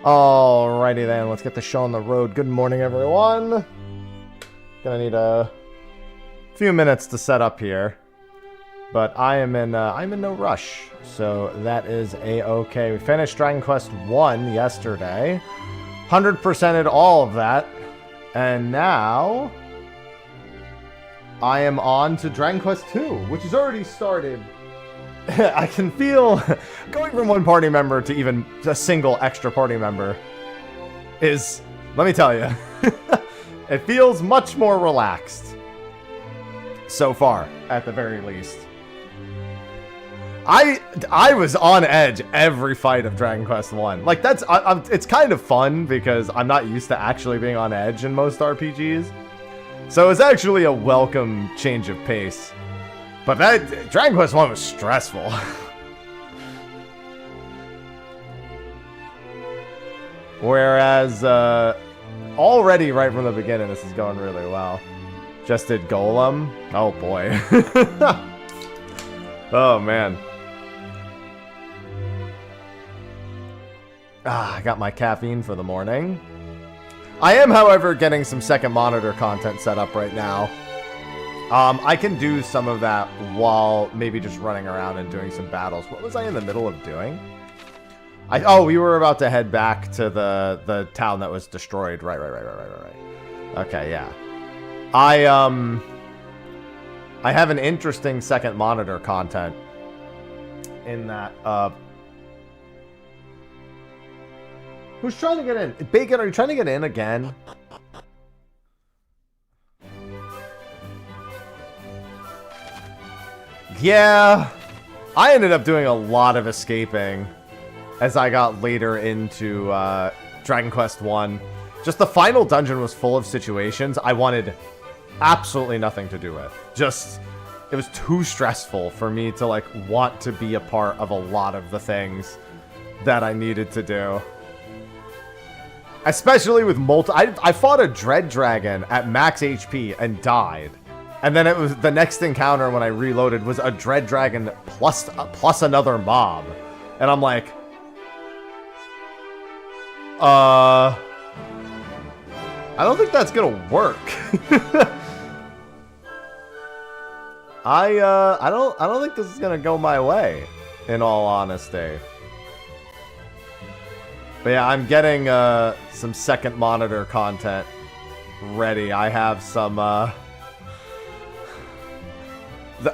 Alrighty then, let's get the show on the road. Good morning, everyone. Gonna need a few minutes to set up here, but I'm in no rush, so that is a-okay. We finished Dragon Quest 1 yesterday, 100%ed all of that, and now I am on to Dragon Quest 2, which has already started. I can feel going from one party member to even a single extra party member is, let me tell you, it feels much more relaxed. So far, at the very least. I was on edge every fight of Dragon Quest 1. Like, that's, it's kind of fun because I'm not used to actually being on edge in most RPGs. So it's actually a welcome change of pace. But that Dragon Quest 1 was stressful. Whereas, already right from the beginning, this is going really well. Just did Golem. Oh boy. Oh man. I got my caffeine for the morning. I am, however, getting some second monitor content set up right now. I can do some of that while maybe just running around and doing some battles. What was I in the middle of doing? Oh, we were about to head back to the town that was destroyed. Right. Okay, yeah. I have an interesting second monitor content in that, who's trying to get in? Bacon, are you trying to get in again? Yeah, I ended up doing a lot of escaping as I got later into Dragon Quest 1. Just the final dungeon was full of situations I wanted absolutely nothing to do with. Just, it was too stressful for me to, like, want to be a part of a lot of the things that I needed to do. Especially with I fought a Dread Dragon at max HP and died. And then it was the next encounter when I reloaded was a Dread Dragon plus another mob. And I'm like, I don't think that's gonna work. I don't think this is gonna go my way, in all honesty. But yeah, I'm getting some second monitor content ready. I have some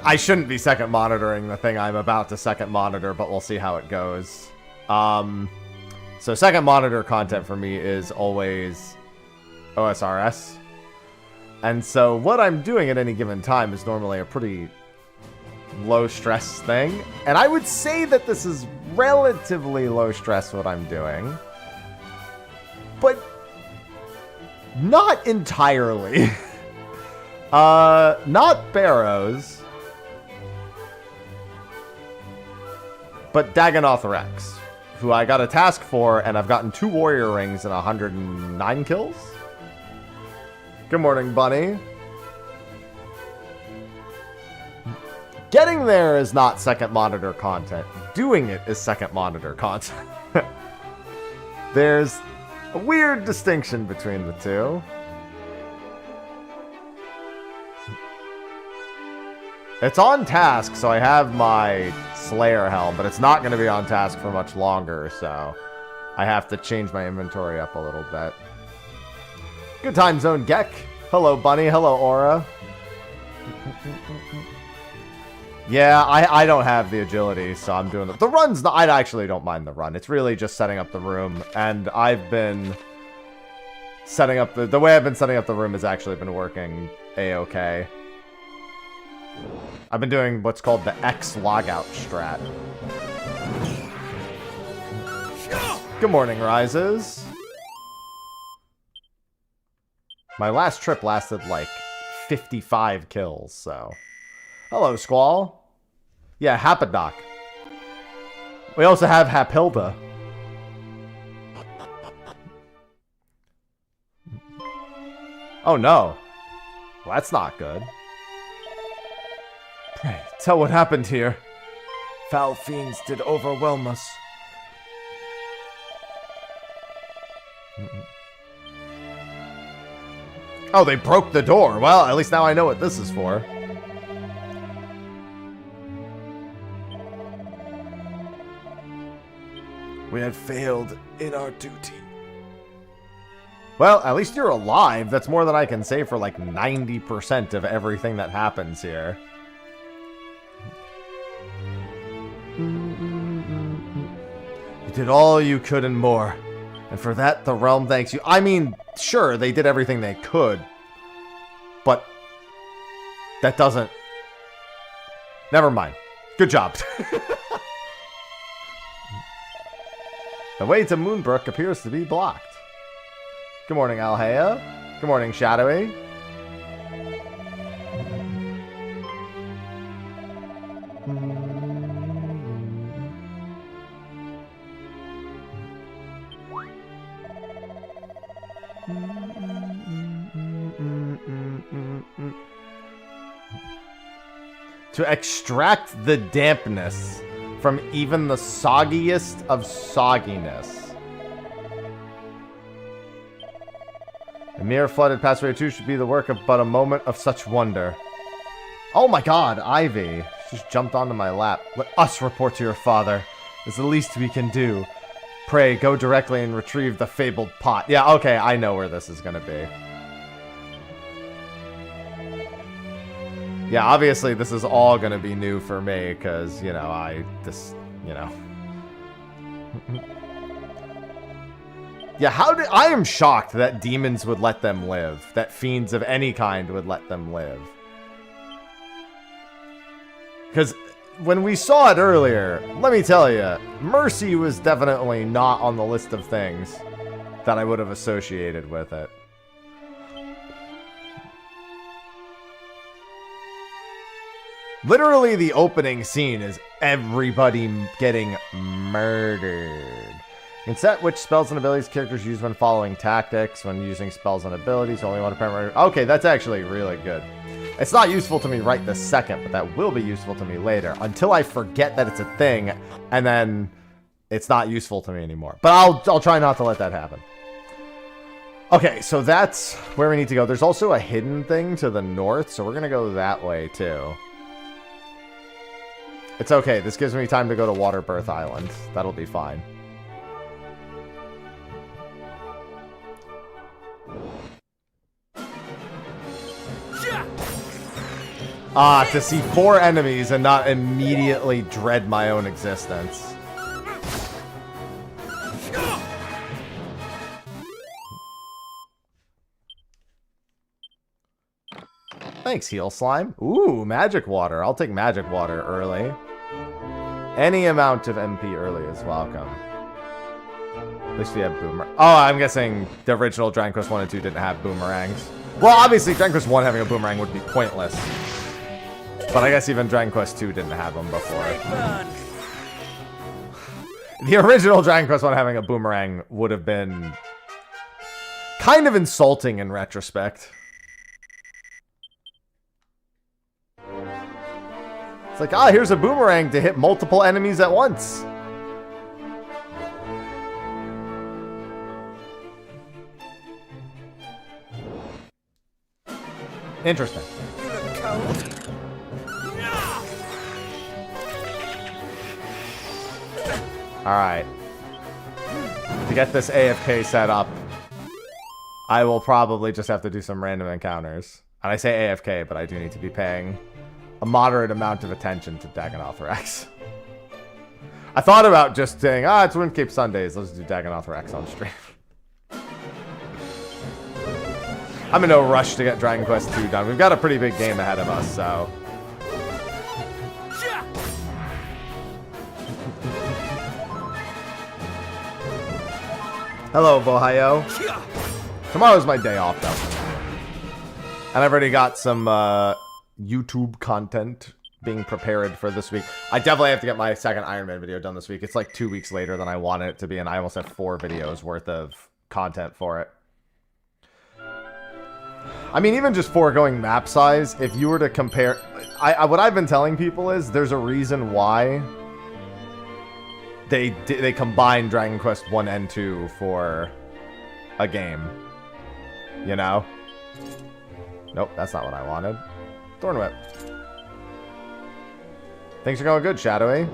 I shouldn't be second monitoring the thing I'm about to second monitor, but we'll see how it goes. So second monitor content for me is always OSRS. And so what I'm doing at any given time is normally a pretty low stress thing. And I would say that this is relatively low stress what I'm doing. But not entirely. Not Barrows. But Dagonoth Rex, who I got a task for, and I've gotten 2 warrior rings and 109 kills. Good morning, Bunny. Getting there is not second monitor content. Doing it is second monitor content. There's a weird distinction between the two. It's on task, so I have my Slayer helm, but it's not going to be on task for much longer, so I have to change my inventory up a little bit. Good time zone, Gek. Hello, Bunny. Hello, Aura. Yeah, I don't have the agility, so I'm doing the run's not, I actually don't mind the run. It's really just setting up the room, and I've been setting up the way I've been setting up the room has actually been working a-okay. I've been doing what's called the X logout strat. Good morning, Rises. My last trip lasted like 55 kills, so. Hello, Squall. Yeah, Hapadoc. We also have Hapilda. Oh no. Well, that's not good. Pray, tell what happened here. Foul fiends did overwhelm us. Oh, they broke the door. Well, at least now I know what this is for. We had failed in our duty. Well, at least you're alive. That's more than I can say for like 90% of everything that happens here. You did all you could and more. And for that, the realm thanks you. I mean, sure, they did everything they could. But that doesn't... Never mind. Good job. The way to Moonbrook appears to be blocked. Good morning, Alhea. Good morning, Shadowy. To extract the dampness from even the soggiest of sogginess. A mere flooded passageway too should be the work of but a moment of such wonder. Oh my god, Ivy. She just jumped onto my lap. Let us report to your father. It's the least we can do. Pray, go directly and retrieve the fabled pot. Yeah, okay, I know where this is gonna be. Yeah, obviously this is all gonna be new for me, because, you know, Yeah, I am shocked that demons would let them live. That fiends of any kind would let them live. Because when we saw it earlier, let me tell you, mercy was definitely not on the list of things that I would have associated with it. Literally, the opening scene is everybody getting murdered. You can set which spells and abilities characters use when following tactics. When using spells and abilities, only one apparent. Okay, that's actually really good. It's not useful to me right this second, but that will be useful to me later. Until I forget that it's a thing, and then it's not useful to me anymore. But I'll try not to let that happen. Okay, so that's where we need to go. There's also a hidden thing to the north, so we're going to go that way too. It's okay. This gives me time to go to Waterbirth Island. That'll be fine. Ah, to see 4 enemies and not immediately dread my own existence. Thanks, Heal Slime. Ooh, Magic Water. I'll take Magic Water early. Any amount of MP early is welcome. At least we have Boomerang. Oh, I'm guessing the original Dragon Quest 1 and 2 didn't have boomerangs. Well, obviously, Dragon Quest 1 having a boomerang would be pointless. But I guess even Dragon Quest 2 didn't have them before. The original Dragon Quest 1 having a boomerang would have been kind of insulting in retrospect. It's like, ah, here's a boomerang to hit multiple enemies at once. Interesting. Alright. To get this AFK set up, I will probably just have to do some random encounters. And I say AFK, but I do need to be paying a moderate amount of attention to Dagannoth I thought about just saying, ah, it's Windcape Sundays, let's do Dagannoth on stream. I'm in no rush to get Dragon Quest 2 done. We've got a pretty big game ahead of us, so... Hello, Bohayo. Tomorrow's my day off, though. And I've already got some YouTube content being prepared for this week. I definitely have to get my second Iron Man video done this week. It's like 2 weeks later than I wanted it to be, and I almost have 4 videos worth of content for it. I mean, even just foregoing map size, if you were to compare... what I've been telling people is there's a reason why they combined Dragon Quest 1 and 2 for a game. You know? Nope, that's not what I wanted. Thorn Whip. Things are going good, Shadowy.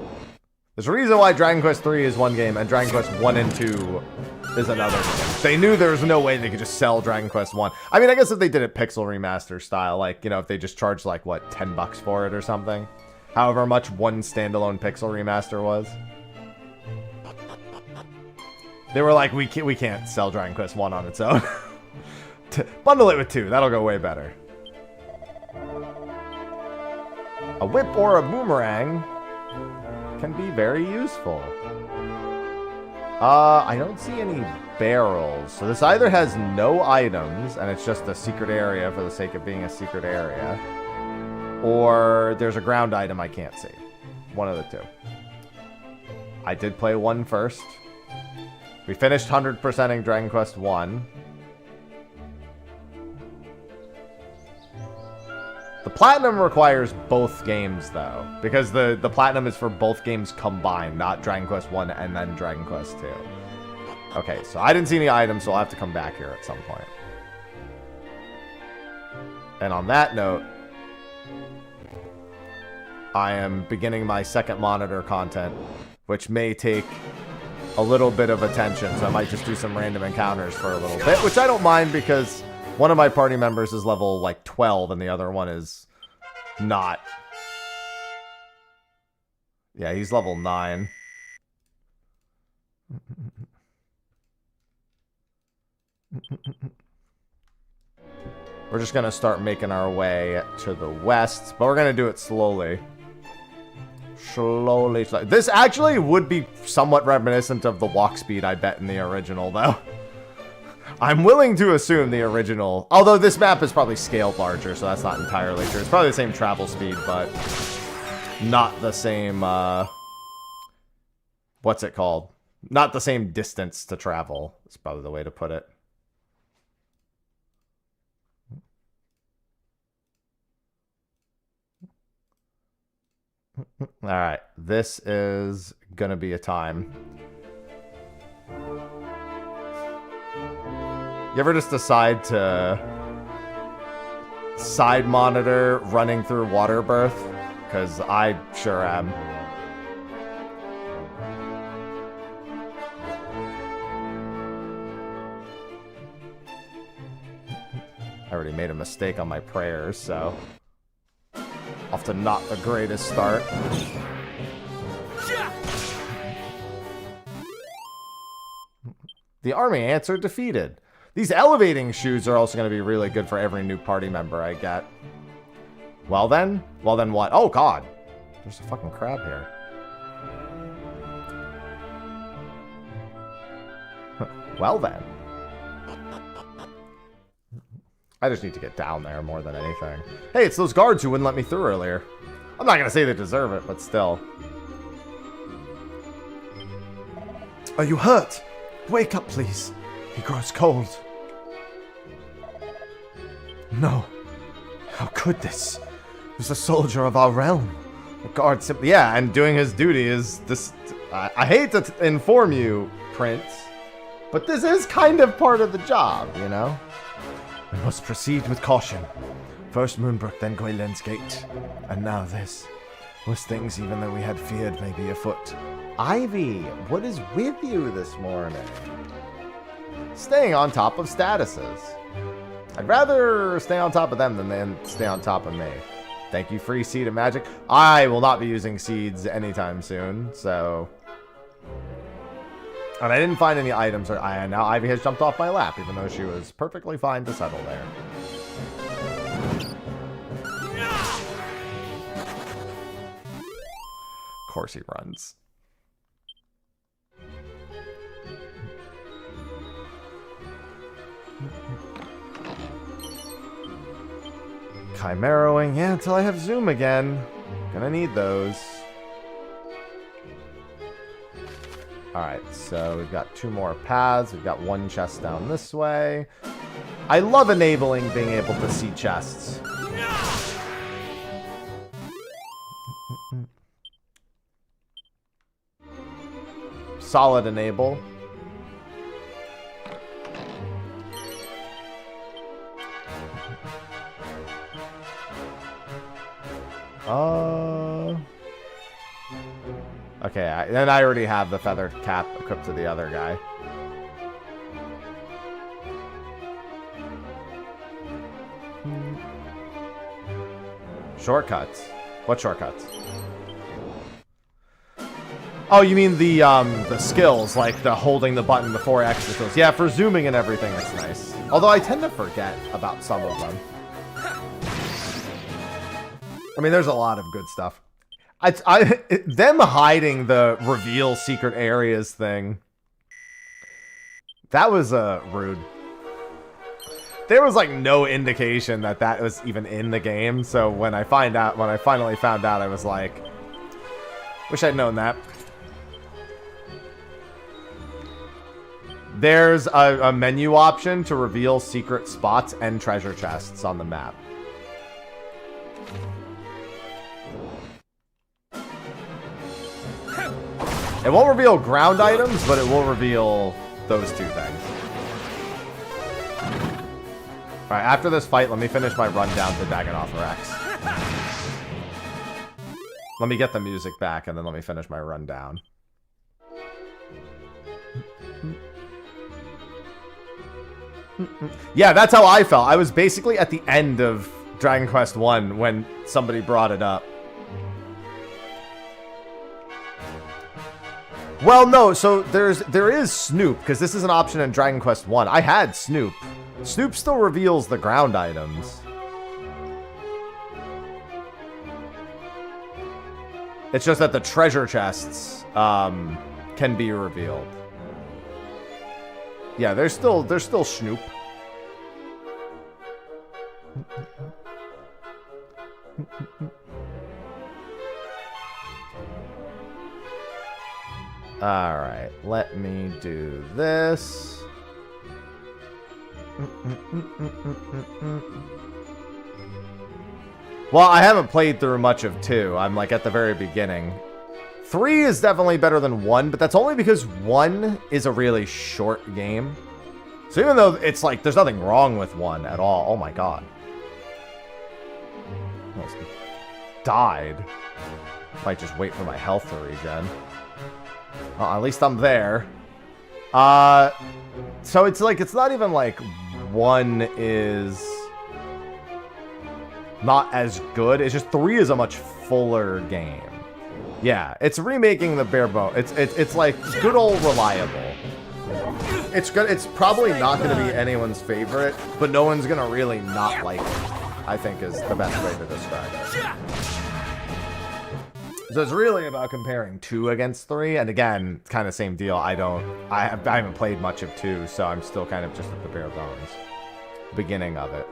There's a reason why Dragon Quest 3 is one game and Dragon Quest 1 and 2 is another game. They knew there was no way they could just sell Dragon Quest 1. I mean, I guess if they did it pixel remaster style, like, you know, if they just charged like, what, $10 for it or something. However much one standalone pixel remaster was. They were like, we can't sell Dragon Quest 1 on its own. Bundle it with 2, that'll go way better. A whip or a boomerang can be very useful. I don't see any barrels. So this either has no items, and it's just a secret area for the sake of being a secret area, or there's a ground item I can't see. One of the two. I did play 1 first. We finished 100%ing Dragon Quest 1. The Platinum requires both games, though, because the Platinum is for both games combined, not Dragon Quest 1 and then Dragon Quest 2. Okay, so I didn't see any items, so I'll have to come back here at some point. And on that note, I am beginning my second monitor content, which may take a little bit of attention, so I might just do some random encounters for a little bit, which I don't mind because one of my party members is level, like, 12, and the other one is not. Yeah, he's level 9. We're just going to start making our way to the west, but we're going to do it slowly. Slowly. This actually would be somewhat reminiscent of the walk speed, I bet, in the original, though. I'm willing to assume the original, although this map is probably scaled larger, so that's not entirely true. It's probably the same travel speed, but not the same, what's it called? Not the same distance to travel. That's probably the way to put it. All right, this is gonna be a time. You ever just decide to side monitor running through water birth? Because I sure am. I already made a mistake on my prayers, so off to not the greatest start. The army ants are defeated. These elevating shoes are also going to be really good for every new party member I get. Well then? Well then what? Oh god! There's a fucking crab here. Well then. I just need to get down there more than anything. Hey, it's those guards who wouldn't let me through earlier. I'm not going to say they deserve it, but still. Are you hurt? Wake up, please. He grows cold. No. How could this? He was a soldier of our realm. The guard simply... Yeah, and doing his duty is this... I hate to inform you, Prince, but this is kind of part of the job, you know? We must proceed with caution. First Moonbrook, then Goylen's Gate. And now this. Worse things even though we had feared may be afoot. Ivy, what is with you this morning? Staying on top of statuses. I'd rather stay on top of them than stay on top of me. Thank you, free seed of magic. I will not be using seeds anytime soon, so... And I didn't find any items. Now Ivy has jumped off my lap, even though she was perfectly fine to settle there. Of course he runs. Chimeroing, yeah, until I have Zoom again. Gonna need those. Alright, so we've got 2 more paths. We've got 1 chest down this way. I love enabling being able to see chests. Solid enable. Okay, then I already have the feathered cap equipped to the other guy. Shortcuts? What shortcuts? Oh, you mean the skills, like the holding the button, the 4 extra skills. Yeah, for zooming and everything, it's nice. Although I tend to forget about some of them. I mean, there's a lot of good stuff. Them hiding the reveal secret areas thing. That was rude. There was like no indication that that was even in the game. So when I finally found out, I was like, wish I'd known that. There's a menu option to reveal secret spots and treasure chests on the map. It won't reveal ground items, but it will reveal those two things. Alright, after this fight, let me finish my run down to Dagganoth Rex. Let me get the music back, and then let me finish my run down. Yeah, that's how I felt. I was basically at the end of Dragon Quest 1 when somebody brought it up. Well, no, so there is Snoop, because this is an option in Dragon Quest 1. I had Snoop. Snoop still reveals the ground items. It's just that the treasure chests can be revealed. Yeah, there's still Snoop. Alright, let me do this. Well, I haven't played through much of 2. I'm like at the very beginning. 3 is definitely better than 1, but that's only because 1 is a really short game. So even though it's like, there's nothing wrong with 1 at all. Oh my god. Almost died. Might just wait for my health to regen. Well, at least I'm there. So it's like, it's not even like 1 is not as good. It's just 3 is a much fuller game. Yeah, it's remaking the bare bone. It's like good old reliable. It's good. It's probably not going to be anyone's favorite, but no one's going to really not like it, I think is the best way to describe it. So it's really about comparing 2 against 3, and again, kind of same deal. I haven't played much of 2, so I'm still kind of just at the bare bones beginning of it.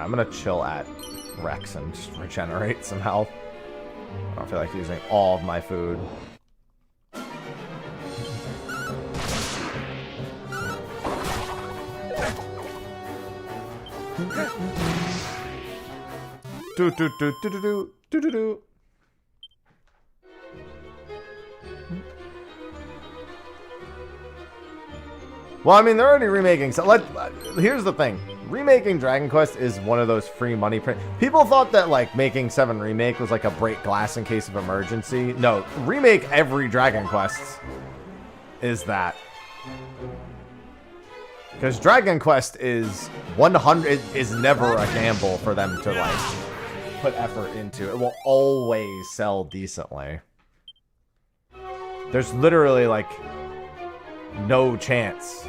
I'm gonna chill at Rex and just regenerate some health. I don't feel like using all of my food. Do do do do do do do do do. Well, I mean, they're already remaking. So here's the thing: remaking Dragon Quest is one of those free money print. People thought that like making 7 Remake was like a break glass in case of emergency. No, remake every Dragon Quest is that. Because Dragon Quest is 100 is never a gamble for them to like put effort into. It will always sell decently. There's literally like no chance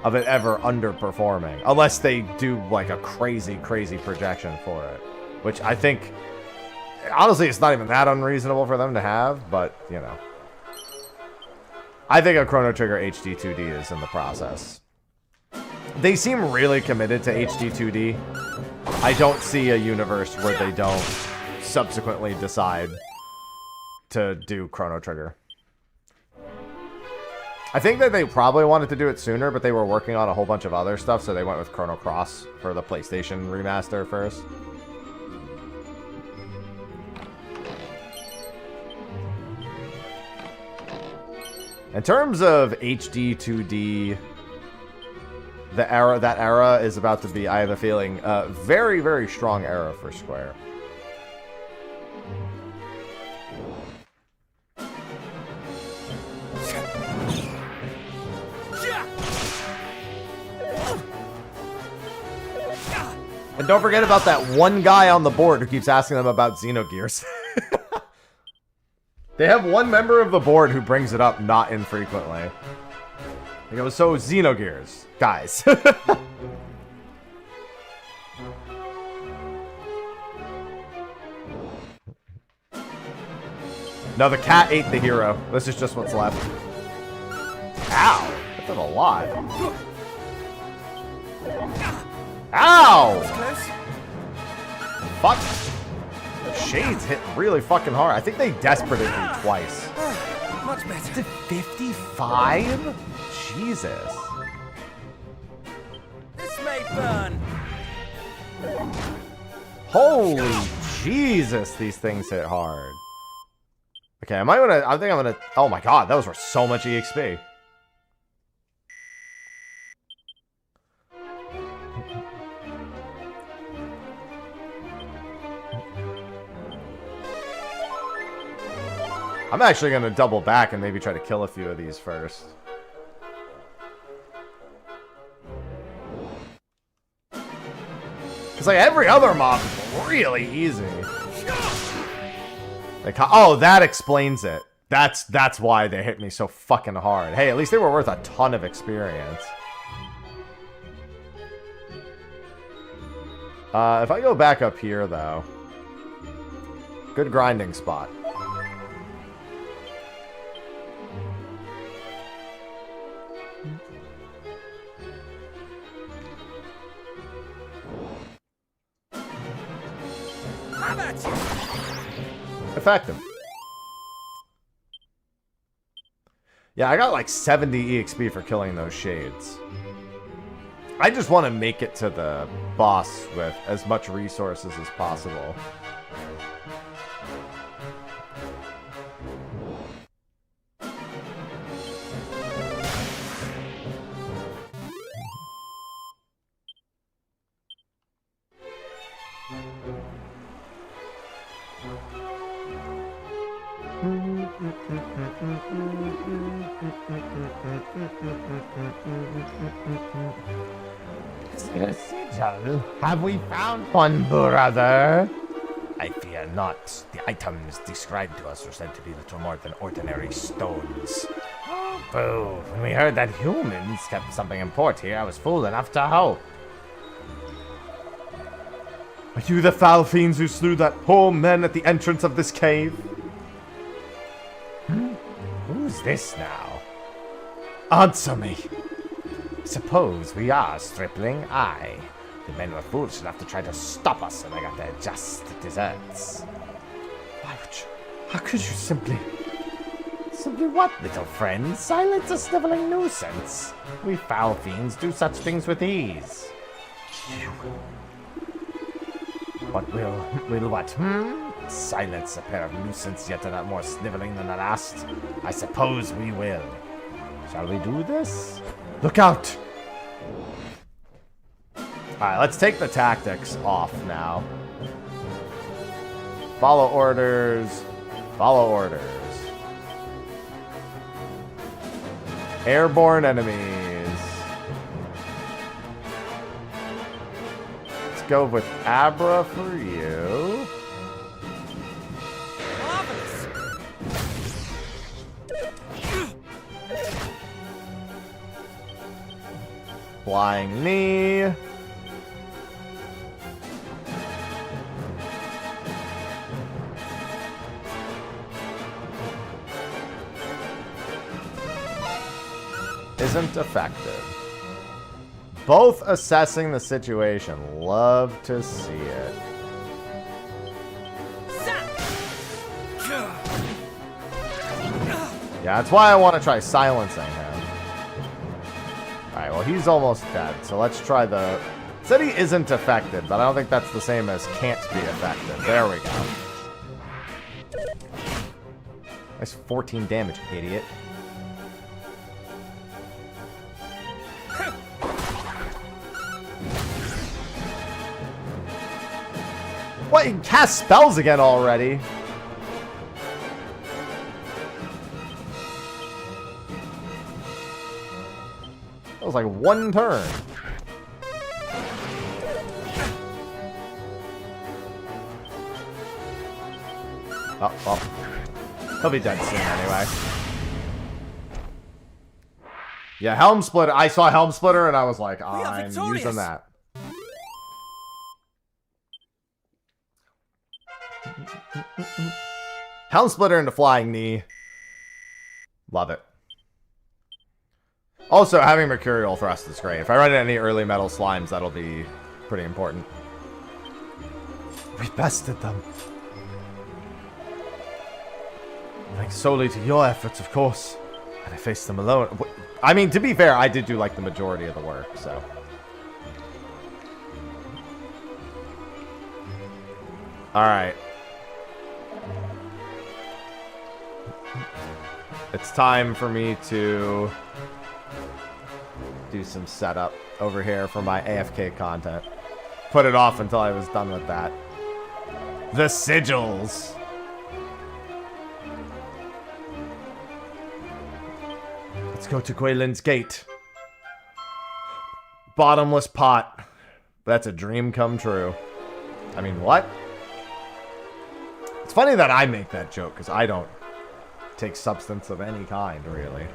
of it ever underperforming unless they do like a crazy projection for it, which I think honestly it's not even that unreasonable for them to have, but you know, I think a Chrono Trigger HD-2D is in the process. They seem really committed to HD-2D. I don't see a universe where they don't subsequently decide to do Chrono Trigger. I think that they probably wanted to do it sooner, but they were working on a whole bunch of other stuff, so they went with Chrono Cross for the PlayStation remaster first. In terms of HD-2D, that era is about to be, I have a feeling, a very, very strong era for Square. And don't forget about that one guy on the board who keeps asking them about Xenogears. They have one member of the board who brings it up not infrequently. He goes, so Xenogears, guys. No, the cat ate the hero. This is just what's left. Ow! That did a lot. Ow! Fuck. The shades hit really fucking hard. I think they desperated me twice. Much better. 55? Jesus. This may burn. Holy Jesus, these things hit hard. Okay, I think I'm gonna, oh my god, those were so much EXP. I'm actually going to double back and maybe try to kill a few of these first. Because like every other mob is really easy. Like, oh, that explains it. That's why they hit me so fucking hard. Hey, at least they were worth a ton of experience. If I go back up here, though. Good grinding spot. Effective. Yeah, I got like 70 EXP for killing those shades. I just want to make it to the boss with as much resources as possible. Sigil, have we found one, brother? I fear not. The items described to us are said to be little more than ordinary stones. Oh, boo. When we heard that humans kept something important here, I was fool enough to hope. Are you the foul fiends who slew that poor man at the entrance of this cave? Who's this now? Answer me. Suppose we are, stripling. Aye. The men were foolish enough to try to stop us, and they got their just deserts. Why would you? How could you simply... Simply what, little friend? Silence a sniveling nuisance. We foul fiends do such things with ease. What will what, Silence a pair of nuisance yet not more sniveling than the last? I suppose we will. Shall we do this? Look out! Alright, let's take the tactics off now. Follow orders. Follow orders. Airborne enemies. Let's go with Abra for you. Flying knee. Isn't effective. both assessing the situation. Love to see it. Yeah, that's why I want to try silencing him. Alright, well, he's almost dead, so let's try the... It said he isn't affected, but I don't think that's the same as can't be affected. There we go. That's 14 damage, idiot. What? He cast spells again already? That was like one turn. Oh, well. He'll be dead soon anyway. Yeah, Helm Splitter. I saw Helm Splitter and I was like, I'm using that. Helm Splitter into Flying Knee. Love it. Also, having Mercurial Thrust is great. If I run into any early metal slimes, that'll be pretty important. We bested them. Thanks solely to your efforts, of course. And I faced them alone. I mean, to be fair, I did do like the majority of the work, so. Alright. It's time for me to do some setup over here for my AFK content. Put it off until I was done with that. The sigils. Let's go to Quaylin's Gate. Bottomless pot. That's a dream come true. I mean, what? It's funny that I make that joke, because I don't take substance of any kind, really.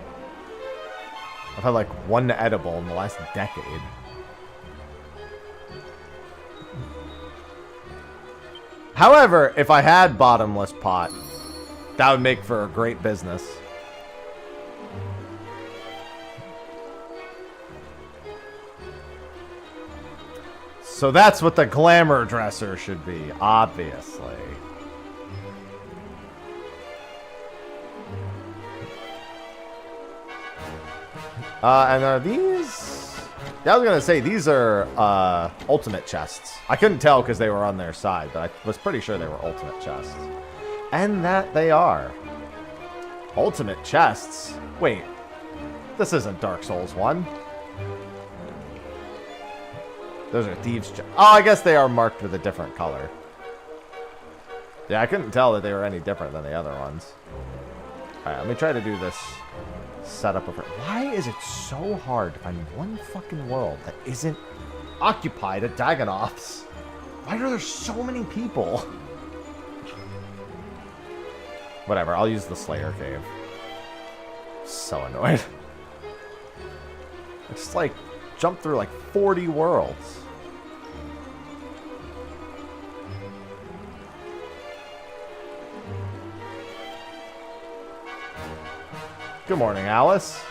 I've had like one edible in the last decade. However, if I had bottomless pot, that would make for a great business. So that's what the glamour dresser should be, obviously. And are these... Yeah, I was going to say, these are ultimate chests. I couldn't tell because they were on their side, but I was pretty sure they were ultimate chests. And that they are. Ultimate chests? Wait, this isn't Dark Souls 1. Those are thieves' chests. Oh, I guess they are marked with a different color. Yeah, I couldn't tell that they were any different than the other ones. Alright, let me try to do this setup of her. Why is it so hard to find one fucking world that isn't occupied at Dagonoths? Why are there so many people? Whatever, I'll use the Slayer Cave. So annoyed. It's like jump through like 40 worlds. Good morning, Alice.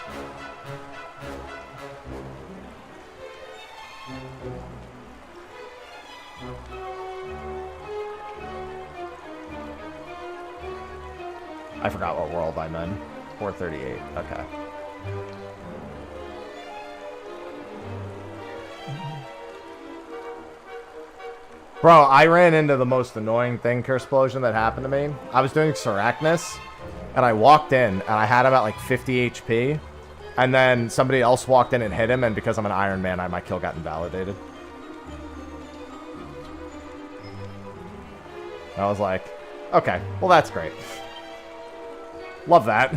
I forgot what world I'm in. 438. Okay. Bro, I ran into the most annoying thing, Cursplosion, that happened to me. I was doing Sarachnis, and I walked in, and I had him at like 50 HP, and then somebody else walked in and hit him, and because I'm an Iron Man, my kill got invalidated. I was like, okay, well that's great. Love that.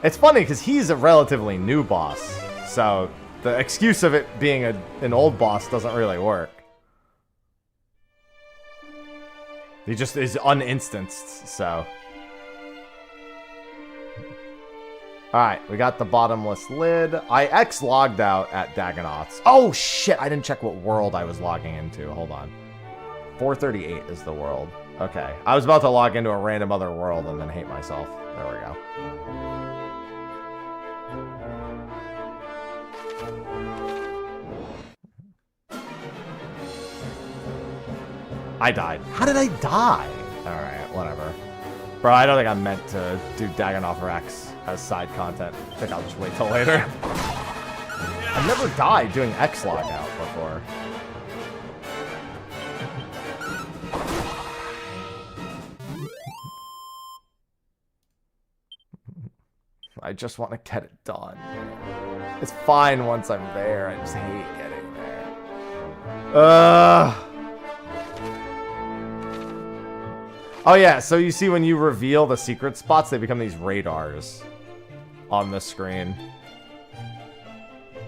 It's funny, because he's a relatively new boss, so the excuse of it being an old boss doesn't really work. He just is uninstanced, so. Alright, we got the bottomless lid. I X-logged out at Dagonoths. Oh shit, I didn't check what world I was logging into. Hold on. 438 is the world. Okay, I was about to log into a random other world and then hate myself. There we go. I died. How did I die? Alright, whatever. Bro, I don't think I'm meant to do Dagannoth Rex as side content. I think I'll just wait till later. I've never died doing X-Log out before. I just want to get it done. It's fine once I'm there. I just hate getting there. Oh yeah, so you see when you reveal the secret spots, they become these radars on the screen.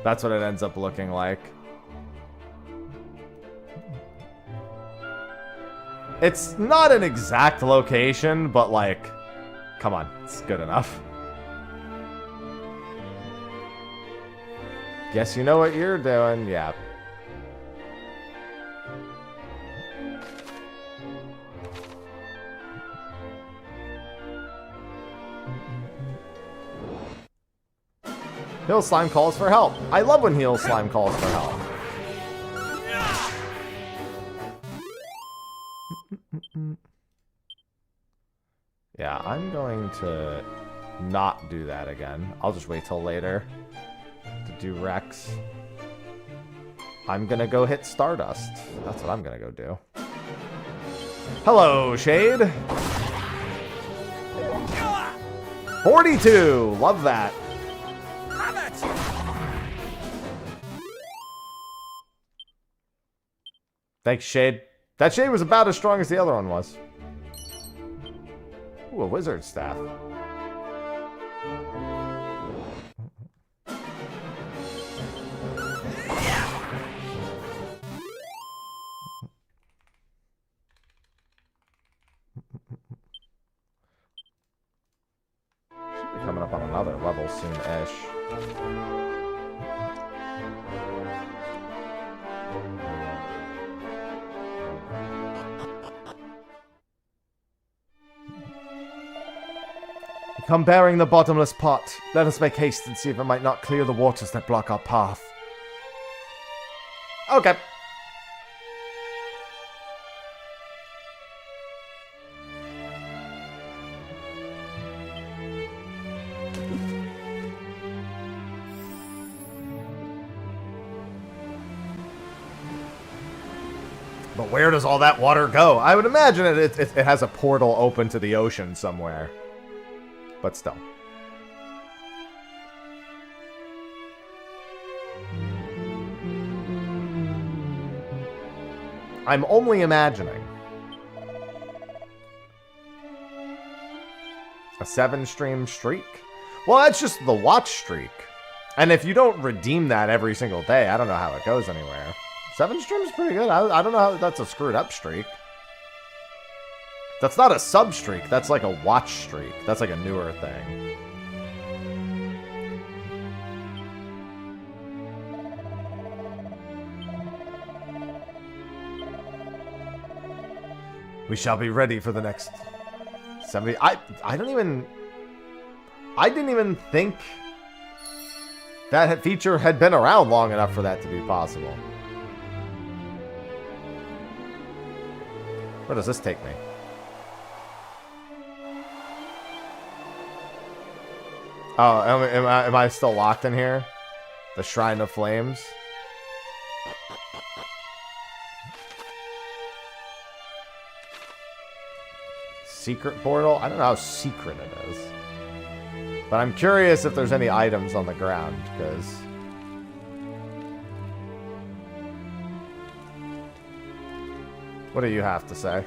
That's what it ends up looking like. It's not an exact location, but like, come on, it's good enough. Guess you know what you're doing, yeah. Heal Slime calls for help. I love when Heal Slime calls for help. Yeah, I'm going to not do that again. I'll just wait till later to do Rex. I'm gonna go hit Stardust. That's what I'm gonna go do. Hello, Shade. 42. Love that. Thanks, Shade. That Shade was about as strong as the other one was. Ooh, a wizard staff. Should be coming up on another level soon-ish. Come bearing the bottomless pot. Let us make haste and see if it might not clear the waters that block our path. Okay. But where does all that water go? I would imagine it has a portal open to the ocean somewhere. But still. I'm only imagining. A 7-stream streak? Well, that's just the watch streak. And if you don't redeem that every single day, I don't know how it goes anywhere. 7 streams pretty good. I don't know how that's a screwed up streak. That's not a sub streak. That's like a watch streak. That's like a newer thing. We shall be ready for the next 70. I didn't even think that feature had been around long enough for that to be possible. Where does this take me? Oh, am I still locked in here? The Shrine of Flames? Secret portal? I don't know how secret it is. But I'm curious if there's any items on the ground, because... What do you have to say?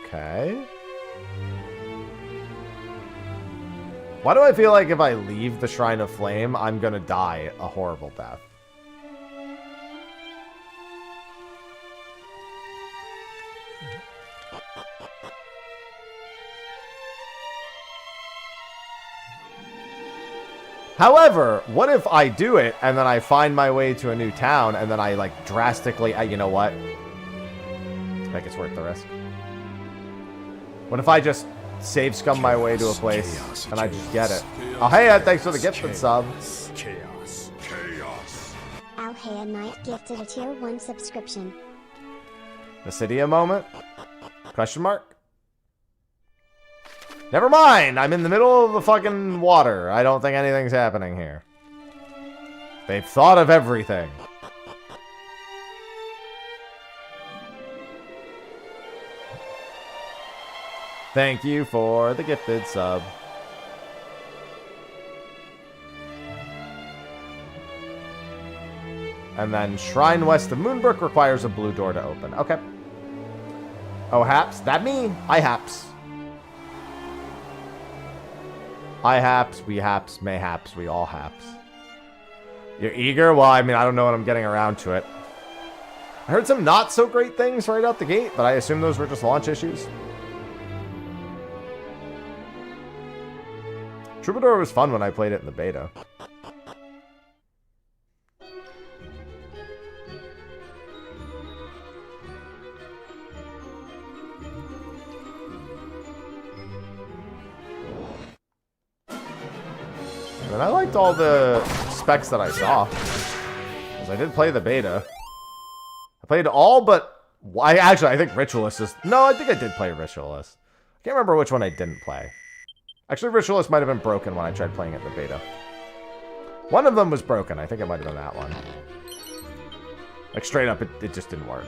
Okay. Why do I feel like if I leave the Shrine of Flame, I'm gonna die a horrible death? However, what if I do it and then I find my way to a new town and then I like drastically, you know what? I think it's worth the risk. What if I just save scum my way to a place and I just get it? Oh, hey, Ed, thanks for the gifted sub. Alhea Knight gifted a tier 1 subscription. Nasidia moment? Question mark? Never mind! I'm in the middle of the fucking water. I don't think anything's happening here. They've thought of everything. Thank you for the gifted sub. And then Shrine West of Moonbrook requires a blue door to open. Okay. Oh, haps? That me? I haps. I haps, we haps, mayhaps, we all haps. You're eager? Well, I mean, I don't know when I'm getting around to it. I heard some not so great things right out the gate, but I assume those were just launch issues. Troubadour was fun when I played it in the beta. And I liked all the specs that I saw. Because I did play the beta. I played all but... I think Ritualist is... No, I think I did play Ritualist. I can't remember which one I didn't play. Actually, Ritualist might have been broken when I tried playing it in the beta. One of them was broken. I think it might have been that one. Like, straight up, it just didn't work.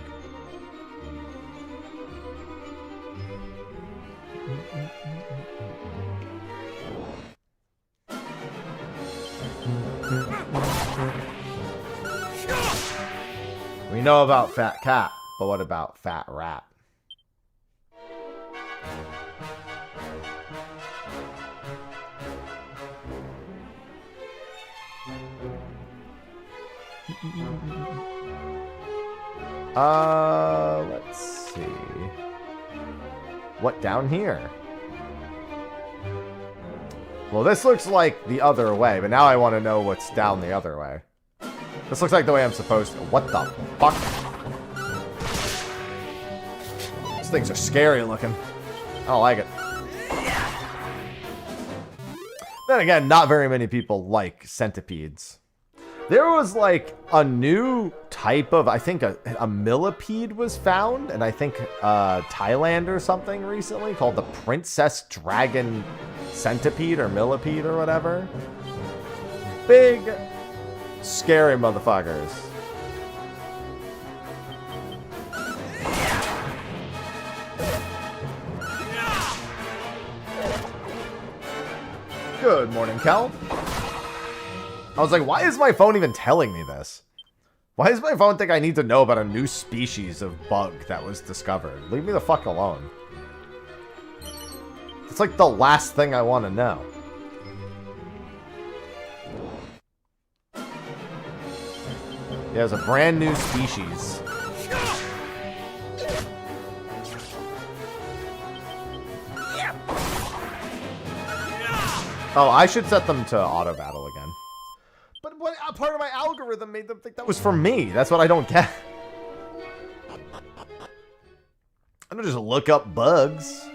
We know about Fat Cat, but what about Fat Rat? Let's see. What down here? Well, this looks like the other way, but now I want to know what's down the other way. This looks like the way I'm supposed to. What the fuck? These things are scary looking. I don't like it. Then again, not very many people like centipedes. There was like a new type of, I think a millipede was found, and I think Thailand or something recently, called the Princess Dragon Centipede or Millipede or whatever. Big, scary motherfuckers. Good morning, Cal. I was like, why is my phone even telling me this? Why does my phone think I need to know about a new species of bug that was discovered? Leave me the fuck alone. It's like the last thing I want to know. Yeah, there's a brand new species. Oh, I should set them to auto battle again. But what part of my algorithm made them think that was for me? That's what I don't get. I don't just look up bugs.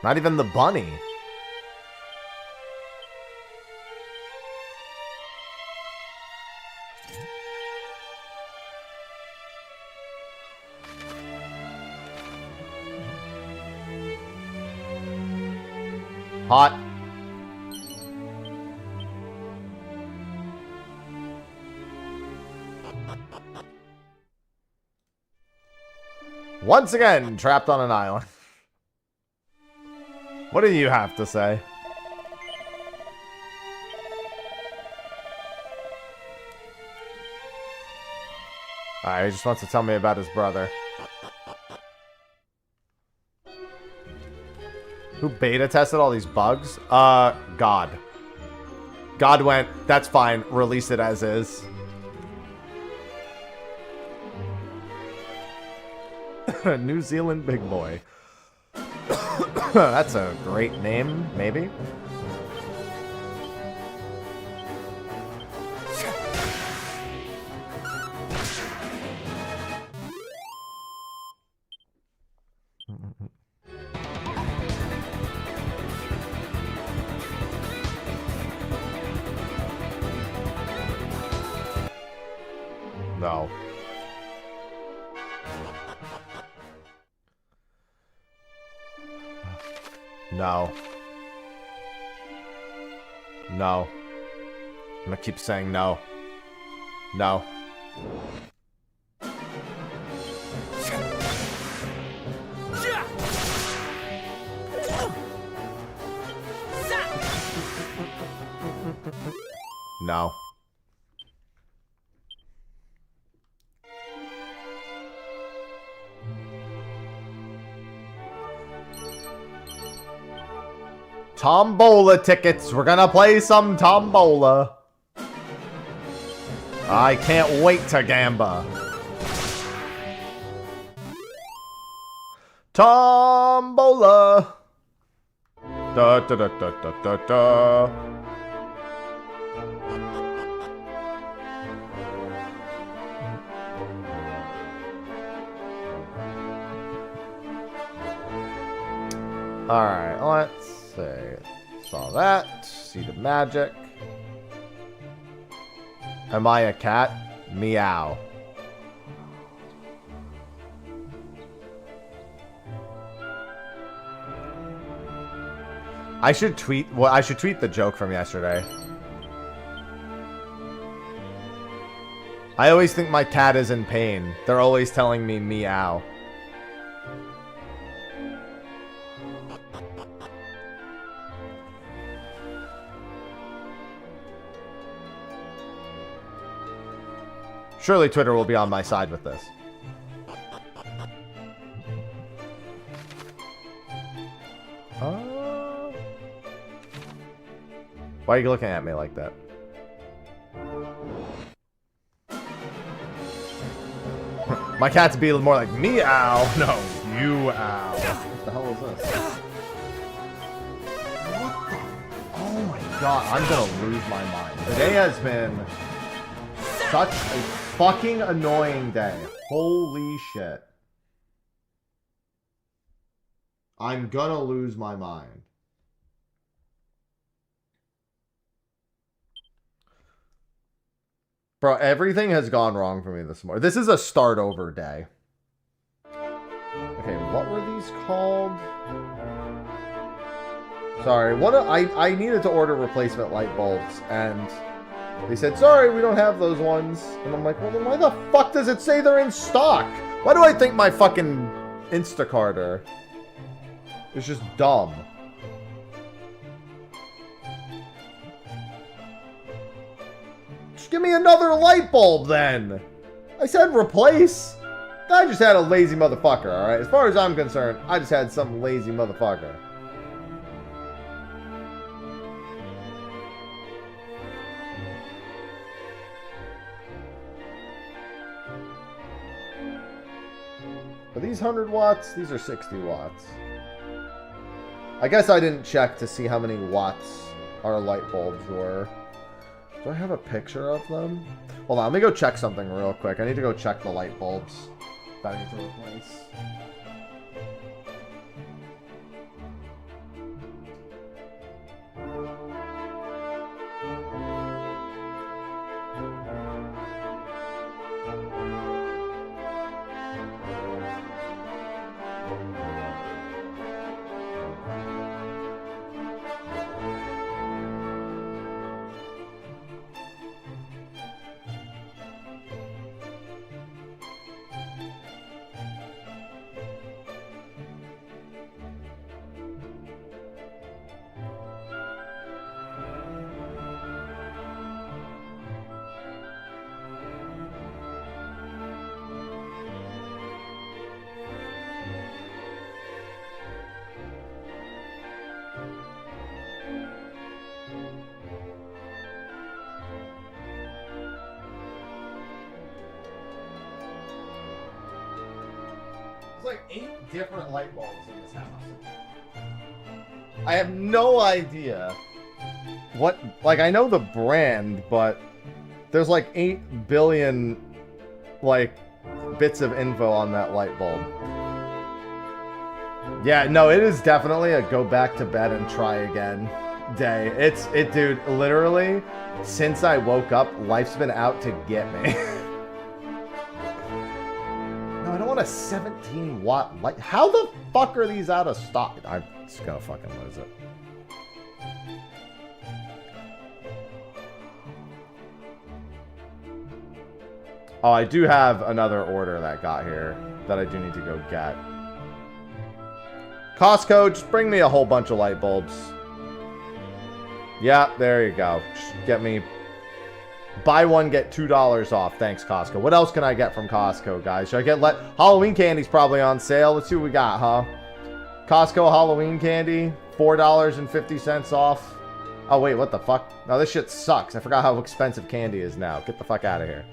Not even the bunny. Hot. Once again, trapped on an island. What do you have to say? Alright, he just wants to tell me about his brother. Who beta tested all these bugs? God. God went, that's fine, release it as is. New Zealand big boy. That's a great name, maybe. No. No. I'm gonna keep saying no. No. No. Tombola tickets. We're gonna play some Tombola. I can't wait to gamba. Tombola. Da da da da da da da. Alright, let's see. Saw that. Seed of magic. Am I a cat? Meow. I should tweet the joke from yesterday. I always think my cat is in pain. They're always telling me meow. Surely Twitter will be on my side with this. Why are you looking at me like that? My cats be more like meow. No, you ow. What the hell is this? What the? Oh my god, I'm gonna lose my mind. Today has been such a fucking annoying day. Holy shit. I'm gonna lose my mind. Bro, everything has gone wrong for me this morning. This is a start over day. Okay, what were these called? Sorry, I needed to order replacement light bulbs, and they said, sorry, we don't have those ones. And I'm like, well, then why the fuck does it say they're in stock? Why do I think my fucking Instacarter is just dumb? Just give me another light bulb, then. I said replace. I just had a lazy motherfucker, alright? As far as I'm concerned, I just had some lazy motherfucker. Are these 100 watts? These are 60 watts. I guess I didn't check to see how many watts our light bulbs were. Do I have a picture of them? Hold on, let me go check something real quick. I need to go check the light bulbs that I need to replace. Like 8 different light bulbs in this house. I have no idea what, like, I know the brand, but there's like 8 billion like bits of info on that light bulb. Yeah, no, it is definitely a go back to bed and try again day. Dude, literally since I woke up, life's been out to get me. I don't want to 17 watt light. How the fuck are these out of stock? I'm just gonna fucking lose it. Oh, I do have another order that got here that I do need to go get. Costco, just bring me a whole bunch of light bulbs. Yeah, there you go. Just get me... Buy one, get $2 off. Thanks, Costco. What else can I get from Costco, guys? Should I get... Halloween candy's probably on sale. Let's see what we got, huh? Costco Halloween candy. $4.50 off. Oh, wait, what the fuck? No, this shit sucks. I forgot how expensive candy is now. Get the fuck out of here.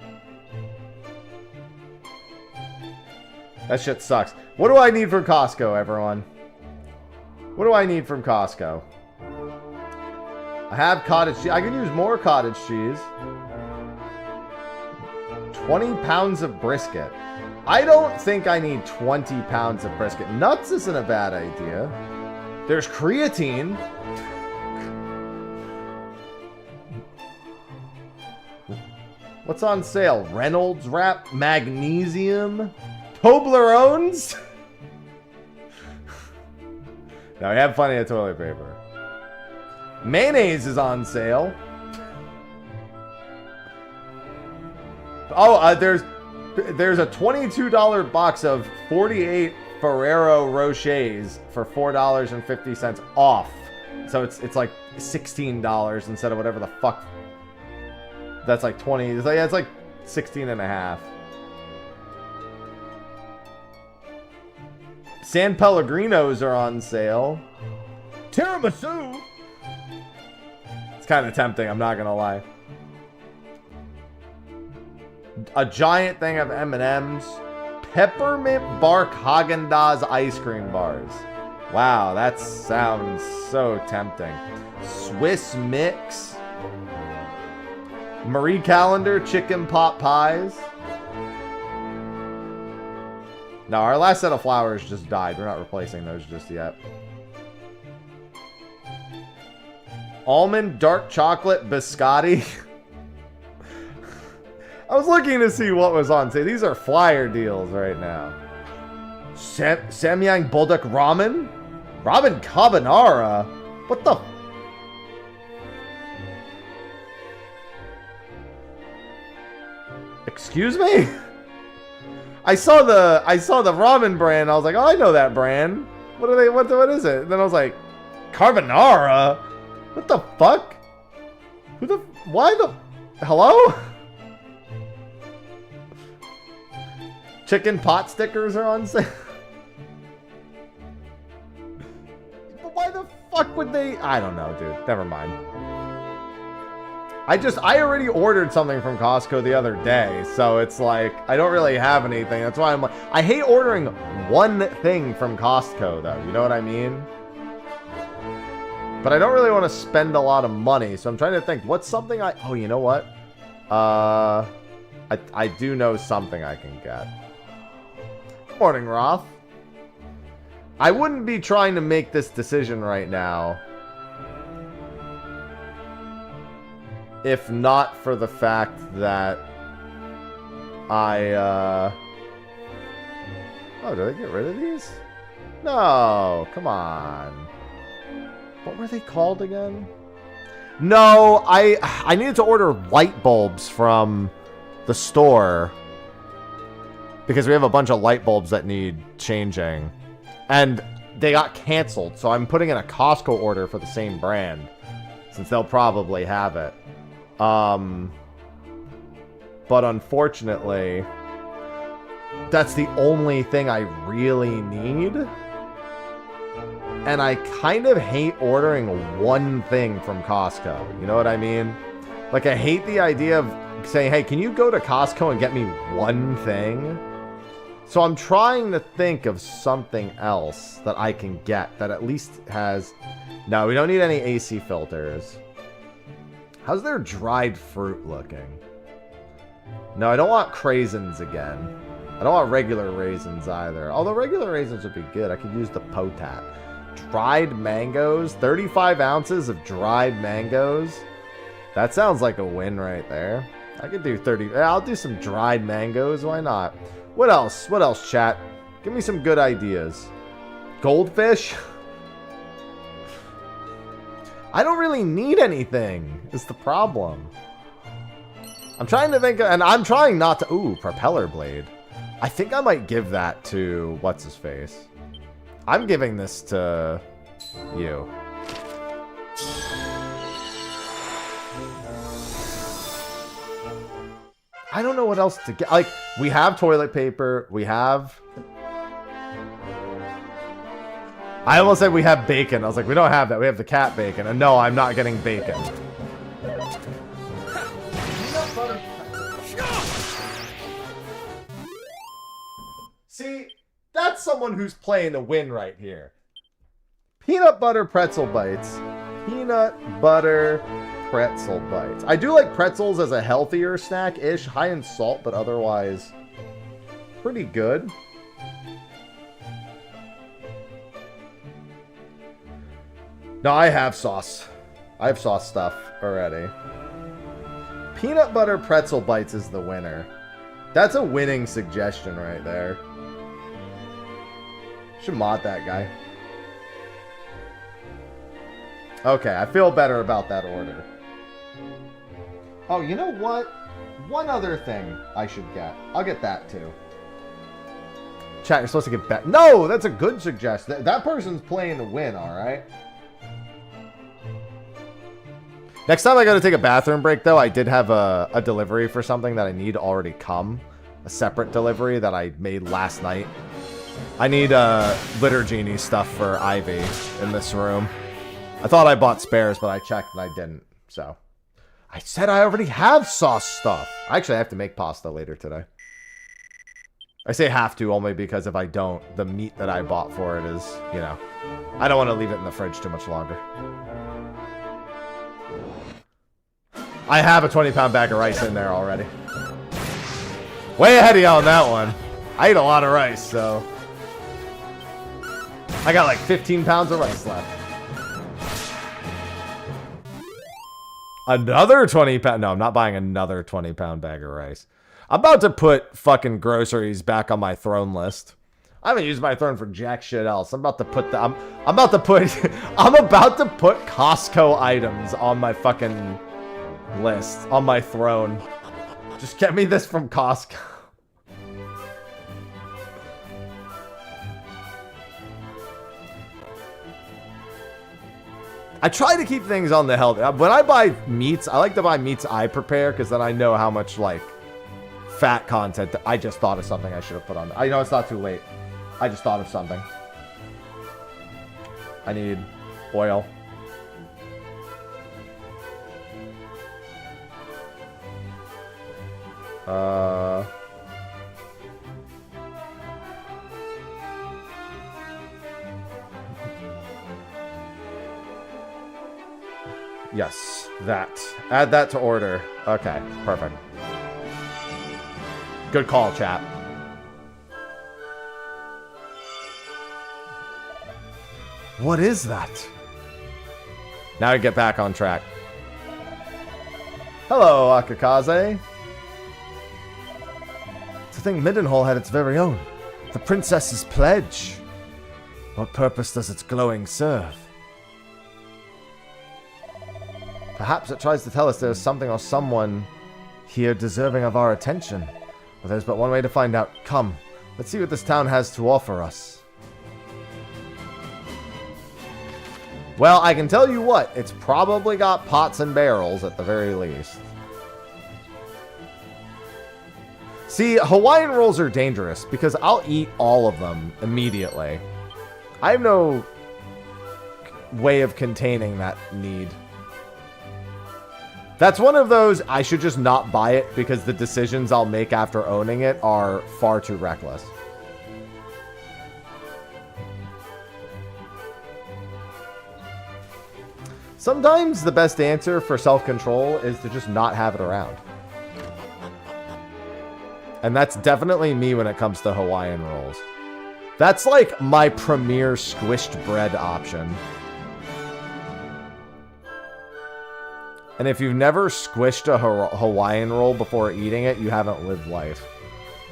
That shit sucks. What do I need from Costco, everyone? What do I need from Costco? I have cottage cheese. I can use more cottage cheese. 20 pounds of brisket. I don't think I need 20 pounds of brisket. Nuts isn't a bad idea. There's creatine. What's on sale? Reynolds wrap, magnesium, Toblerones. Now we have plenty of toilet paper. Mayonnaise is on sale. Oh, there's a $22 box of 48 Ferrero Rochers for $4.50 off. So it's like $16 instead of whatever the fuck. That's like 20. It's like 16 and a half. San Pellegrinos are on sale. Tiramisu. It's kind of tempting, I'm not gonna lie. A giant thing of M&M's. Peppermint bark Haagen-Dazs ice cream bars. Wow, that sounds so tempting. Swiss mix. Marie Callender chicken pot pies. No, our last set of flowers just died. We're not replacing those just yet. Almond dark chocolate biscotti. I was looking to see what was on sale. These are flyer deals right now. Samyang Bulldog ramen? Ramen carbonara? What the... Excuse me? I saw the ramen brand. I was like, oh, I know that brand. What are they? What is it? And then I was like, carbonara? What the fuck? Who the? Why the? Hello? Chicken pot stickers are on sale. But why the fuck would they? I don't know, dude. Never mind. I already ordered something from Costco the other day, so it's like, I don't really have anything. That's why I'm like, I hate ordering one thing from Costco, though. You know what I mean? But I don't really want to spend a lot of money, so I'm trying to think, what's something oh, you know what? I do know something I can get. Morning, Roth. I wouldn't be trying to make this decision right now if not for the fact that oh, did I get rid of these? No, come on. What were they called again? No, I needed to order light bulbs from the store because we have a bunch of light bulbs that need changing. And they got canceled, so I'm putting in a Costco order for the same brand since they'll probably have it. But unfortunately, that's the only thing I really need. And I kind of hate ordering one thing from Costco. You know what I mean? Like, I hate the idea of saying, hey, can you go to Costco and get me one thing? So I'm trying to think of something else that I can get that at least has... No, we don't need any AC filters. How's their dried fruit looking? No, I don't want craisins again. I don't want regular raisins either. Although regular raisins would be good. I could use the potat. Dried mangoes. 35 ounces of dried mangoes. That sounds like a win right there. I could do 30. I'll do some dried mangoes. Why not? What else? What else, chat? Give me some good ideas. Goldfish? I don't really need anything, is the problem. I'm trying to think, and I'm trying not to... Ooh, propeller blade. I think I might give that to... What's-his-face? I'm giving this to... you. I don't know what else to get. Like, we have toilet paper. We have... I almost said we have bacon. I was like, we don't have that. We have the cat bacon. And no, I'm not getting bacon. See, that's someone who's playing to win right here. Peanut butter pretzel bites. Peanut butter pretzel bites. I do like pretzels as a healthier snack-ish. High in salt, but otherwise pretty good. No, I have sauce. I have sauce stuff already. Peanut butter pretzel bites is the winner. That's a winning suggestion right there. Should mod that guy. Okay, I feel better about that order. Oh, you know what? One other thing I should get. I'll get that too. Chat, you're supposed to get back. No, that's a good suggestion. That person's playing to win, alright? Next time I gotta take a bathroom break, though, I did have a delivery for something that I need already come. A separate delivery that I made last night. I need Litter Genie stuff for Ivy in this room. I thought I bought spares, but I checked and I didn't. So, I said I already have sauce stuff. Actually, I have to make pasta later today. I say have to only because if I don't, the meat that I bought for it is, you know, I don't want to leave it in the fridge too much longer. I have a 20-pound bag of rice in there already. Way ahead of you on that one. I ate a lot of rice, so... I got like 15 pounds of rice left. Another 20-pound... No, I'm not buying another 20-pound bag of rice. I'm about to put fucking groceries back on my throne list. I haven't used my throne for jack shit else. I'm about to put the... I'm about to put Costco items on my fucking... list on my throne. Just get me this from Costco. I try to keep things on the health. When I buy meats, I like to buy meats I prepare because then I know how much like fat content. I just thought of something I should have put on. I know it's not too late. I just thought of something. I need oil. Yes, that. Add that to order. Okay, perfect. Good call, chat. What is that? Now I get back on track. Hello, Akakaze. To think Middenhall had its very own. The princess's pledge. What purpose does its glowing serve? Perhaps it tries to tell us there is something or someone here deserving of our attention. But there's but one way to find out. Come, let's see what this town has to offer us. Well, I can tell you what, it's probably got pots and barrels at the very least. See, Hawaiian rolls are dangerous because I'll eat all of them immediately. I have no way of containing that need. That's one of those, I should just not buy it because the decisions I'll make after owning it are far too reckless. Sometimes the best answer for self-control is to just not have it around. And that's definitely me when it comes to Hawaiian rolls. That's like my premier squished bread option. And if you've never squished a Hawaiian roll before eating it, you haven't lived life.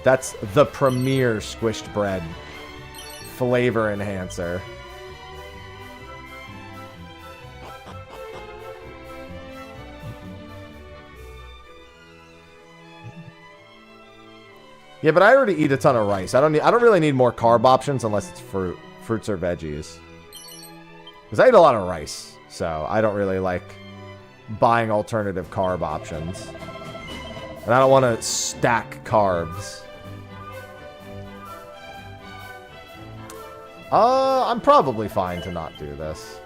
That's the premier squished bread flavor enhancer. Yeah, but I already eat a ton of rice. I don't really need more carb options unless it's fruits or veggies. Because I eat a lot of rice, so I don't really like buying alternative carb options. And I don't want to stack carbs. I'm probably fine to not do this.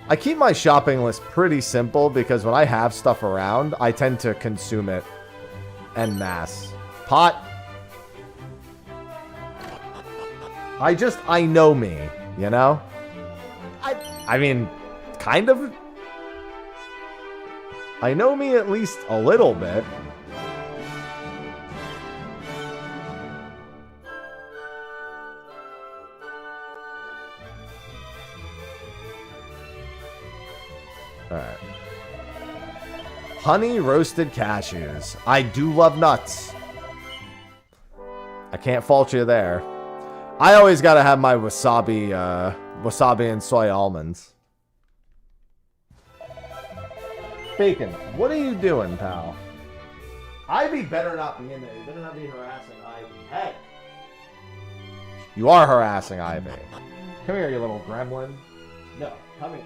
I keep my shopping list pretty simple because when I have stuff around, I tend to consume it en masse. Pot. I know me, you know? I mean, kind of. I know me at least a little bit. Alright. Honey roasted cashews. I do love nuts. I can't fault you there. I always gotta have my wasabi, wasabi and soy almonds. Bacon, what are you doing, pal? Ivy better not be in there. You better not be harassing Ivy. Hey! You are harassing Ivy. Come here, you little gremlin. No, come here.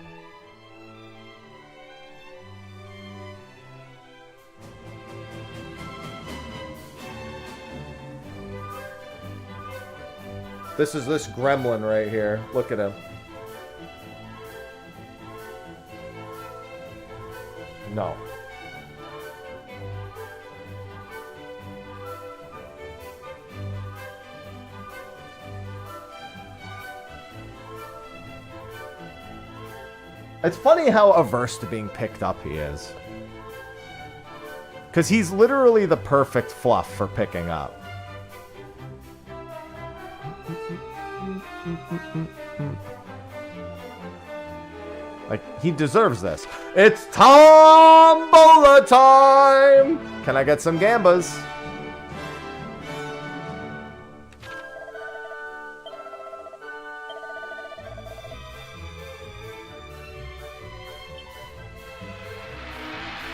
This is this gremlin right here. Look at him. No. It's funny how averse to being picked up he is. Because he's literally the perfect fluff for picking up. Like, he deserves this. It's Tombola time! Can I get some gambas?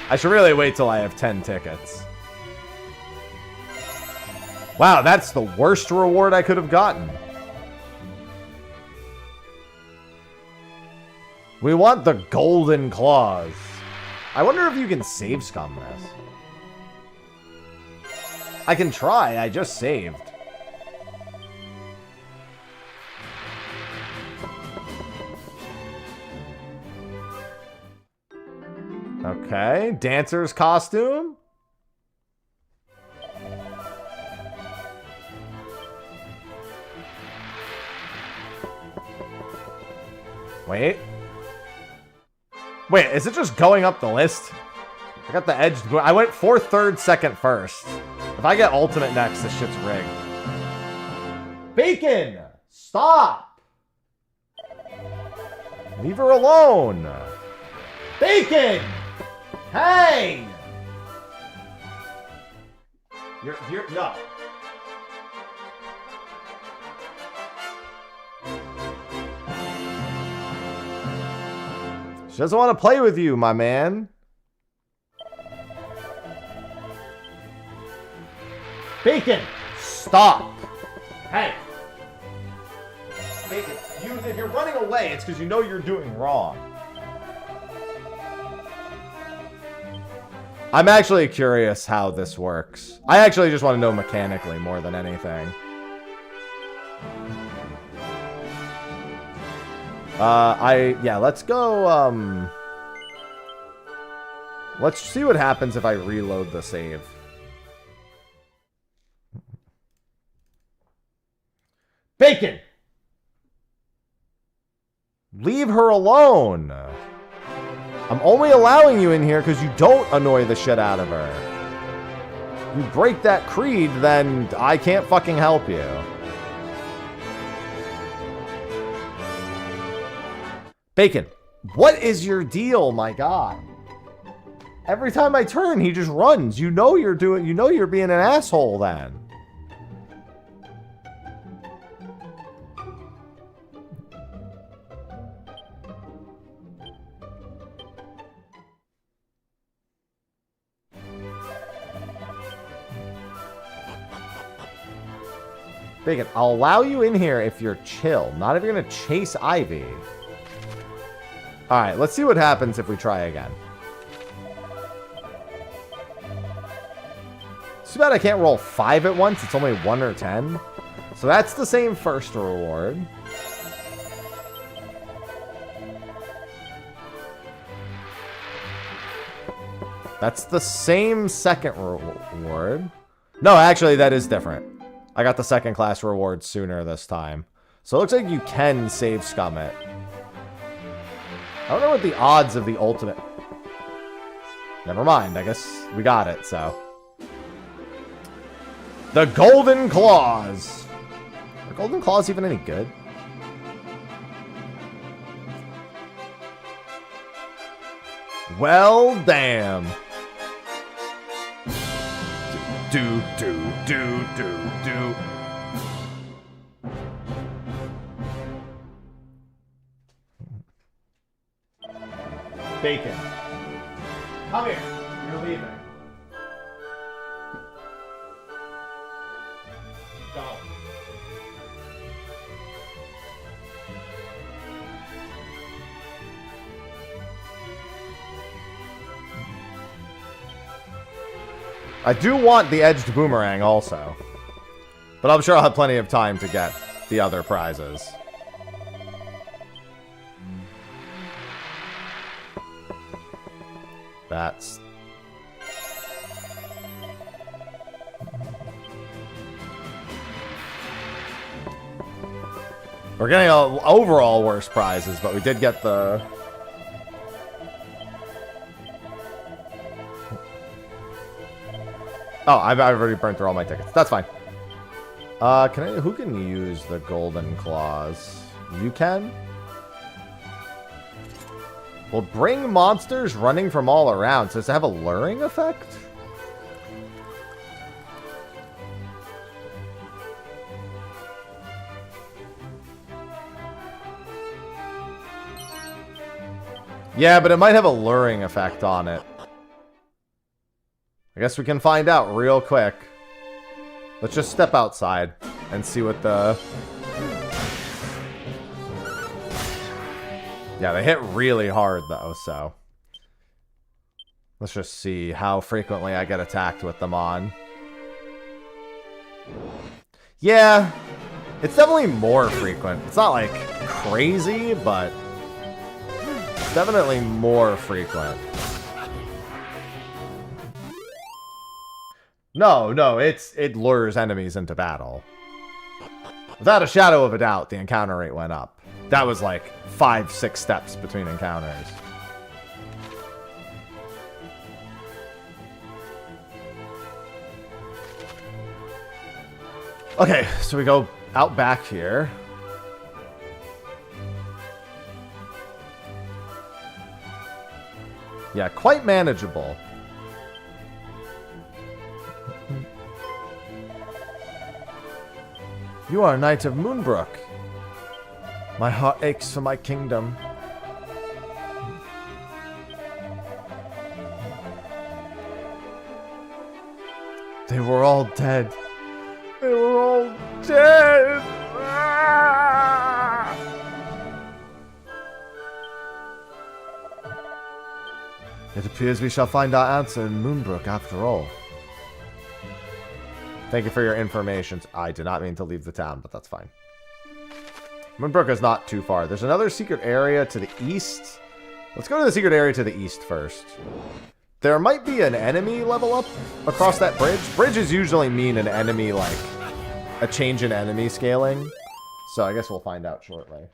I should really wait till I have 10 tickets. Wow, that's the worst reward I could have gotten. We want the golden claws. I wonder if you can save scum this. I can try, I just saved. Okay, dancer's costume. Wait. Wait, is it just going up the list? I got the edge. I went 4th, 3rd, 2nd, 1st. If I get ultimate next, this shit's rigged. Bacon! Stop! Leave her alone! Bacon! Hey! You're, no. She doesn't want to play with you, my man. Bacon! Stop! Hey! Bacon, if you're running away, it's because you know you're doing wrong. I'm actually curious how this works. I actually just want to know mechanically more than anything. Yeah, let's go, let's see what happens if I reload the save. Bacon! Leave her alone! I'm only allowing you in here because you don't annoy the shit out of her. You break that creed, then I can't fucking help you. Bacon, what is your deal, my god? Every time I turn, he just runs. You know you're being an asshole then. Bacon, I'll allow you in here if you're chill, not if you're gonna chase Ivy. Alright, let's see what happens if we try again. Too bad I can't roll 5 at once, it's only 1 or 10. So that's the same first reward. That's the same second reward. No, actually, that is different. I got the second class reward sooner this time. So it looks like you can save scum it. I don't know what the odds of the ultimate... Never mind, I guess we got it, so... The Golden Claws! Are Golden Claws even any good? Well, damn. Do. Bacon. Come here. You're leaving. Go. I do want the edged boomerang also. But I'm sure I'll have plenty of time to get the other prizes. That's... We're getting overall worse prizes, but we did get the... Oh, I've already burnt through all my tickets. That's fine. Who can use the Golden Claws? You can? Will bring monsters running from all around. So does it have a luring effect? Yeah, but it might have a luring effect on it. I guess we can find out real quick. Let's just step outside and see what the... Yeah, they hit really hard, though, so... Let's just see how frequently I get attacked with them on. Yeah, it's definitely more frequent. It's not, like, crazy, but... It's definitely more frequent. No, it lures enemies into battle. Without a shadow of a doubt, the encounter rate went up. That was like 5-6 steps between encounters. Okay, so we go out back here. Yeah, quite manageable. You are a knight of Moonbrook. My heart aches for my kingdom. They were all dead. They were all dead. Ah! It appears we shall find our answer in Moonbrook after all. Thank you for your information. I did not mean to leave the town, but that's fine. Moonbrook is not too far. There's another secret area to the east. Let's go to the secret area to the east first. There might be an enemy level up across that bridge. Bridges usually mean an enemy, like, a change in enemy scaling. So I guess we'll find out shortly.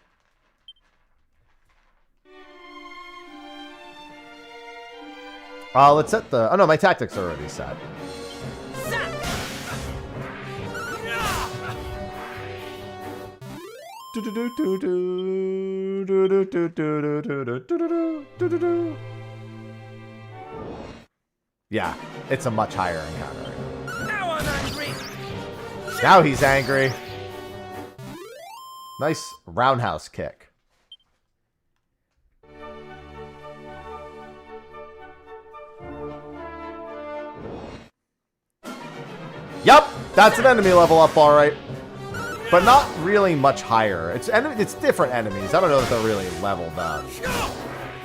Let's set the... Oh, no, my tactics are already set. Yeah, it's a much higher encounter. Now I'm angry. Now he's angry. Nice roundhouse kick. Yup, that's an enemy level up, all right. But not really much higher. It's different enemies. I don't know if they're really leveled up.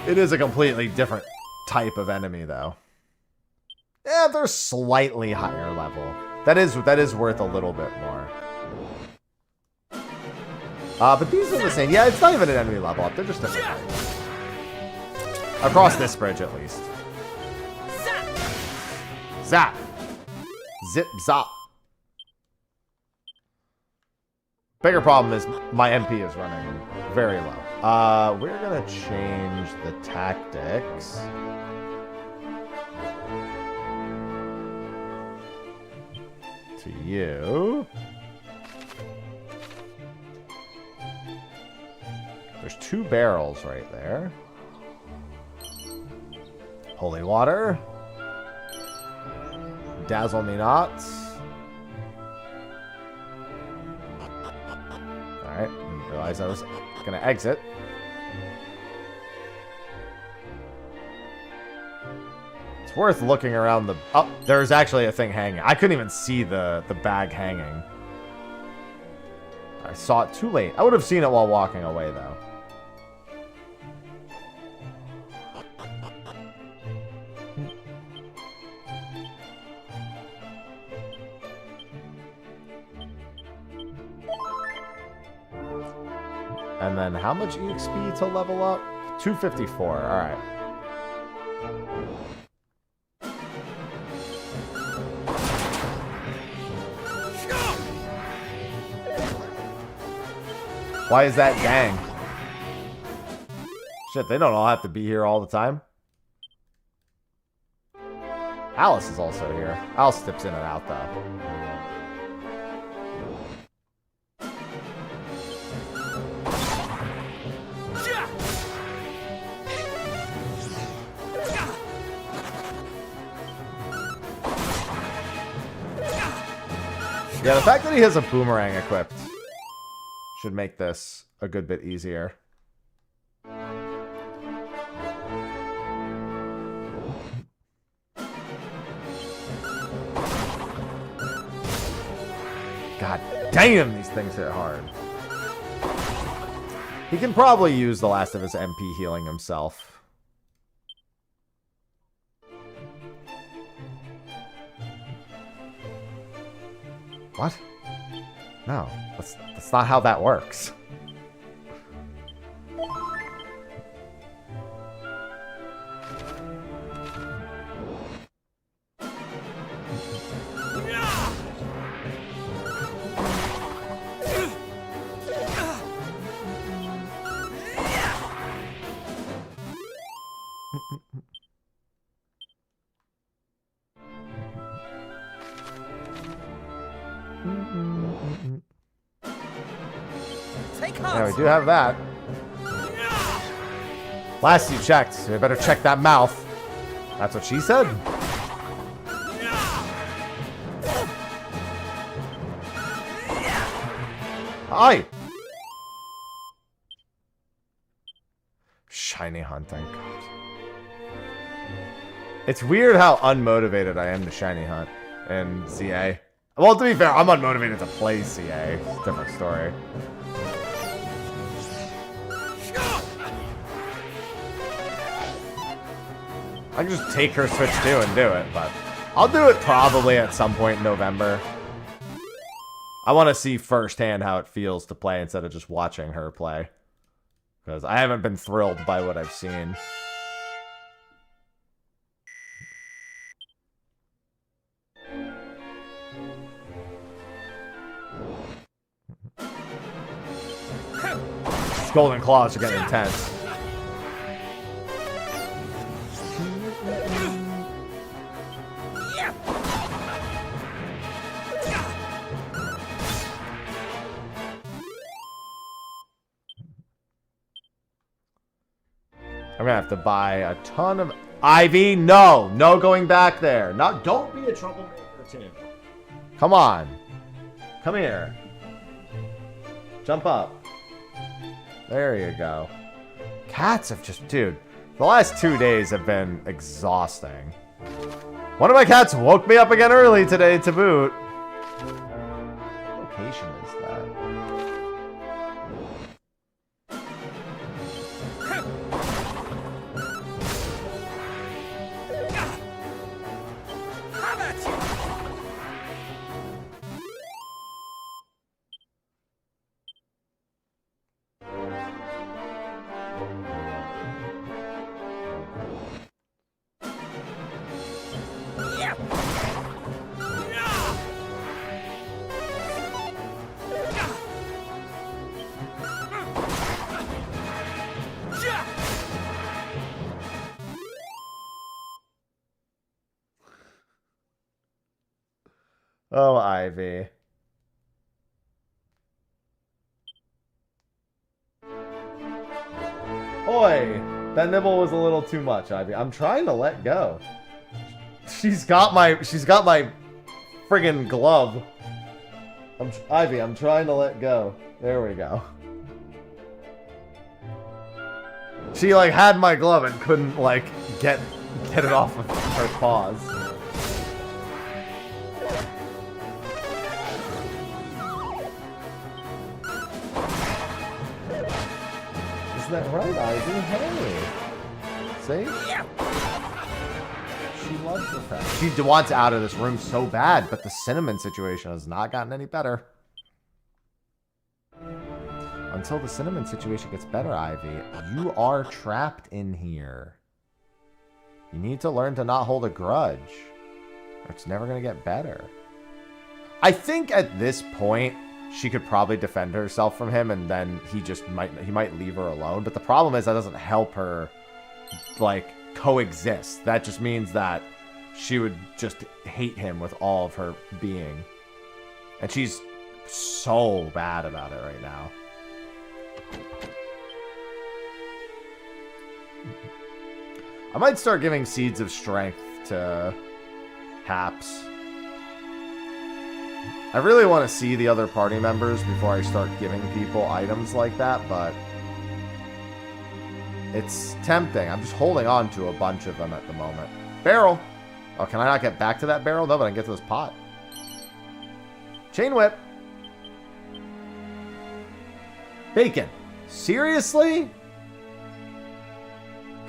It is a completely different type of enemy, though. Yeah, they're slightly higher level. That is worth a little bit more. But these are the same. Yeah, it's not even an enemy level up. They're just different types. Across this bridge, at least. Zap. Zip, zop. Bigger problem is my MP is running very low. We're gonna change the tactics. To you. There's 2 barrels right there. Holy water. Dazzle me not. Alright, didn't realize I was gonna exit. It's worth looking around the... Oh, there's actually a thing hanging. I couldn't even see the bag hanging. I saw it too late. I would have seen it while walking away, though. And then how much EXP to level up? 254. All right. Why is that dang? Shit, they don't all have to be here all the time. Alice is also here. Alice dips in and out, though. Yeah, the fact that he has a boomerang equipped should make this a good bit easier. God damn, these things hit hard. He can probably use the last of his MP healing himself. What? No, that's not how that works. Yeah, we do have that. Last you checked, so you better check that mouth. That's what she said. Hi. Shiny hunting. God. It's weird how unmotivated I am to shiny hunt in CA. Well, to be fair, I'm unmotivated to play CA. It's a different story. I can just take her Switch 2 and do it, but I'll do it probably at some point in November. I want to see firsthand how it feels to play instead of just watching her play. Because I haven't been thrilled by what I've seen. These golden claws are getting intense. I'm gonna have to buy a ton of Ivy. No, no going back there. Not. Don't be a troublemaker, too. Come on, come here. Jump up. There you go. Cats have just, dude. The last 2 days have been exhausting. One of my cats woke me up again early today to boot. What location is that? Oh, Ivy. Oi! That nibble was a little too much, Ivy. I'm trying to let go. She's got my friggin' glove. Ivy, I'm trying to let go. There we go. She like had my glove and couldn't like get it off of her paws. Isn't that right, Ivy? Hey. See? She loves the fact. She wants out of this room so bad, but the cinnamon situation has not gotten any better. Until the cinnamon situation gets better, Ivy, you are trapped in here. You need to learn to not hold a grudge, or it's never going to get better. I think at this point, she could probably defend herself from him, and then he might leave her alone. But the problem is that doesn't help her, like, coexist. That just means that she would just hate him with all of her being. And she's so bad about it right now. I might start giving seeds of strength to Haps. I really want to see the other party members before I start giving people items like that, but it's tempting. I'm just holding on to a bunch of them at the moment. Barrel. Oh, can I not get back to that barrel? No, but I can get to this pot. Chain whip. Bacon. Seriously?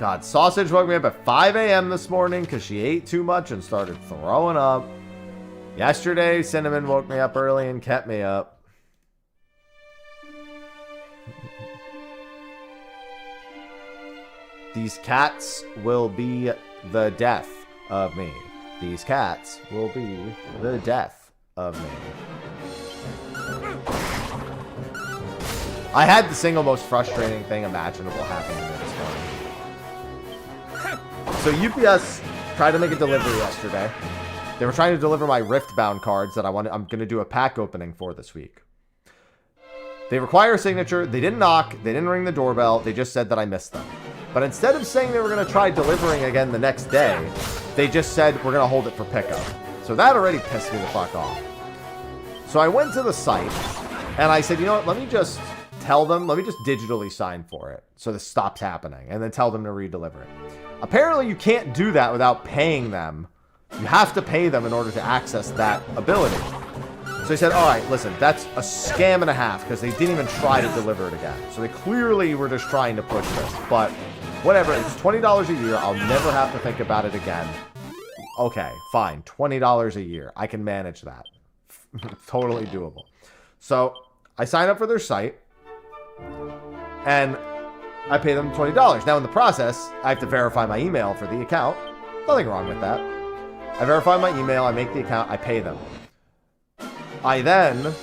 God, Sausage woke me up at 5 a.m. this morning because she ate too much and started throwing up. Yesterday, Cinnamon woke me up early and kept me up. These cats will be the death of me. These cats will be the death of me. I had the single most frustrating thing imaginable happen to me this morning. So UPS tried to make a delivery yesterday. They were trying to deliver my Riftbound cards that I'm going to do a pack opening for this week. They require a signature. They didn't knock. They didn't ring the doorbell. They just said that I missed them. But instead of saying they were going to try delivering again the next day, they just said we're going to hold it for pickup. So that already pissed me the fuck off. So I went to the site and I said, you know what, let me just tell them, let me just digitally sign for it so this stops happening and then tell them to re-deliver it. Apparently you can't do that without paying them. You have to pay them in order to access that ability. So they said, all right, listen, that's a scam and a half because they didn't even try to deliver it again. So they clearly were just trying to push this. But whatever, it's $20 a year. I'll never have to think about it again. Okay, fine, $20 a year. I can manage that. Totally doable. So I sign up for their site and I pay them $20. Now in the process, I have to verify my email for the account. Nothing wrong with that. I verify my email, I make the account, I pay them. I then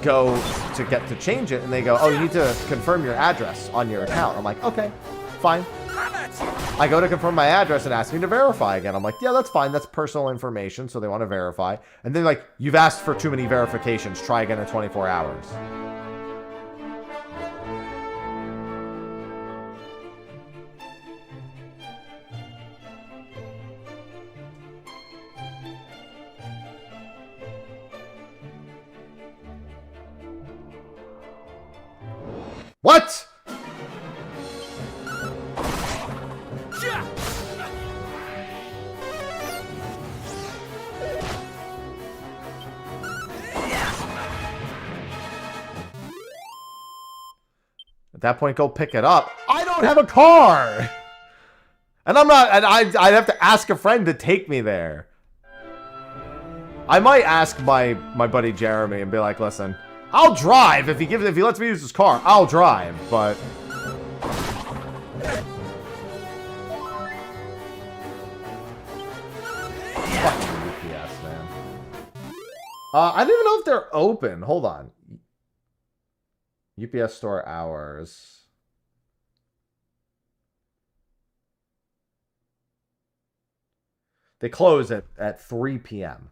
go to get to change it, and they go, oh, you need to confirm your address on your account. I'm like, okay, fine. I go to confirm my address and ask me to verify again. I'm like, yeah, that's fine. That's personal information, so they want to verify. And then like, you've asked for too many verifications. Try again in 24 hours. What? At that point, go pick it up. I don't have a car! And I'm not, and I'd have to ask a friend to take me there. I might ask my buddy Jeremy and be like, listen, I'll drive if he lets me use his car. I'll drive, but fucking UPS, man. I don't even know if they're open. Hold on. UPS store hours. They close at 3 p.m.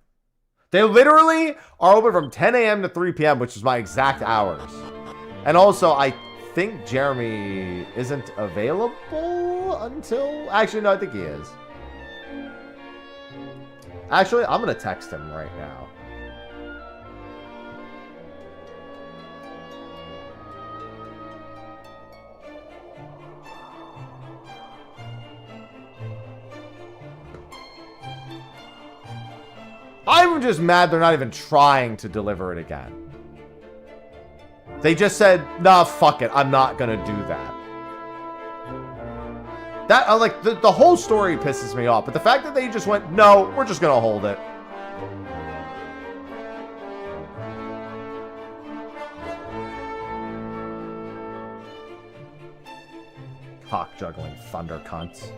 They literally are open from 10 a.m. to 3 p.m., which is my exact hours. And also, I think Jeremy isn't available until... Actually, no, I think he is. Actually, I'm going to text him right now. I'm just mad they're not even trying to deliver it again. They just said, nah, fuck it. I'm not going to do that. That, like, the whole story pisses me off. But the fact that they just went, no, we're just going to hold it. Cock juggling thunder cunts.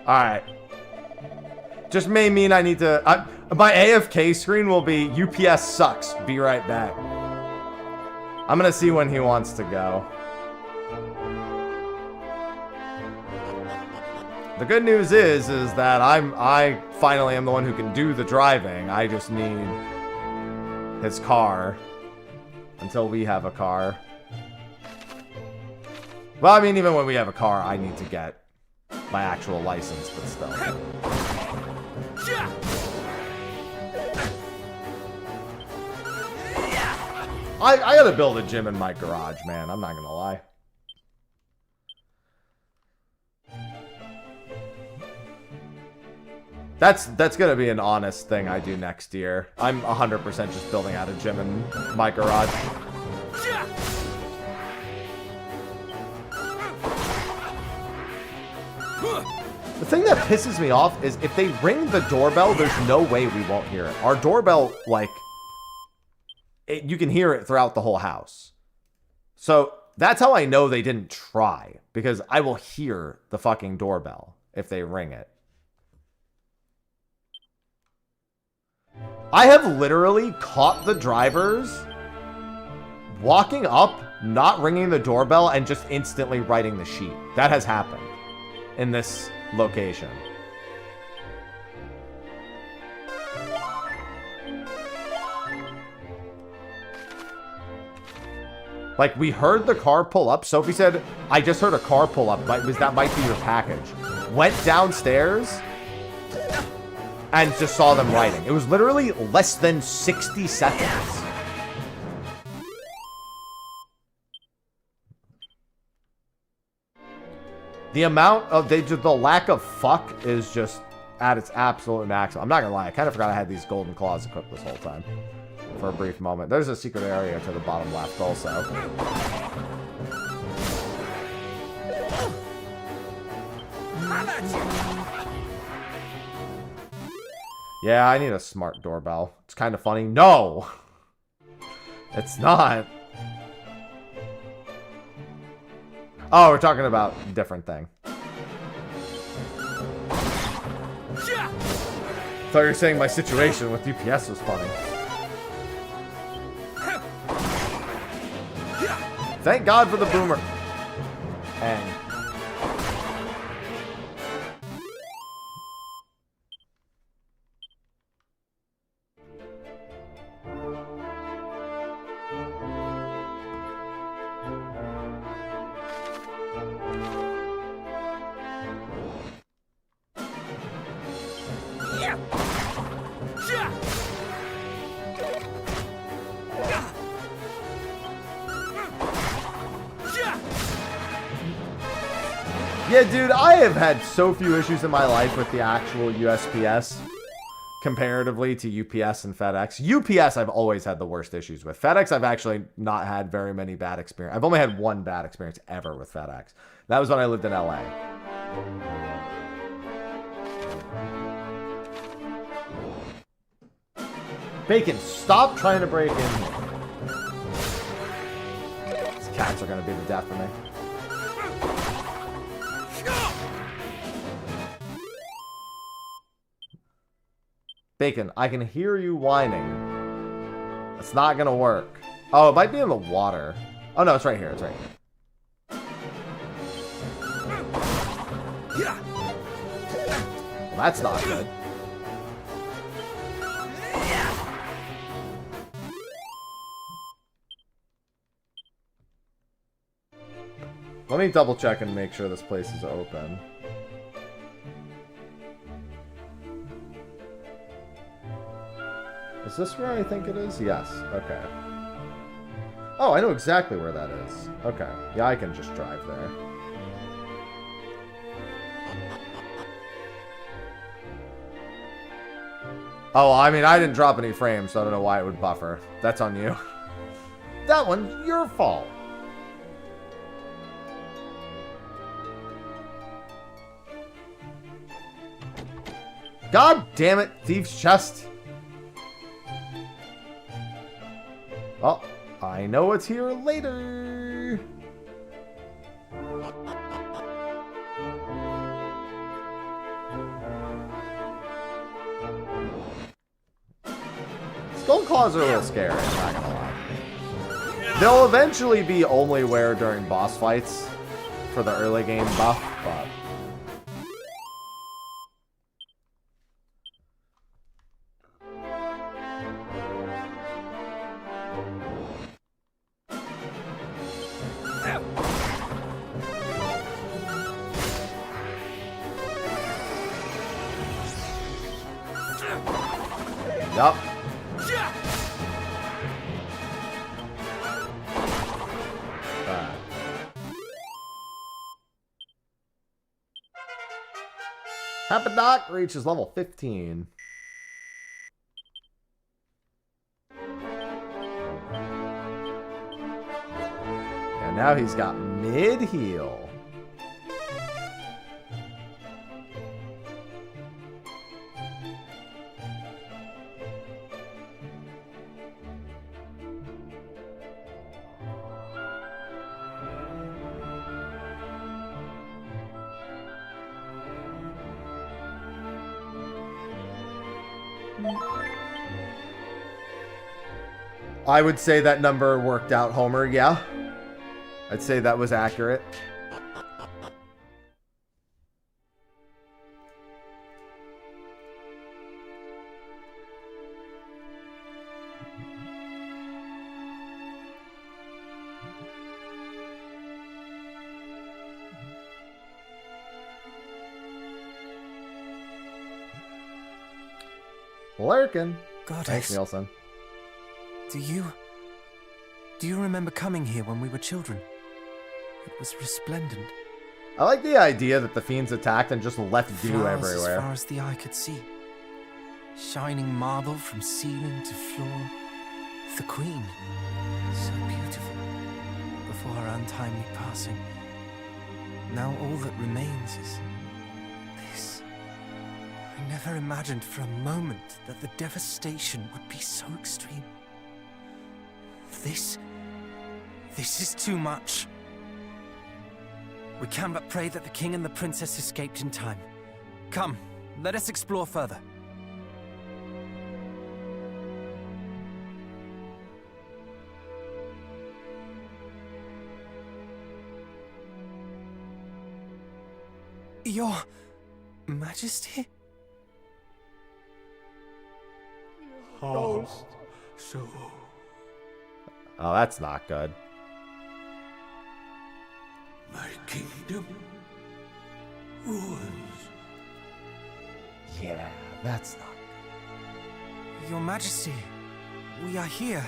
Alright. Just may mean I need to... my AFK screen will be UPS sucks. Be right back. I'm gonna see when he wants to go. The good news is that I finally am the one who can do the driving. I just need his car until we have a car. Well, I mean, even when we have a car, I need to get my actual license, but still. I gotta build a gym in my garage, man. I'm not gonna lie. That's gonna be an honest thing I do next year. I'm 100% just building out a gym in my garage. The thing that pisses me off is if they ring the doorbell, there's no way we won't hear it. Our doorbell, like, you can hear it throughout the whole house. So that's how I know they didn't try, because I will hear the fucking doorbell if they ring it. I have literally caught the drivers walking up, not ringing the doorbell, and just instantly writing the sheet. That has happened in this location. Like, we heard the car pull up. Sophie said, I just heard a car pull up. That might be your package. Went downstairs and just saw them writing. It was literally less than 60 seconds. The amount of, the lack of fuck is just at its absolute maximum. I'm not gonna lie, I kind of forgot I had these golden claws equipped this whole time. For a brief moment. There's a secret area to the bottom left also. Yeah, I need a smart doorbell. It's kind of funny. No! It's not. Oh, we're talking about a different thing. thought you were saying my situation with UPS was funny. Thank God for the boomer. Hang. Yeah, dude, I have had so few issues in my life with the actual USPS comparatively to UPS and FedEx. UPS I've always had the worst issues with. FedEx I've actually not had very many bad experiences. I've only had one bad experience ever with FedEx. That was when I lived in LA. Bacon, stop trying to break in. These cats are going to be the death of me. Bacon, I can hear you whining. It's not gonna work. Oh, it might be in the water. Oh no, it's right here. It's right here. Well, that's not good. Let me double check and make sure this place is open. Is this where I think it is? Yes. Okay. Oh, I know exactly where that is. Okay. Yeah, I can just drive there. Oh, I mean, I didn't drop any frames, so I don't know why it would buffer. That's on you. That one's your fault. God damn it, Thieves' Chest. Oh, I know what's here later. Skull Claws are a little scary, I'm not gonna lie. They'll eventually be only wear during boss fights for the early game buff, but... Yup. Hapadoc reaches level 15. And now he's got mid-heal. I would say that number worked out, Homer, yeah. I'd say that was accurate. Lurkin. Goddess. Thanks, Nielsen. Do you remember coming here when we were children? It was resplendent. I like the idea that the fiends attacked and just left goo Flowers everywhere. as far as the eye could see. Shining marble from ceiling to floor. The Queen. So beautiful. Before her untimely passing. Now all that remains is this. I never imagined for a moment that the devastation would be so extreme. This is too much. We can but pray that the king and the princess escaped in time. Come, let us explore further. Your Majesty? How so? Oh, that's not good. My kingdom ruins. Yeah, that's not Your Majesty, we are here.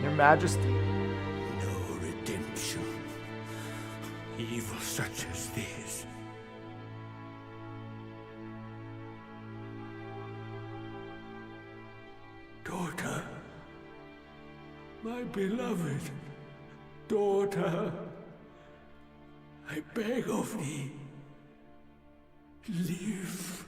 Your Majesty. No redemption. Evil such as this. Daughter. My beloved daughter. I beg of thee. Live.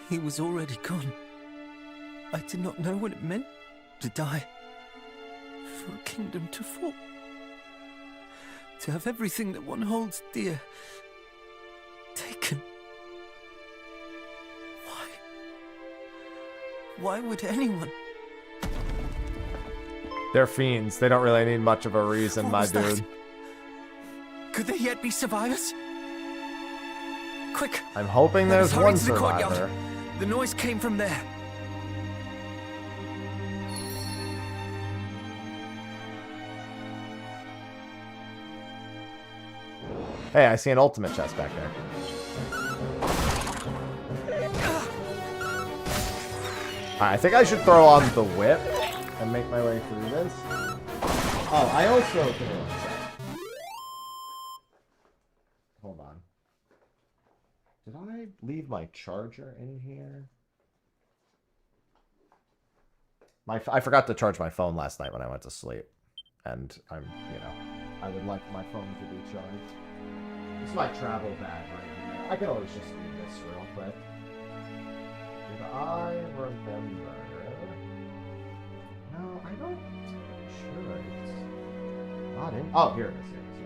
He was already gone. I did not know what it meant to die. For a kingdom to fall. To have everything that one holds dear taken. Why would anyone? They're fiends. They don't really need much of a reason, What my was that? dude. Could there yet be survivors? Quick! I'm hoping Let us there's hurry one to the courtyard. survivor. The noise came from there. Hey, I see an ultimate chest back there. Alright, I think I should throw on the whip and make my way through this. Oh, I also can. Hold on. Did I leave my charger in here? I forgot to charge my phone last night when I went to sleep. And I would like my phone to be charged. This is my travel bag right here. I can always just do this real quick. Did I remember? No, I don't. Sure, it's not in. Oh, here it is. Here it is.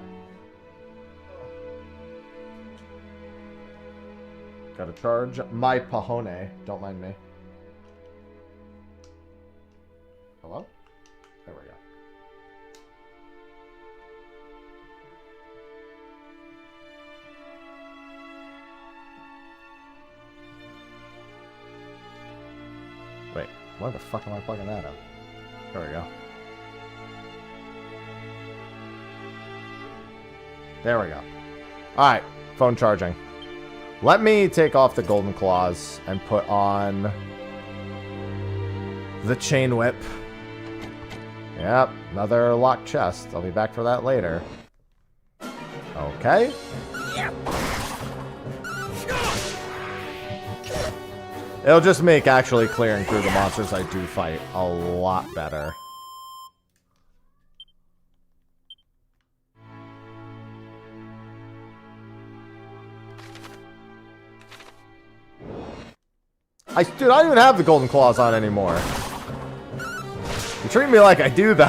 Yeah. Gotta charge my pahone. Don't mind me. Hello? There we go. Wait, why the fuck am I plugging that up? There we go. There we go. Alright, phone charging. Let me take off the golden claws and put on the chain whip. Yep, another locked chest. I'll be back for that later. Okay. It'll just make actually clearing through the monsters I do fight a lot better. Dude, I don't even have the golden claws on anymore. You treat me like I do, though.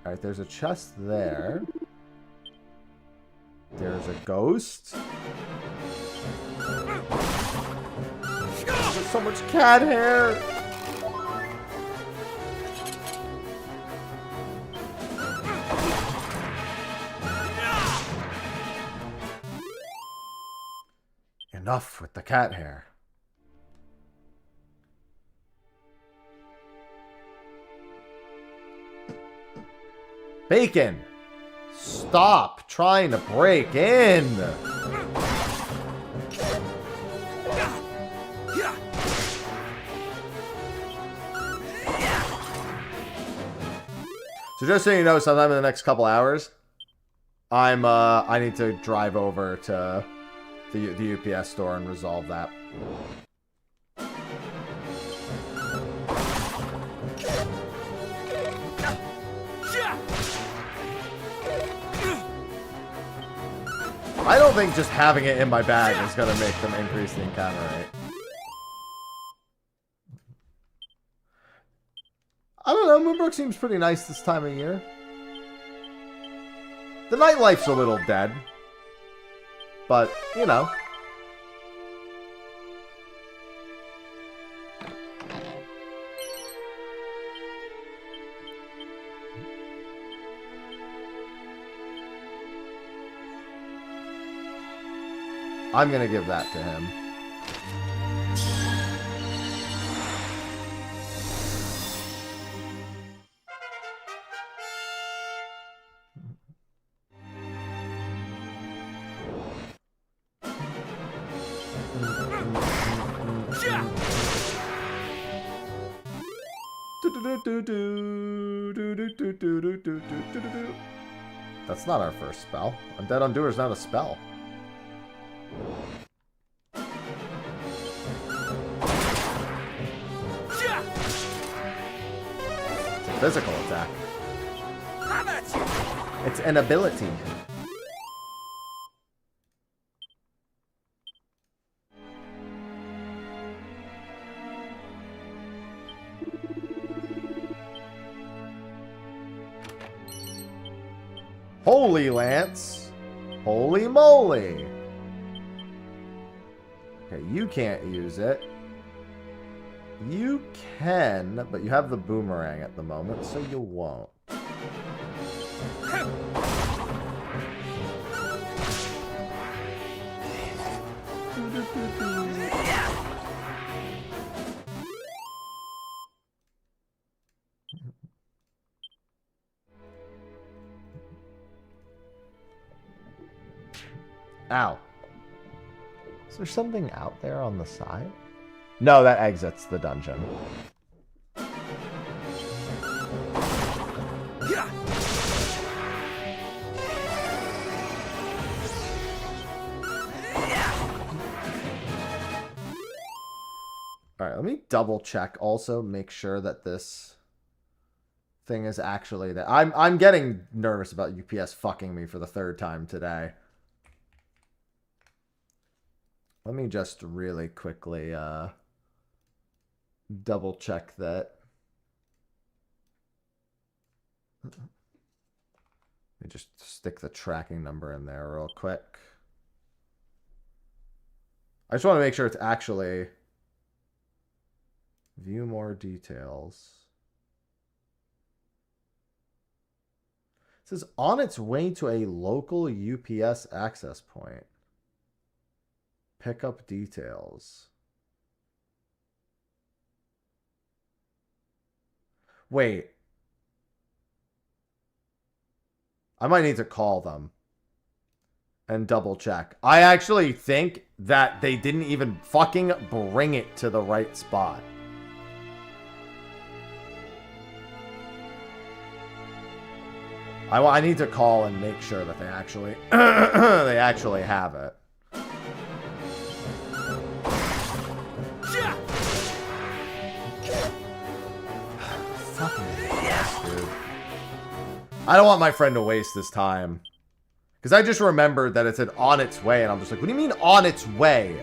Alright, there's a chest there. There's a ghost. There's so much cat hair. Enough with the cat hair. Bacon! Stop trying to break in! So just so you know, sometime in the next couple hours, I need to drive over to the UPS store and resolve that. I don't think just having it in my bag is going to make them increase the encounter rate. I don't know, Moonbrook seems pretty nice this time of year. The nightlife's a little dead. But, you know. I'm gonna give that to him. That's not our first spell. Undead Undoer is not a spell. It's a physical attack. It's an ability. Holy Lance. Holy moly. Okay, you can't use it. You can, but you have the boomerang at the moment, so you won't. Ow. Is there something out there on the side? No, that exits the dungeon. Alright, let me double check also, make sure that this thing is actually that. I'm getting nervous about UPS fucking me for the third time today. Let me just really quickly double check that. Let me just stick the tracking number in there real quick. I just want to make sure it's actually view more details. It says on its way to a local UPS access point. Pick up details. Wait. I might need to call them and double check. I actually think that they didn't even fucking bring it to the right spot. I need to call and make sure that they actually they actually have it. I don't want my friend to waste this time. Because I just remembered that it said on its way, and I'm just like, what do you mean on its way?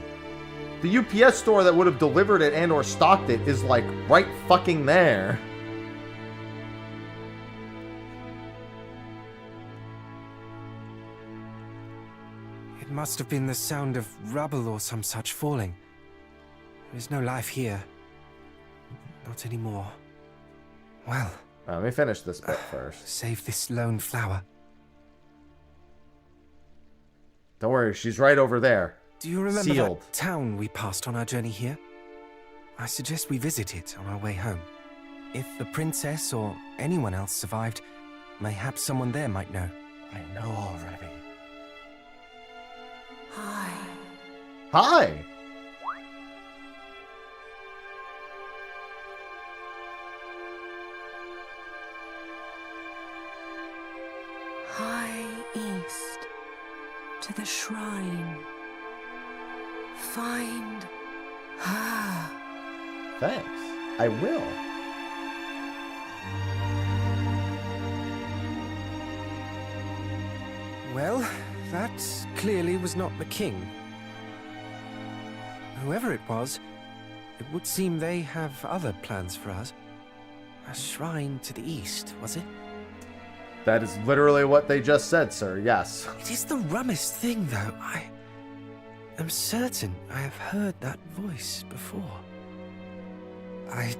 The UPS store that would have delivered it and or stocked it is like right fucking there. It must have been the sound of rubble or some such falling. There's no life here. Not anymore. Well... Let me finish this bit first. Save this lone flower. Don't worry, she's right over there. Do you remember Sealed. that town we passed on our journey here? I suggest we visit it on our way home. If the princess or anyone else survived, mayhaps someone there might know. I know already. Hi. Hi! High east to the shrine. Find her. Thanks. I will. Well, That clearly was not the king. Whoever it was, it would seem they have other plans for us. A shrine to the east, was it? That is literally what they just said, sir. Yes. It is the rummest thing, though. I am certain I have heard that voice before. I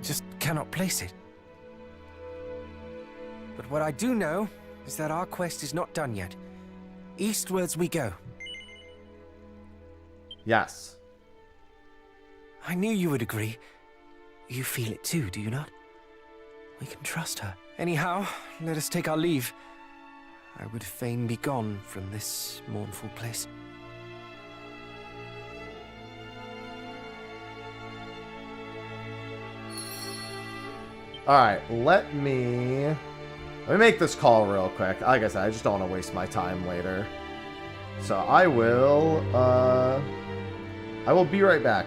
just cannot place it. But what I do know is that our quest is not done yet. Eastwards we go. Yes. I knew you would agree. You feel it too, do you not? We can trust her. Anyhow, let us take our leave. I would fain be gone from this mournful place. Alright, let me make this call real quick. Like I said, I just don't want to waste my time later. So I will be right back.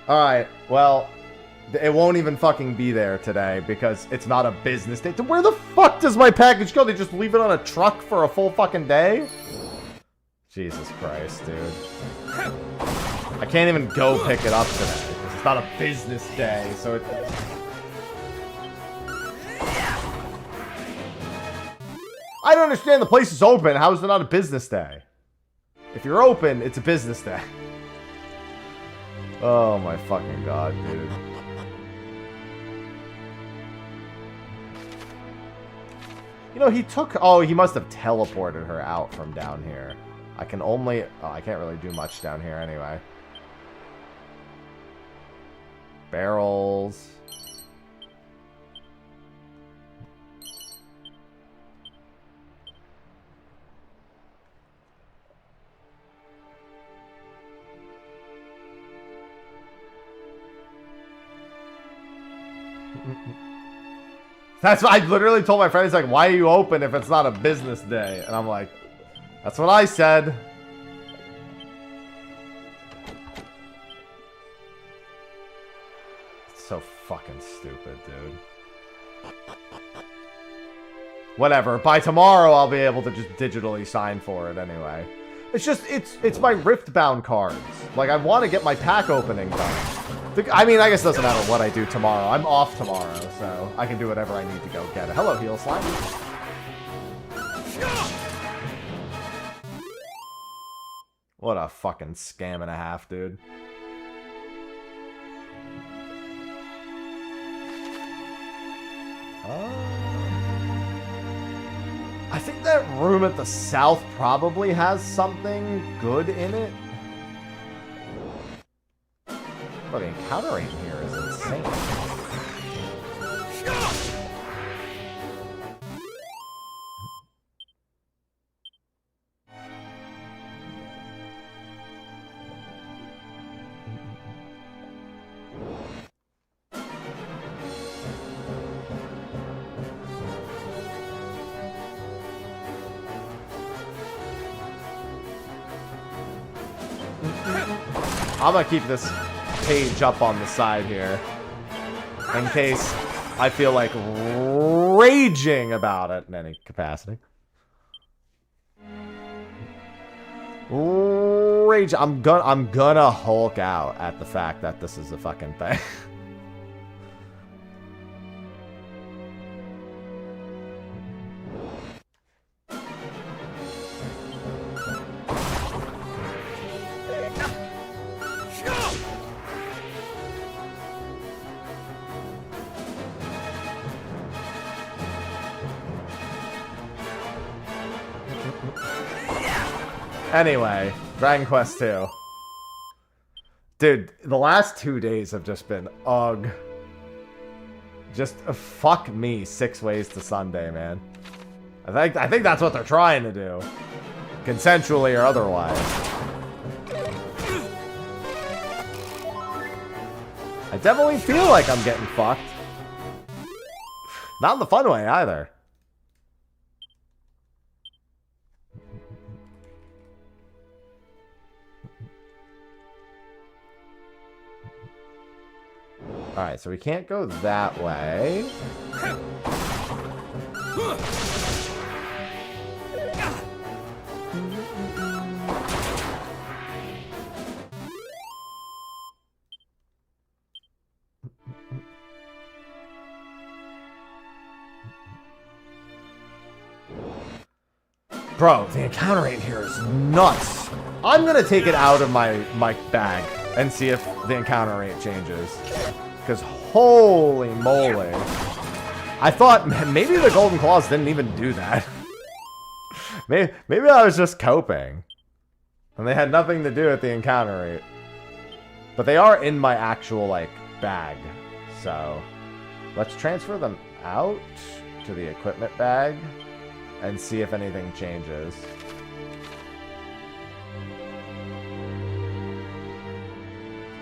Alright, well, it won't even fucking be there today because it's not a business day. Where the fuck does my package go? They just leave it on a truck for a full fucking day? Jesus Christ, dude. I can't even go pick it up today. It's not a business day, so it... I don't understand, the place is open. How is it not a business day? If you're open, it's a business day. Oh my fucking god, dude. You know, he took... Oh, he must have teleported her out from down here. I can only... Oh, I can't really do much down here anyway. Barrels. That's what I literally told my friend. He's like, why are you open if it's not a business day? And I'm like, that's what I said. It's so fucking stupid, dude. Whatever. By tomorrow, I'll be able to just digitally sign for it anyway. It's just, it's my Riftbound cards. Like, I want to get my pack opening done. I mean, I guess it doesn't matter what I do tomorrow. I'm off tomorrow, so I can do whatever I need to go get it. Hello, Heal Slime. What a fucking scam and a half, dude. I think that room at the south probably has something good in it. Bro, the encounter rate here is insane. I'm gonna keep this page up on the side here in case I feel like raging about it in any capacity. Rage. I'm gonna Hulk out at the fact that this is a fucking thing. Anyway, Dragon Quest 2. Dude, the last 2 days have just been ugh. Just fuck me 6 ways to Sunday, man. I think that's what they're trying to do. Consensually or otherwise. I definitely feel like I'm getting fucked. Not in the fun way either. Alright, so we can't go that way. Bro, the encounter rate here is nuts. I'm gonna take it out of my bag and see if the encounter rate changes. Because holy moly. I thought maybe the Golden Claws didn't even do that. maybe I was just coping. And they had nothing to do with the encounter rate. But they are in my actual, like, bag. So, let's transfer them out to the equipment bag and see if anything changes.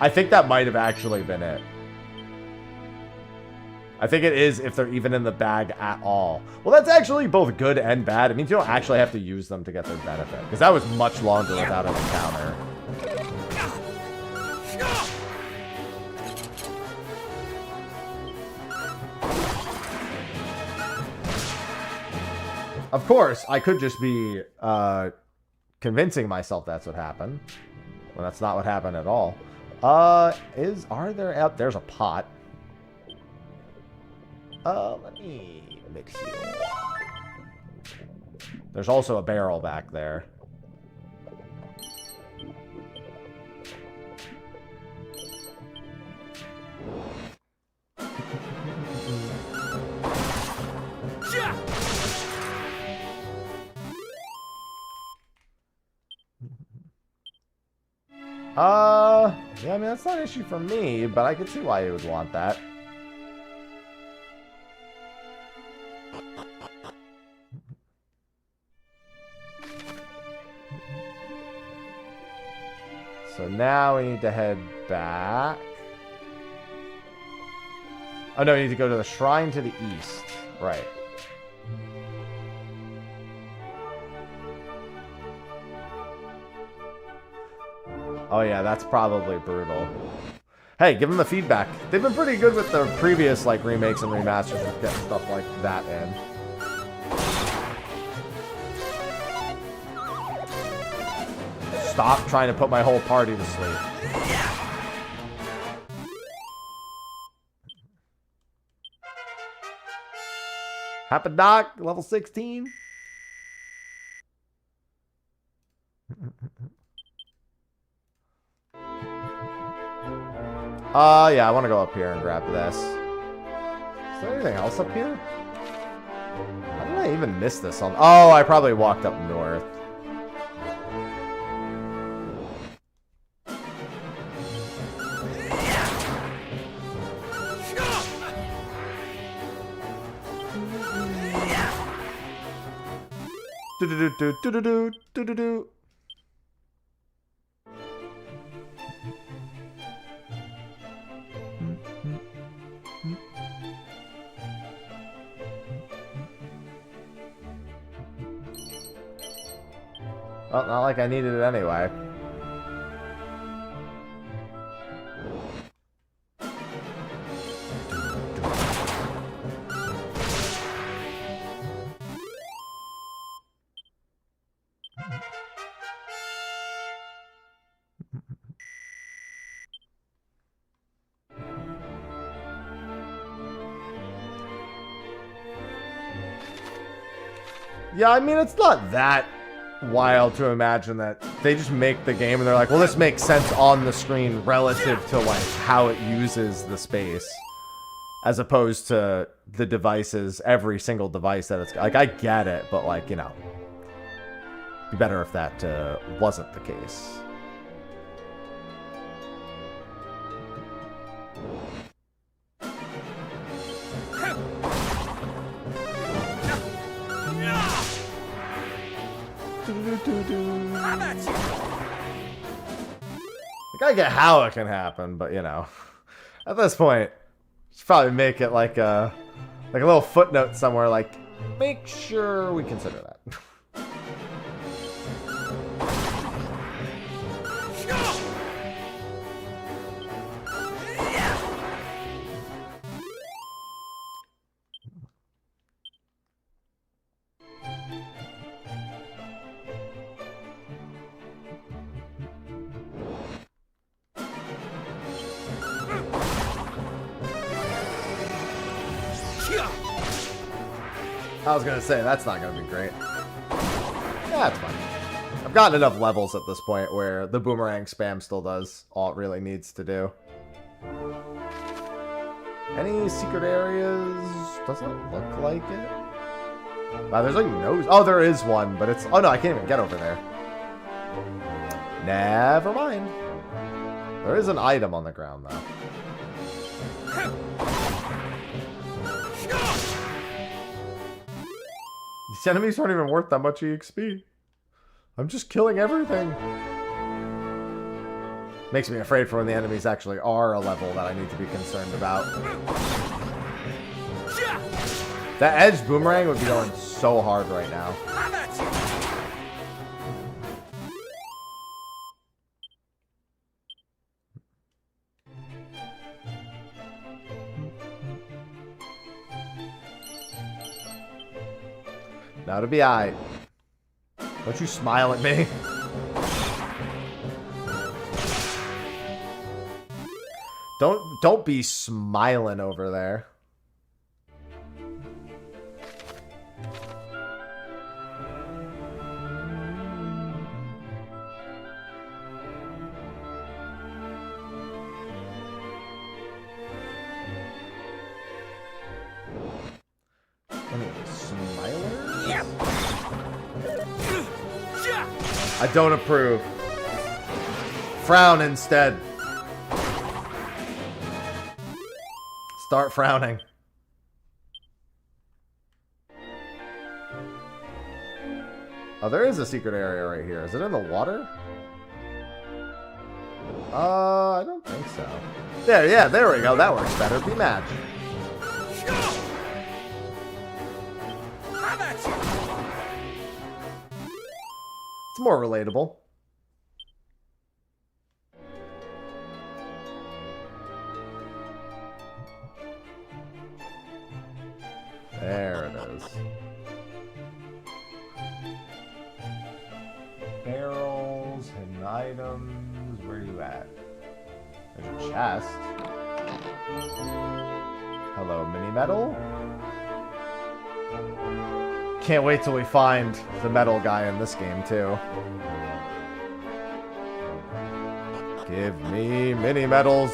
I think that might have actually been it. I think it is if they're even in the bag at all. Well, that's actually both good and bad. It means you don't actually have to use them to get their benefit. Because that was much longer without an encounter. Of course, I could just be convincing myself that's what happened. Well, that's not what happened at all. Are there... there's a pot. Let me mix you. There's also a barrel back there. Yeah, I mean, that's not an issue for me, but I could see why you would want that. So now we need to head back. Oh no, we need to go to the shrine to the east. Right. Oh yeah, that's probably brutal. Hey, give them the feedback. They've been pretty good with their previous like remakes and remasters with getting stuff like that in. Stop trying to put my whole party to sleep. Happen Doc, level 16. Yeah, I want to go up here and grab this. Is there anything else up here? How did I even miss this on? Oh, I probably walked up north. Do-do-do-do-do-do-do-do-do. Well, not like I needed it anyway. Yeah, I mean, it's not that wild to imagine that they just make the game and they're like, well, this makes sense on the screen relative to like how it uses the space, as opposed to the devices, every single device that it's like. I get it, but like, you know, it'd be better if that wasn't the case. Like, I get how it can happen, but you know, at this point, should probably make it like a little footnote somewhere, like, make sure we consider that. I was gonna say, that's not gonna be great. Yeah, it's fine. I've gotten enough levels at this point where the boomerang spam still does all it really needs to do. Any secret areas? Doesn't look like it. Wow, there's like no... Oh, there is one, but it's... Oh no, I can't even get over there. Never mind. There is an item on the ground, though. These enemies aren't even worth that much EXP. I'm just killing everything. Makes me afraid for when the enemies actually are a level that I need to be concerned about. That edge boomerang would be going so hard right now. Now to be I. Don't you smile at me. Don't be smiling over there. I don't approve. Frown instead. Start frowning. Oh, there is a secret area right here. Is it in the water? I don't think so. Yeah, there we go. That works better. Be match. It's more relatable. There it is. Barrels, hidden items. Where are you at? There's a chest. Hello, mini metal. Can't wait till we find the metal guy in this game, too. Give me mini metals.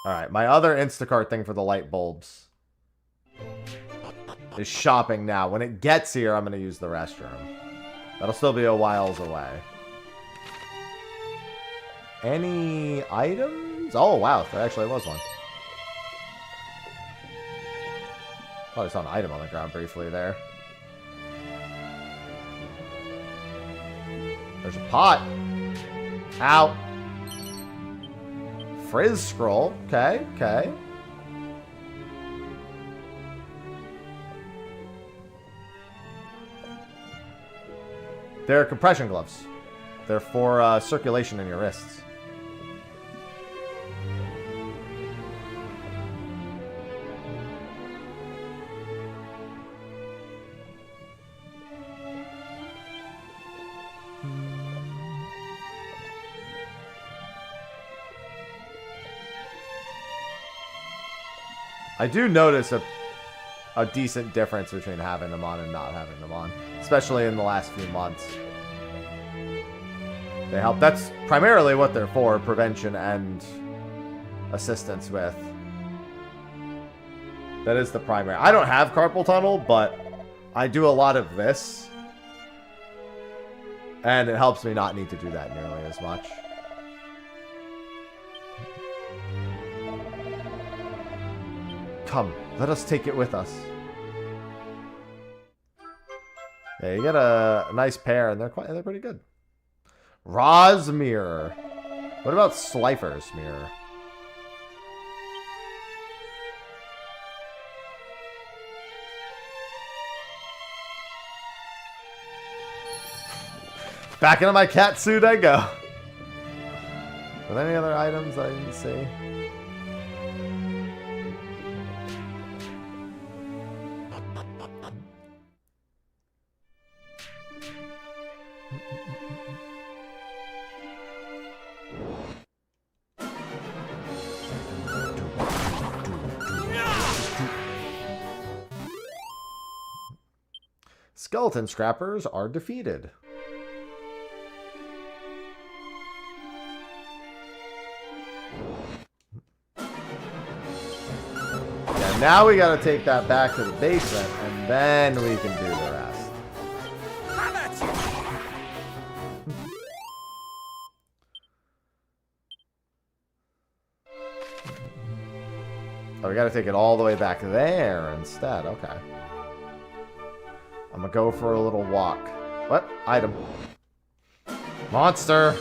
Alright, my other Instacart thing for the light bulbs is shopping now. When it gets here, I'm going to use the restroom. That'll still be a whiles away. Any items? Oh, wow. There actually was one. Thought I saw an item on the ground briefly there. There's a pot. Ow. Frizz scroll. Okay, okay. They're compression gloves. They're for circulation in your wrists. I do notice a decent difference between having them on and not having them on, especially in the last few months. They help. That's primarily what they're for, prevention and assistance with. That is the primary. I don't have carpal tunnel, but I do a lot of this, and it helps me not need to do that nearly as much. Come, let us take it with us. Yeah, you get a nice pair, and they're pretty good. Ra's mirror. What about Slifer's mirror? Back into my cat suit I go. Are there any other items I didn't see? Skeleton scrappers are defeated. Yeah, now we gotta take that back to the basement, and then we can do the rest. Oh, we gotta take it all the way back there instead. Okay. I'm gonna go for a little walk. What? Item. Monster!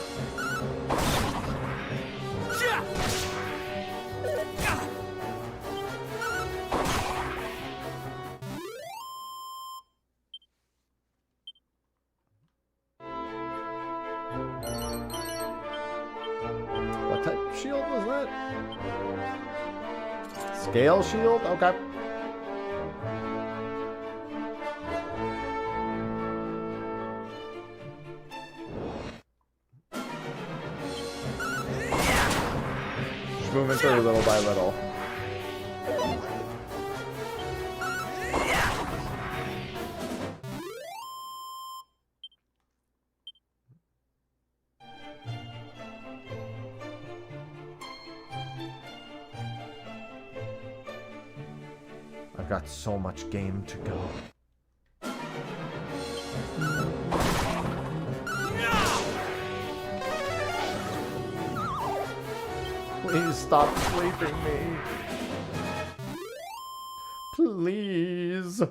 shield was that? Scale shield? Okay. Just moving through little by little. I've got so much game to go. Please stop sleeping me. Please.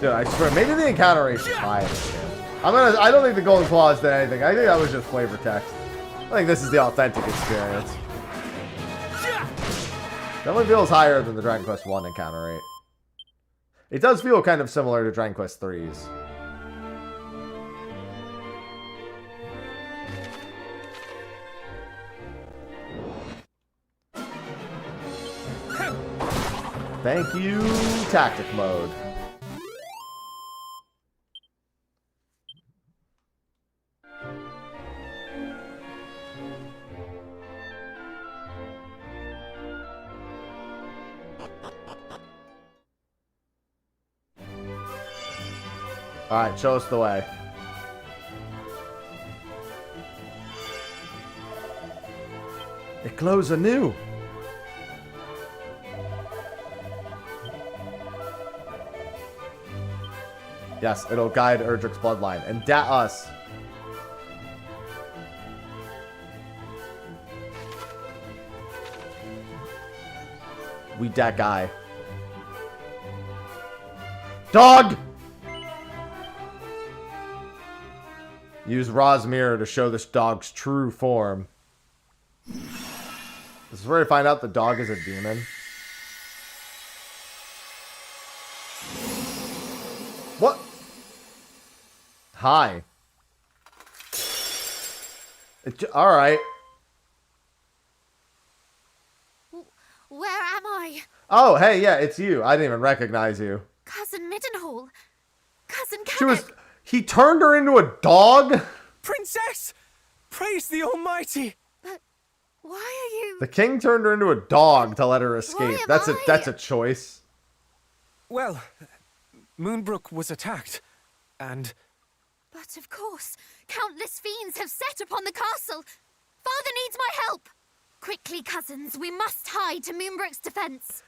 Dude, I swear, maybe the encounter rate is high in this game. I don't think the Golden Claws did anything. I think that was just flavor text. I think this is the authentic experience. Definitely feels higher than the Dragon Quest 1 encounter rate. It does feel kind of similar to Dragon Quest 3's. Thank you, tactic mode. Alright, show us the way. It glows anew. Yes, it'll guide Erdrick's bloodline. And us. We that guy. Dog! Use Ra's mirror to show this dog's true form. This is where we find out the dog is a demon. What? Hi. Alright. Where am I? Oh, hey, yeah, it's you. I didn't even recognize you. Cousin Middenhall. Cousin Canuck. She was... He turned her into a dog? Princess! Praise the Almighty! But why are you... The king turned her into a dog to let her escape. Why That's am a choice. Well, Moonbrook was attacked, and... But of course, countless fiends have set upon the castle. Father needs my help. Quickly, cousins, we must hide to Moonbrook's defense.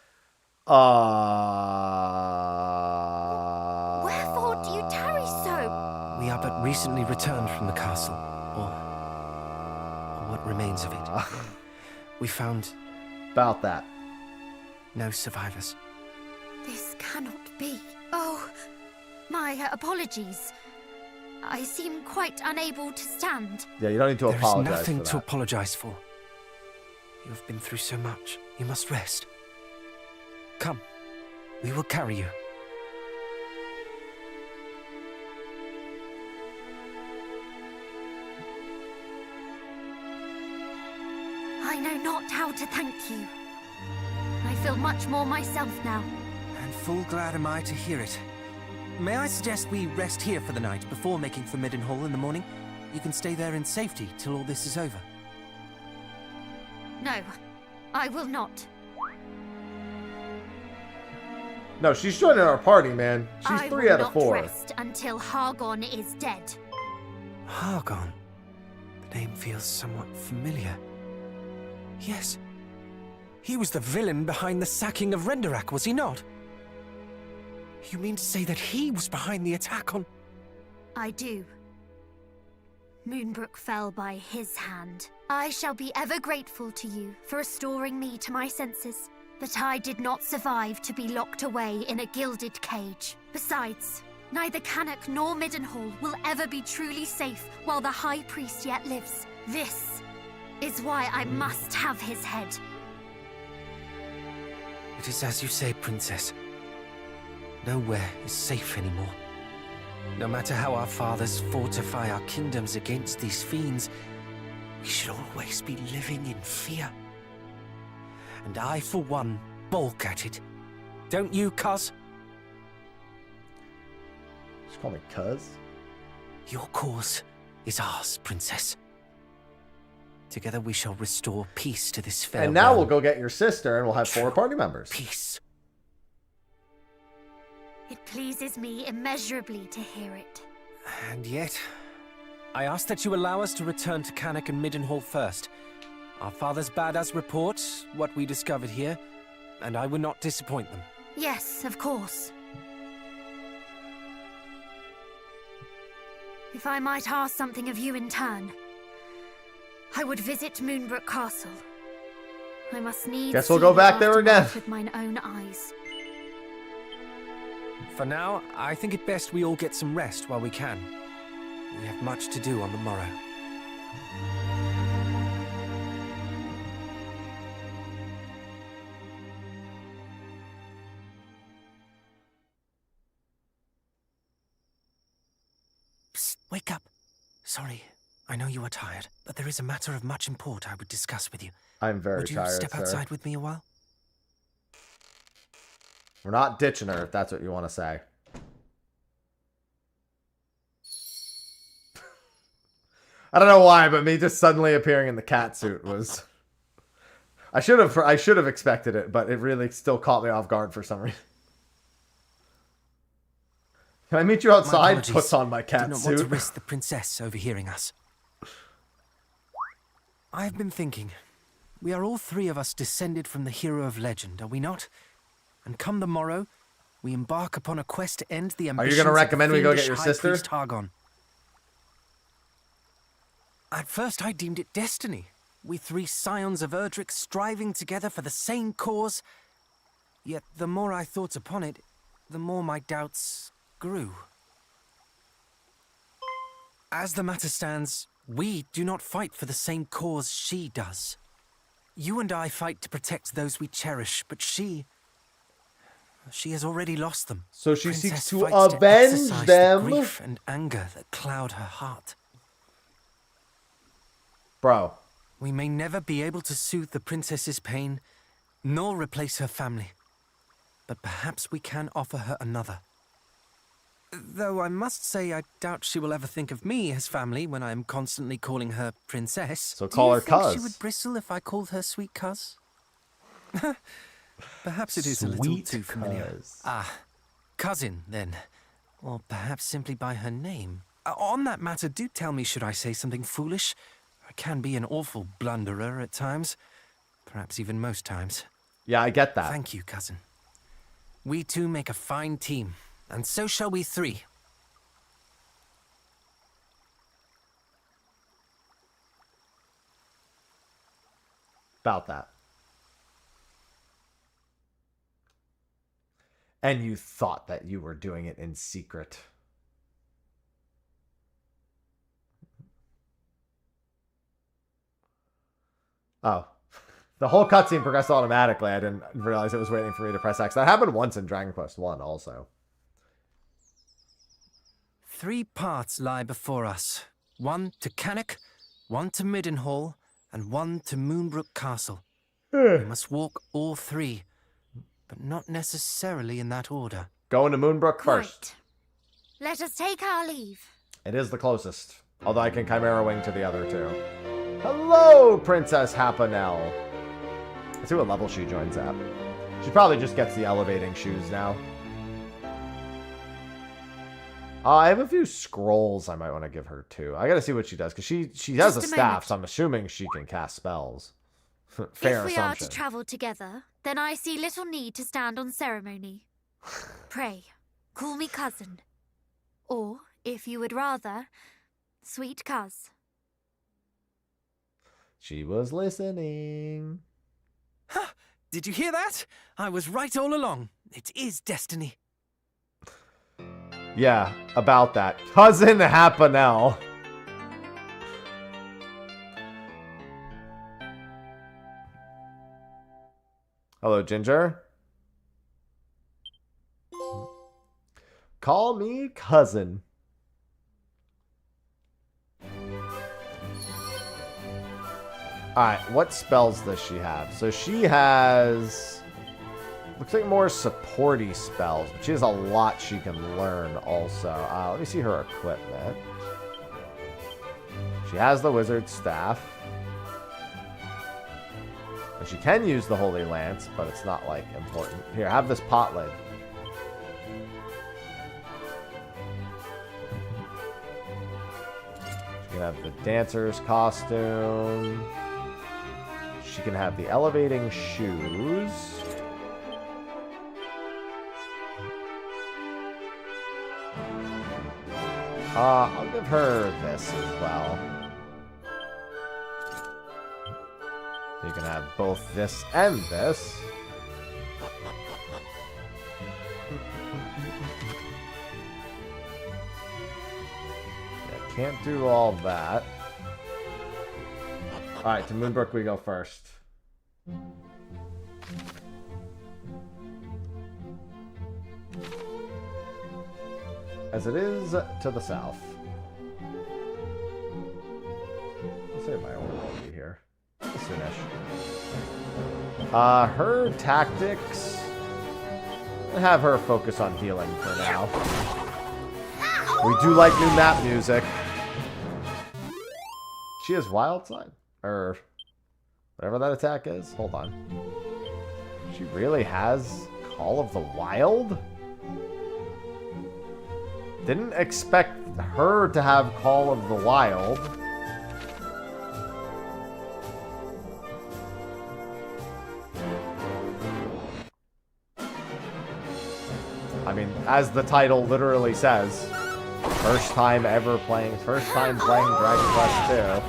Wherefore do you tarry so? We are but recently returned from the castle, or what remains of it. We found... About that. No survivors. This cannot be. Oh, my apologies. I seem quite unable to stand. Yeah, you don't need to apologize. There is nothing for that. to apologize for. You have been through so much. You must rest. Come, we will carry you. I know not how to thank you. I feel much more myself now. And full glad am I to hear it. May I suggest we rest here for the night before making for Middenhall in the morning? You can stay there in safety till all this is over. No, I will not. No, she's joining our party, man. She's I 3 will out of 4. not rest until Hargon is dead. Hargon? The name feels somewhat familiar. Yes. He was the villain behind the sacking of Renderak, was he not? You mean to say that he was behind the attack on... I do. Moonbrook fell by his hand. I shall be ever grateful to you for restoring me to my senses. But I did not survive to be locked away in a gilded cage. Besides, neither Canuck nor Middenhall will ever be truly safe while the High Priest yet lives. This is why I must have his head. It is as you say, Princess. Nowhere is safe anymore. No matter how our fathers fortify our kingdoms against these fiends, we should always be living in fear. And I, for one, balk at it. Don't you, cuz? Just call me cuz. Your cause is ours, princess. Together we shall restore peace to this fair And now realm. we'll go get your sister and we'll have 4 party members. Peace. It pleases me immeasurably to hear it. And yet, I ask that you allow us to return to Cannock and Middenhall first. Our fathers bade us report what we discovered here, and I would not disappoint them. Yes, of course. If I might ask something of you in turn, I would visit Moonbrook Castle. I must needs Guess we'll see go the back there again. aftermath with mine own eyes. For now, I think it best we all get some rest while we can. We have much to do on the morrow. Psst, wake up. Sorry, I know you are tired, but there is a matter of much import I would discuss with you. I'm very Would you tired, step sir. outside with me a while? We're not ditching her, if that's what you want to say. I don't know why, but me just suddenly appearing in the cat suit was... I should have expected it, but it really still caught me off guard for some reason. Can I meet you outside? Puts on my cat Did not suit. want to risk the princess overhearing us. I have been thinking. We are all 3 of us descended from the hero of legend, are we not? And come the morrow, we embark upon a quest to end the ambitions gonna of recommend we go get fiendish your High sister? Priest Hargon. At first I deemed it destiny. We 3 scions of Erdrick striving together for the same cause. Yet the more I thought upon it, the more my doubts grew. As the matter stands, we do not fight for the same cause she does. You and I fight to protect those we cherish, but she has already lost them. So she Princess seeks to fights avenge exorcise them. the grief and anger that cloud her heart. Bro. We may never be able to soothe the princess's pain, nor replace her family. But perhaps we can offer her another. Though I must say I doubt she will ever think of me as family when I am constantly calling her princess. So call her Do you think cuz. she would bristle if I called her sweet cuz? Perhaps it is a little Sweet too familiar. cuz. Ah, cousin, then. Or perhaps simply by her name. On that matter, do tell me should I say something foolish? I can be an awful blunderer at times. Perhaps even most times. Yeah, I get that. Thank you, cousin. We 2 make a fine team, and so shall we 3. About that. And you thought that you were doing it in secret. Oh. The whole cutscene progressed automatically. I didn't realize it was waiting for me to press X. That happened once in Dragon Quest 1 also. 3 paths lie before us. 1 to Cannock, 1 to Middenhall, and 1 to Moonbrook Castle. We must walk all 3, but not necessarily in that order. Going to Moonbrook first. Right. Let us take our leave. It is the closest. Although I can Chimera Wing to the other 2. Hello, Princess Hapanel. Let's see what level she joins at. She probably just gets the elevating shoes now. I have a few scrolls I might want to give her too. I gotta see what she does, because she has Just a a staff, moment. so I'm assuming she can cast spells. Fair If we assumption. are to travel together, then I see little need to stand on ceremony. Pray, call me cousin. Or, if you would rather, sweet cuz. She was listening. Ha! Did you hear that? I was right all along. It is destiny. Yeah, about that. Cousin Hapanel. Hello, Ginger. call me cousin. Alright, what spells does she have? So she has... looks like more supporty spells, but she has a lot she can learn also. Let me see her equipment. She has the wizard staff. And she can use the holy lance, but it's not, like, important. Here, have this pot lid. She can have the dancer's costume. She can have the elevating shoes. I'll give her this as well. You can have both this and this. Yeah, can't do all that. Alright, to Moonbrook we go first. As it is to the south. I'll save my order will be here. Soonish. Her tactics. I'll have her focus on healing for now. We do like new map music. She has wild side. Or whatever that attack is. Hold on. She really has Call of the Wild? Didn't expect her to have Call of the Wild. I mean, as the title literally says, first time playing Dragon Quest 2.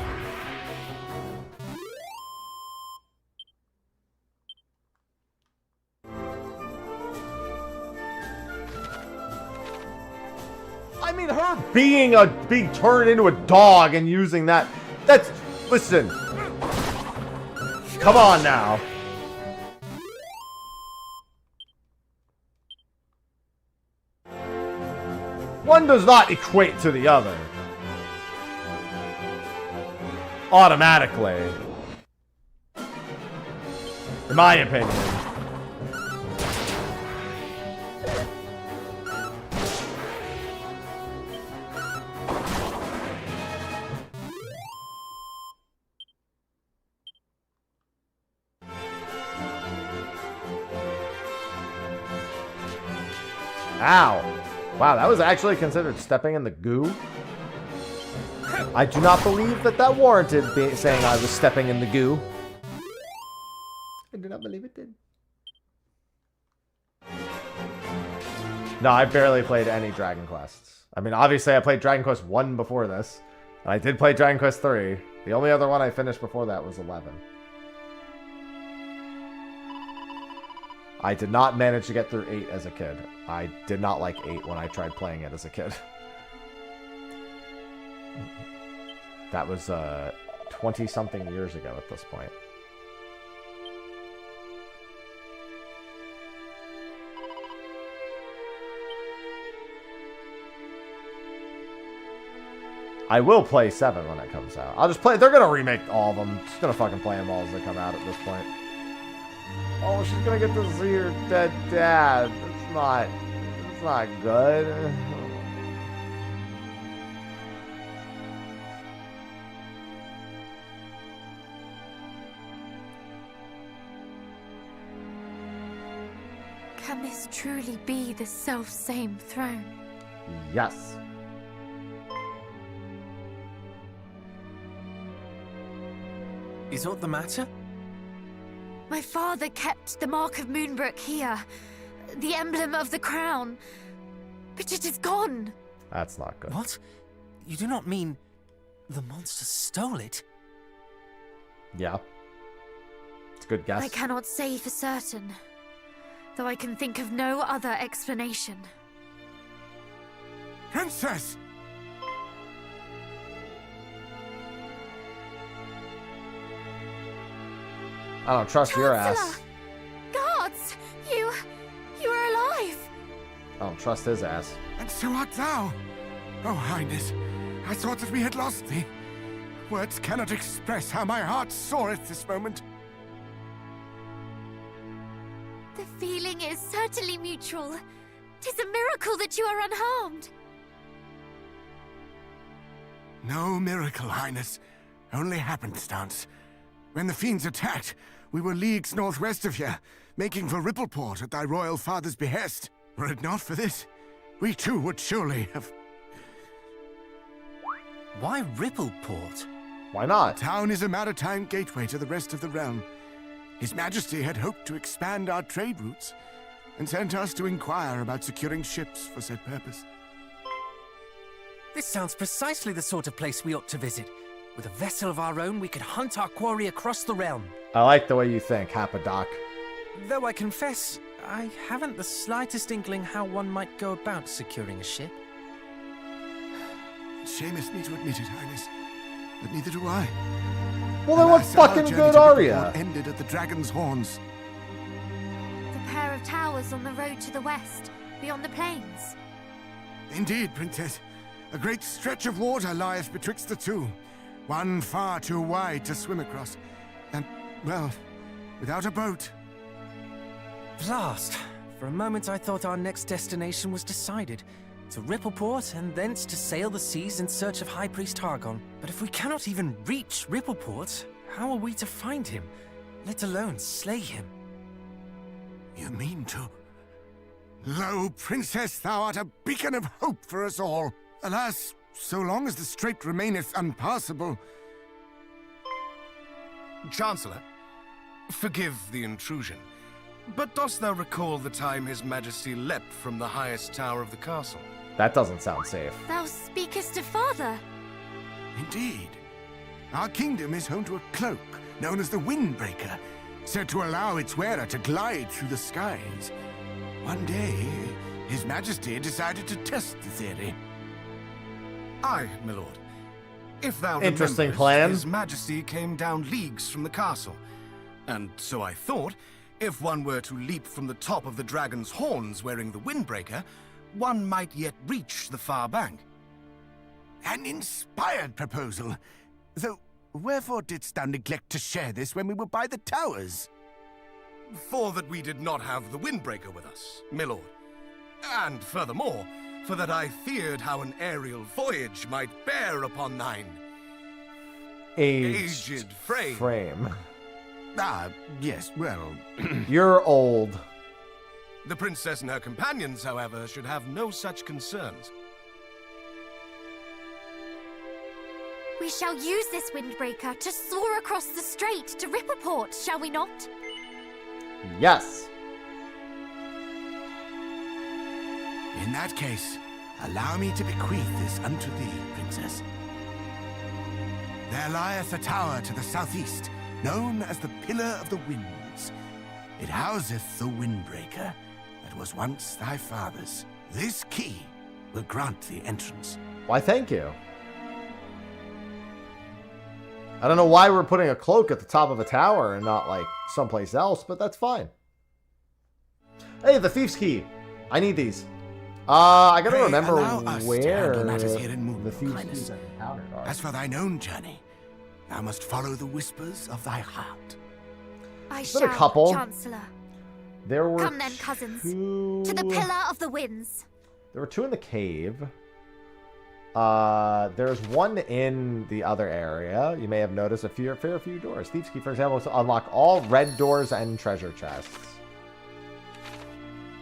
I mean, her being turned into a dog and using that's, listen. Come on now. One does not equate to the other. Automatically. In my opinion. Ow. Wow, that was actually considered stepping in the goo. I do not believe that warranted saying I was stepping in the goo. I do not believe it did. No, I barely played any Dragon Quests. I mean, obviously I played Dragon Quest 1 before this. And I did play Dragon Quest 3. The only other one I finished before that was 11. I did not manage to get through 8 as a kid. I did not like 8 when I tried playing it as a kid. That was 20-something years ago at this point. I will play 7 when it comes out. I'll just play. They're gonna remake all of them. Just gonna fucking play them all as they come out at this point. Oh, she's gonna get to see her dead dad. It's not good. Can this truly be the self-same throne? Yes. Is aught the matter? My father kept the mark of Moonbrook here, the emblem of the crown, but it is gone. That's not good. What? You do not mean the monster stole it? Yeah. It's a good guess. I cannot say for certain, though I can think of no other explanation. Princess! I don't trust your ass. Guards! You are alive! I don't trust his ass. And so art thou. Oh, Highness, I thought that we had lost thee. Words cannot express how my heart soareth this moment. The feeling is certainly mutual. 'Tis a miracle that you are unharmed. No miracle, Highness. Only happenstance. When the fiends attacked, we were leagues northwest of here, making for Rippleport at thy royal father's behest. Were it not for this, we too would surely have... Why Rippleport? Why not? Town is a maritime gateway to the rest of the realm. His Majesty had hoped to expand our trade routes, and sent us to inquire about securing ships for said purpose. This sounds precisely the sort of place we ought to visit. With a vessel of our own, we could hunt our quarry across the realm. I like the way you think, Hapadoc. Though I confess, I haven't the slightest inkling how one might go about securing a ship. It shameth me to admit it, Highness, but neither do I. Well, then what Alas, our fucking journey good to are Rippleport ya? ended at the Dragon's Horns. The pair of towers on the road to the west, beyond the plains. Indeed, Princess. A great stretch of water lieth betwixt the two. One far too wide to swim across. And, well, without a boat. Blast! For a moment I thought our next destination was decided. To Rippleport, and thence to sail the seas in search of High Priest Hargon. But if we cannot even reach Rippleport, how are we to find him? Let alone slay him. You mean to... Lo, Princess, thou art a beacon of hope for us all. Alas, so long as the strait remaineth unpassable... Chancellor, forgive the intrusion, but dost thou recall the time His Majesty leapt from the highest tower of the castle? That doesn't sound safe. Thou speakest of father. Indeed. Our kingdom is home to a cloak known as the Windbreaker, said to allow its wearer to glide through the skies. One day, His Majesty decided to test the theory. Aye, my lord. If thou Interesting rememberest, plan. His Majesty came down leagues from the castle. And so I thought, if one were to leap from the top of the Dragon's Horns wearing the Windbreaker, one might yet reach the far bank. An inspired proposal. Though, wherefore didst thou neglect to share this when we were by the towers? For that we did not have the Windbreaker with us, my lord. And furthermore, for that I feared how an aerial voyage might bear upon thine aged frame. Ah, yes, well... You're old. The princess and her companions, however, should have no such concerns. We shall use this windbreaker to soar across the strait to Rippleport, shall we not? Yes. In that case, allow me to bequeath this unto thee, Princess. There lieth a tower to the southeast, known as the Pillar of the Winds. It houseth the Windbreaker that was once thy father's. This key will grant thee entrance. Why, thank you. I don't know why we're putting a cloak at the top of a tower and not, like, someplace else, but that's fine. Hey, the Thief's Key. I need these. I gotta remember where the Thief's Keys are encountered are. As for thine own journey, thou must follow the whispers of thy heart. I There's been shall, a couple. Chancellor. There were Come then, cousins. two... To the Pillar of the Winds. There were two in the cave. There's one in the other area. You may have noticed a fair few doors. Thieves' Key, for example, is to unlock all red doors and treasure chests.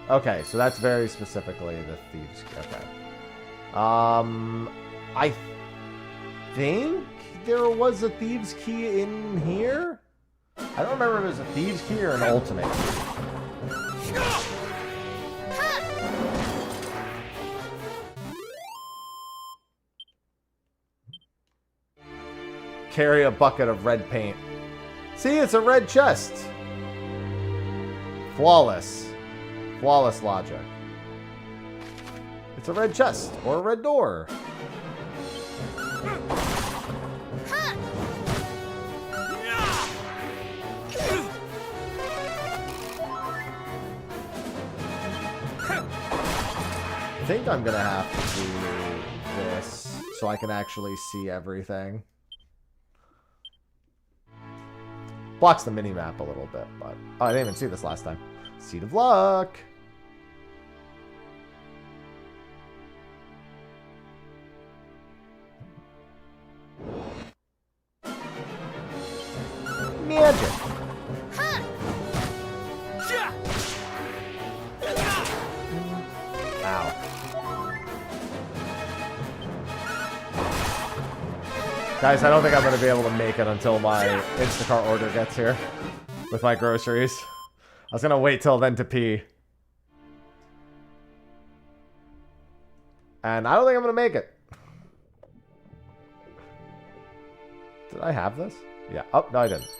Okay, so that's very specifically the Thieves' Key. Okay. I think there was a Thieves' Key in here. I don't remember if it was a Thieves' Key or an ultimate key. Carry a bucket of red paint. See, it's a red chest. Flawless. Flawless logic. It's a red chest or a red door. think I'm gonna have to do this so I can actually see everything. Blocks the mini-map a little bit, but... Oh, I didn't even see this last time. Seed of Luck! Magic! Ow. Guys, I don't think I'm going to be able to make it until my Instacart order gets here with my groceries. I was going to wait till then to pee. And I don't think I'm going to make it. Did I have this? Yeah. Oh, no, I didn't.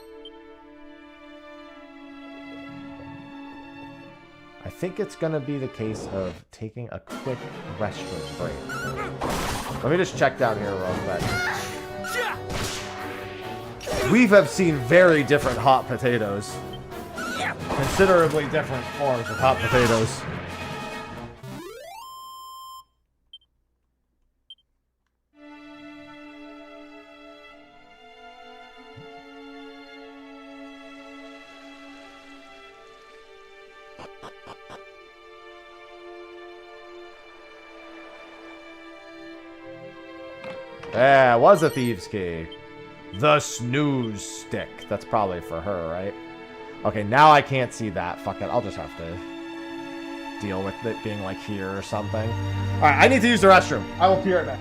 I think it's going to be the case of taking a quick restroom break. Let me just check down here real quick. We have seen very different hot potatoes. Considerably different forms of hot potatoes. Yeah, it was a thieves' key. The snooze stick. That's probably for her, right? Okay, now I can't see that. Fuck it. I'll just have to deal with it being like here or something. Alright, I need to use the restroom. I will be right back.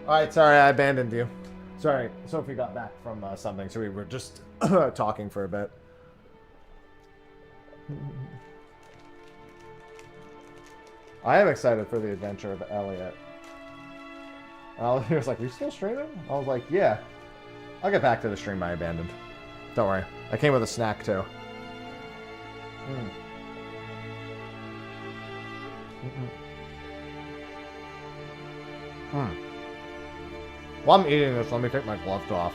Alright, sorry, I abandoned you. Sorry, Sophie got back from something, so we were just talking for a bit. I am excited for the adventure of Elliot. He was like, "Are you still streaming?" I was like, "Yeah." I'll get back to the stream I abandoned. Don't worry. I came with a snack, too. While I'm eating this, let me take my gloves off.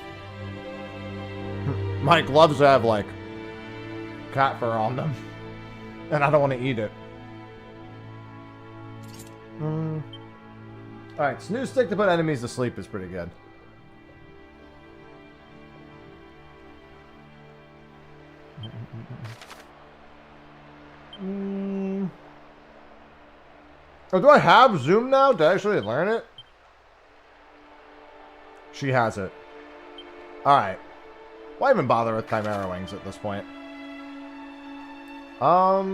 My gloves have, like, cat fur on them. And I don't want to eat it. Alright, snooze stick to put enemies to sleep is pretty good. Oh, do I have Zoom now? Did I actually learn it? She has it. Alright. Why even bother with Chimera Wings at this point? I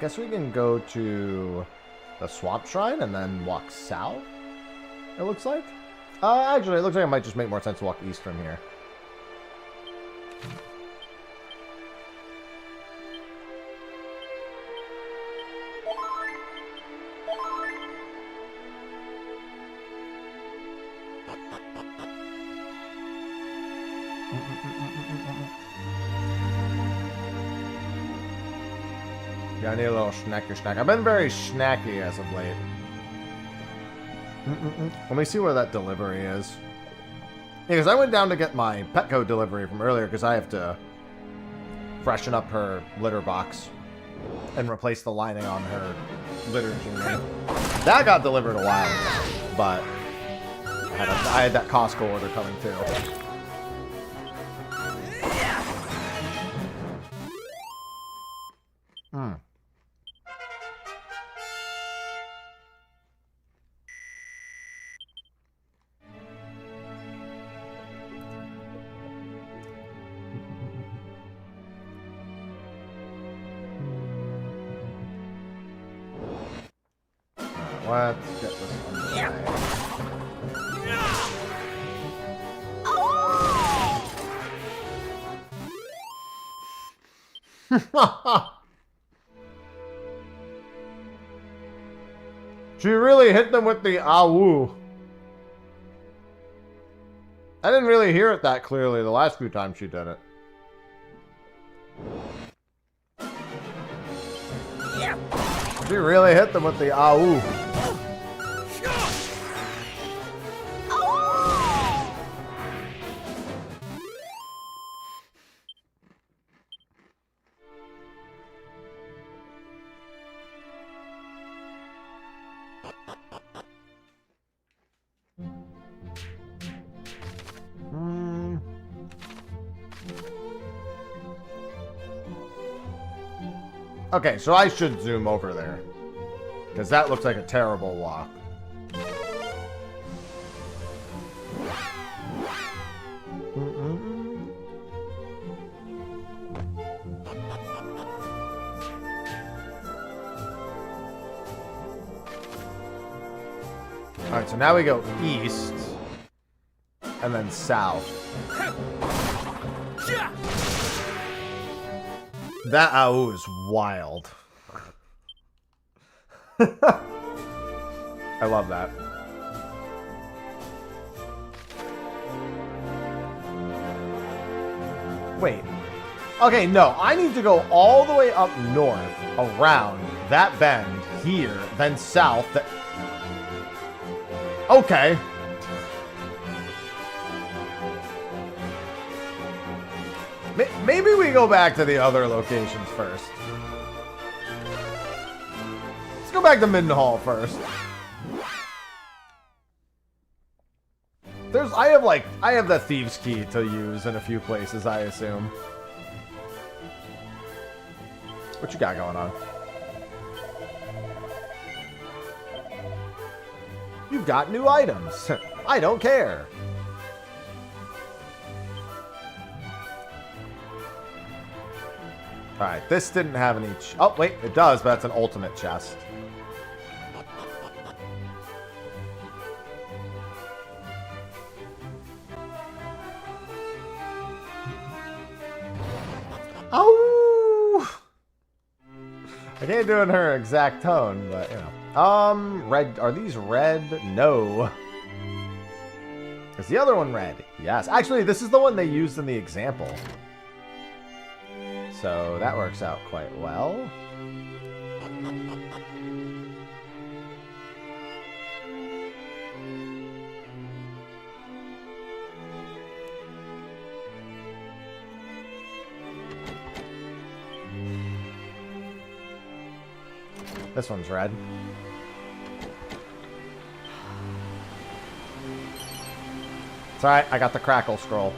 guess we can go to the Swamp Shrine and then walk south, it looks like. Actually, it looks like it might just make more sense to walk east from here. Yeah, I need a little snack. I've been very snacky as of late. Let me see where that delivery is. Yeah, because I went down to get my Petco delivery from earlier because I have to freshen up her litter box and replace the lining on her litter genie. That got delivered a while ago, but I had that Costco order coming too. Let's get this underway. She really hit them with the awoo. I didn't really hear it that clearly the last few times she did it. She really hit them with the awoo. Okay, so I should zoom over there. Because that looks like a terrible walk. Alright, so now we go east. And then south. That AOE is wild. I love that. Wait. Okay, no. I need to go all the way up north, around that bend, here, then south. Okay. Maybe we go back to the other locations first. Let's go back to Mindenhall first. I have the Thieves' Key to use in a few places, I assume. What you got going on? You've got new items. I don't care. Alright, this didn't have any... oh, wait, it does, but that's an ultimate chest. I can't do it in her exact tone, but you know. Red. Are these red? No. Is the other one red? Yes. Actually, this is the one they used in the example. So that works out quite well. This one's red. It's alright, I got the crackle scroll.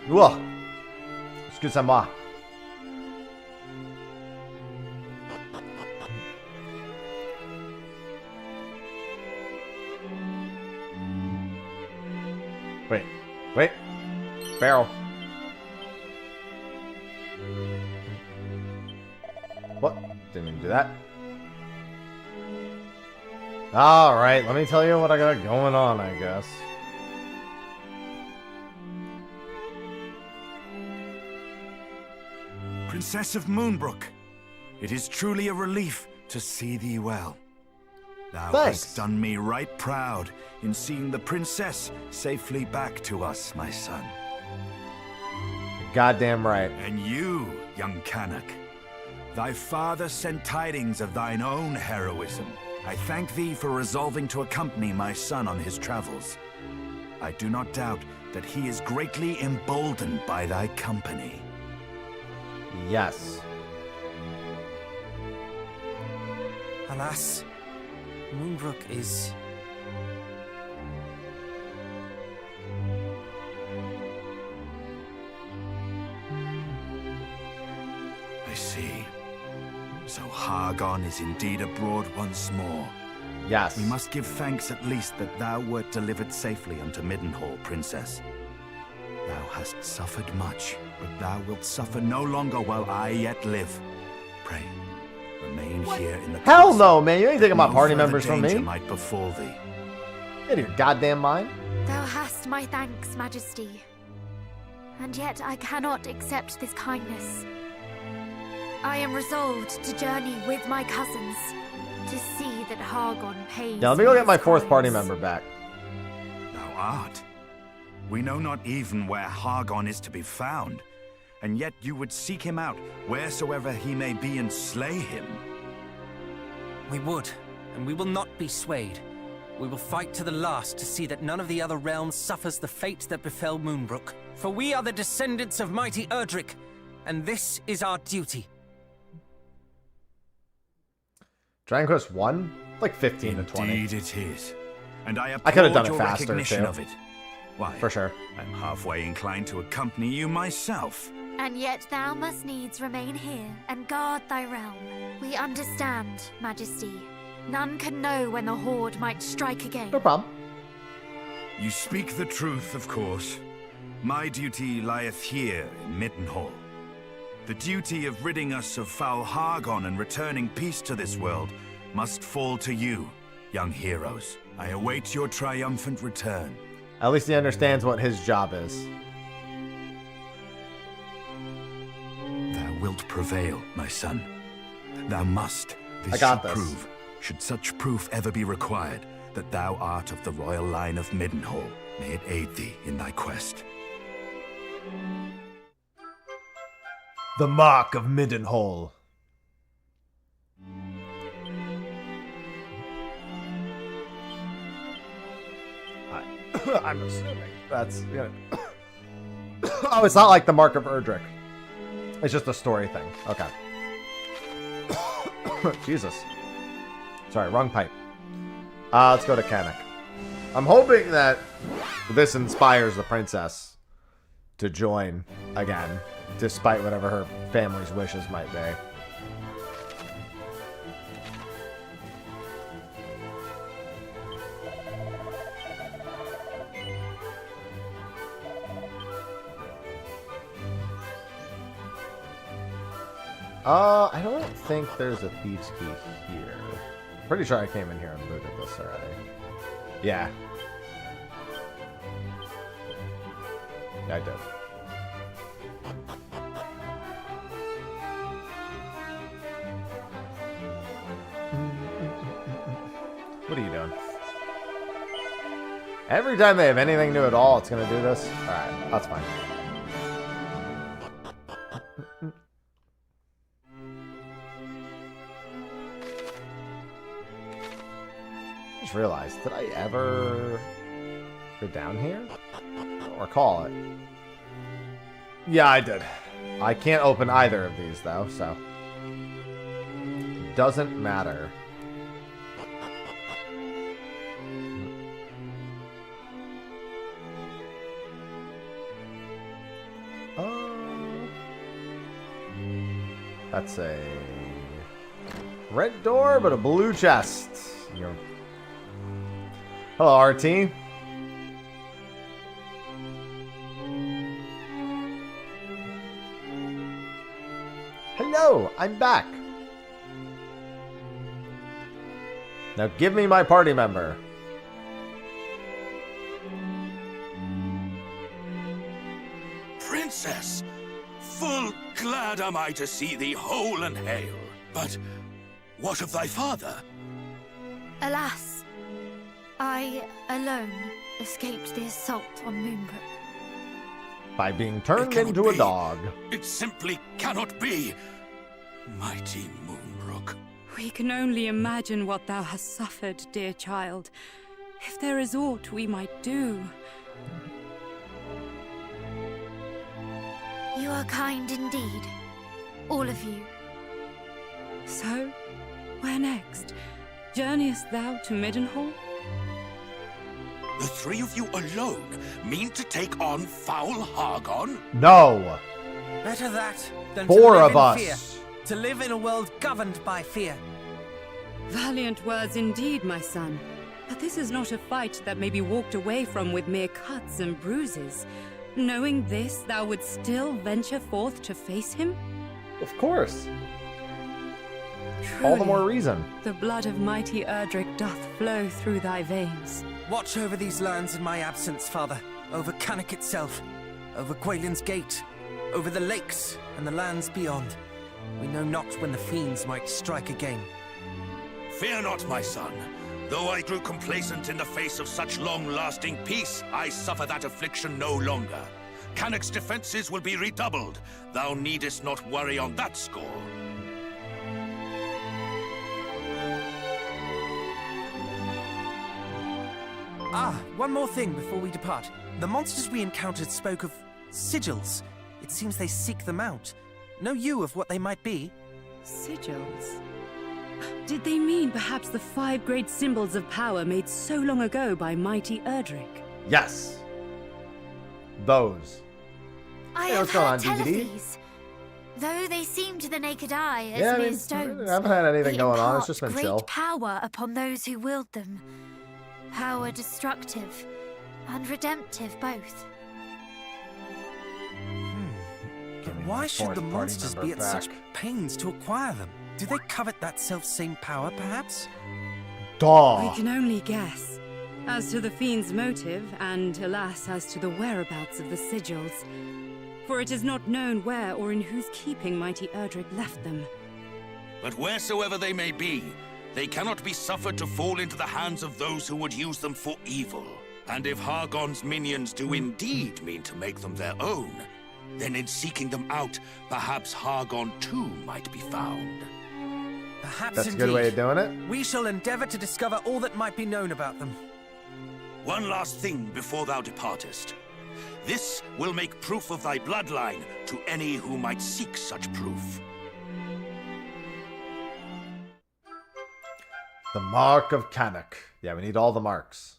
Whoa. Excusez-moi. Wait. Barrel. What? Didn't even do that. Alright, let me tell you what I got going on, I guess. Princess of Moonbrook, it is truly a relief to see thee well. Thou hast done me right proud in seeing the princess safely back to us, my son. You're goddamn right. And you, young Canuck, thy father sent tidings of thine own heroism. I thank thee for resolving to accompany my son on his travels. I do not doubt that he is greatly emboldened by thy company. Yes. Alas, Moonbrook is... I see. So Hargon is indeed abroad once more. Yes. We must give thanks at least that thou wert delivered safely unto Middenhall, Princess. Thou hast suffered much, but thou wilt suffer no longer while I yet live. Pray, remain here in the Hell castle. no, man. You ain't taking my No party further members from me. danger might befall thee. Get out of your goddamn mind. Thou hast my thanks, Majesty. And yet I cannot accept this kindness. I am resolved to journey with my cousins to see that Hargon pays. Yeah, let me go get my his fourth party crimes. member back. Thou art. We know not even where Hargon is to be found, and yet you would seek him out wheresoever he may be and slay him. We would, and we will not be swayed. We will fight to the last to see that none of the other realms suffers the fate that befell Moonbrook. For we are the descendants of mighty Erdrick, and this is our duty. Dragon Quest 1? Like 15 to 20. Indeed it is. And I I could have applaud done it your faster, recognition too. of it. Why, For sure. I'm halfway inclined to accompany you myself. And yet thou must needs remain here and guard thy realm. We understand, Majesty. None can know when the Horde might strike again. No problem. You speak the truth, of course. My duty lieth here in Middenhall. The duty of ridding us of foul Hargon and returning peace to this world must fall to you, young heroes. I await your triumphant return. At least he understands what his job is. Thou wilt prevail, my son. Thou must. This I got shall this. prove, should such proof ever be required, that thou art of the royal line of Middenhall. May it aid thee in thy quest. The Mark of Middenhall. I'm assuming that's, you know. Oh, it's not like the Mark of Erdrick. It's just a story thing. Okay. Jesus. Sorry, wrong pipe. Let's go to Canuck. I'm hoping that this inspires the princess to join again, despite whatever her family's wishes might be. I don't think there's a thieves key here. Pretty sure I came in here and looted this already. Yeah. Yeah, I did. What are you doing? Every time they have anything new at all, it's gonna do this? Alright, that's fine. I just realized, did I ever go down here? Or call it? Yeah, I did. I can't open either of these, though, so... Doesn't matter. That's a red door, but a blue chest. Hello, RT. Hello, I'm back. Now give me my party member. Princess, full glad am I to see thee whole and hale. But what of thy father? Alas, I alone escaped the assault on Moonbrook. By being turned It cannot into a be. dog. It simply cannot be. Mighty Moonbrook. We can only imagine what thou hast suffered, dear child. If there is aught we might do. You are kind indeed, all of you. So, where next? Journeyest thou to Middenhall? The three of you alone mean to take on foul Hargon? No. Better that than Four to live of us. in fear. To live in a world governed by fear. Valiant words indeed, my son. But this is not a fight that may be walked away from with mere cuts and bruises. Knowing this, thou would still venture forth to face him? Of course. Truly, All the more reason. the blood of mighty Erdrick doth flow through thy veins. Watch over these lands in my absence, father. Over Cannock itself. Over Quaylin's Gate. Over the lakes and the lands beyond. We know not when the fiends might strike again. Fear not, my son. Though I grew complacent in the face of such long-lasting peace, I suffer that affliction no longer. Cannock's defenses will be redoubled. Thou needest not worry on that score. Ah, one more thing before we depart. The monsters we encountered spoke of sigils. It seems they seek them out. Know you of what they might be? Sigils? Did they mean perhaps the 5 great symbols of power made so long ago by mighty Erdrick? Yes. Those. I Hey, have what's going on, heard tell of DVD? these. Though they seem to the naked eye as Yeah, I mere mean, stones, I haven't had anything they going on. It's impart just been great chill. power upon those who wield them. Power destructive and redemptive both. Give me Why my should the fourth party monsters be member at such back. pains to acquire them? Do they covet that self-same power, perhaps? We Dog. can only guess. As to the fiend's motive, and alas, as to the whereabouts of the sigils. For it is not known where or in whose keeping mighty Erdrick left them. But wheresoever they may be, they cannot be suffered to fall into the hands of those who would use them for evil. And if Hargon's minions do indeed mean to make them their own, then in seeking them out, perhaps Hargon too might be found. Perhaps That's a indeed. good way of doing it. We shall endeavor to discover all that might be known about them. One last thing before thou departest. This will make proof of thy bloodline to any who might seek such proof. The Mark of Cannock. Yeah, we need all the marks.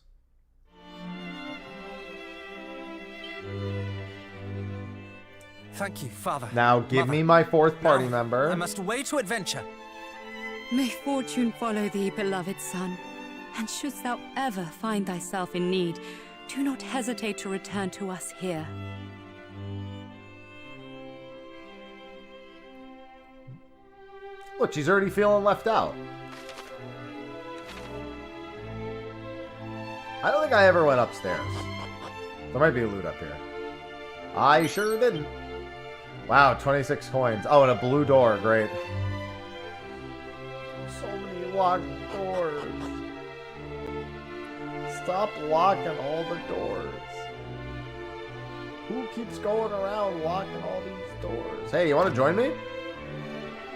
Thank you, father. Now give Mother. me my fourth party Now, member. I must away to adventure. May fortune follow thee, beloved son. And shouldst thou ever find thyself in need, do not hesitate to return to us here. Look, she's already feeling left out. I don't think I ever went upstairs. There might be loot up here. I sure didn't. Wow, 26 coins. Oh, and a blue door. Great. So many locked doors. Stop locking all the doors. Who keeps going around locking all these doors? Hey, you want to join me?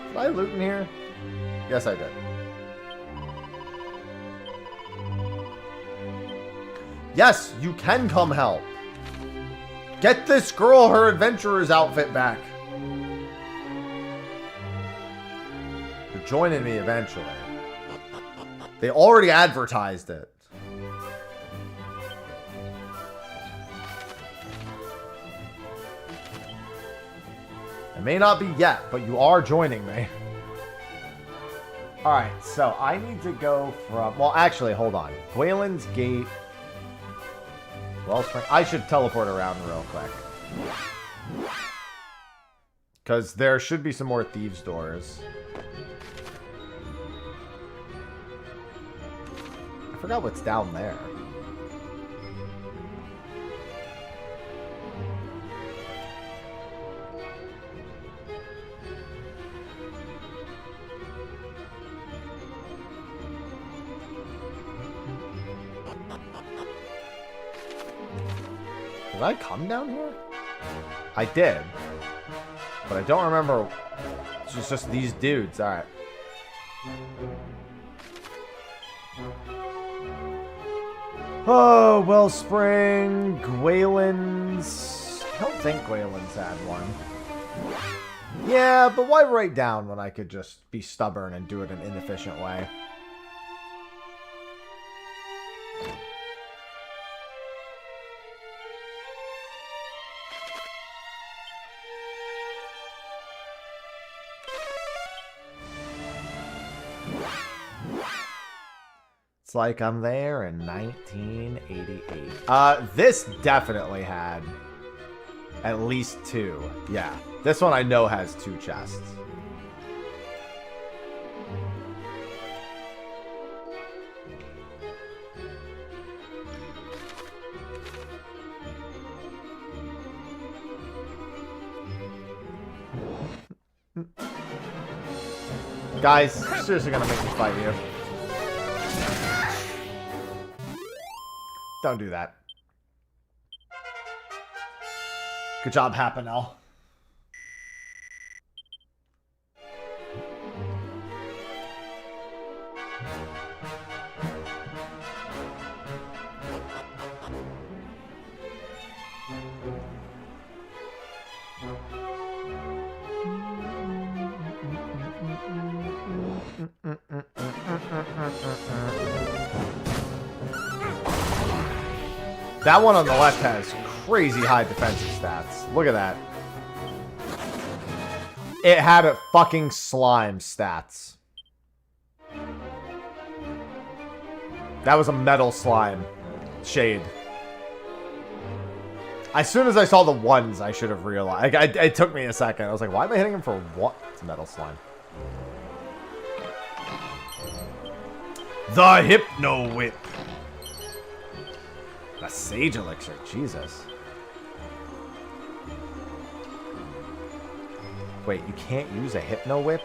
Did I loot in here? Yes, I did. Yes, you can come help. Get this girl her adventurer's outfit back. You're joining me eventually. They already advertised it. It may not be yet, but you are joining me. Alright, so I need to go from... Well, actually, hold on. Gwaelin's Gate... Wellspring... I should teleport around real quick. Because there should be some more thieves' doors. I forgot what's down there. Did I come down here? I did. But I don't remember. It's just these dudes. Alright. Oh, Wellspring, Gwaelin's... I don't think Gwaelin's had one. Yeah, but why write down when I could just be stubborn and do it an inefficient way? It's like I'm there in 1988. This definitely had at least 2. Yeah, this one I know has 2 chests. Guys, seriously gonna make me fight you. Don't do that. Good job, Happenell. That one on the left has crazy high defensive stats. Look at that. It had a fucking slime stats. That was a metal slime shade. As soon as I saw the ones, I should have realized. It took me a second. I was like, why am I hitting him for what? It's metal slime. The Hypno Whip. A Sage Elixir, Jesus. Wait, you can't use a Hypno Whip?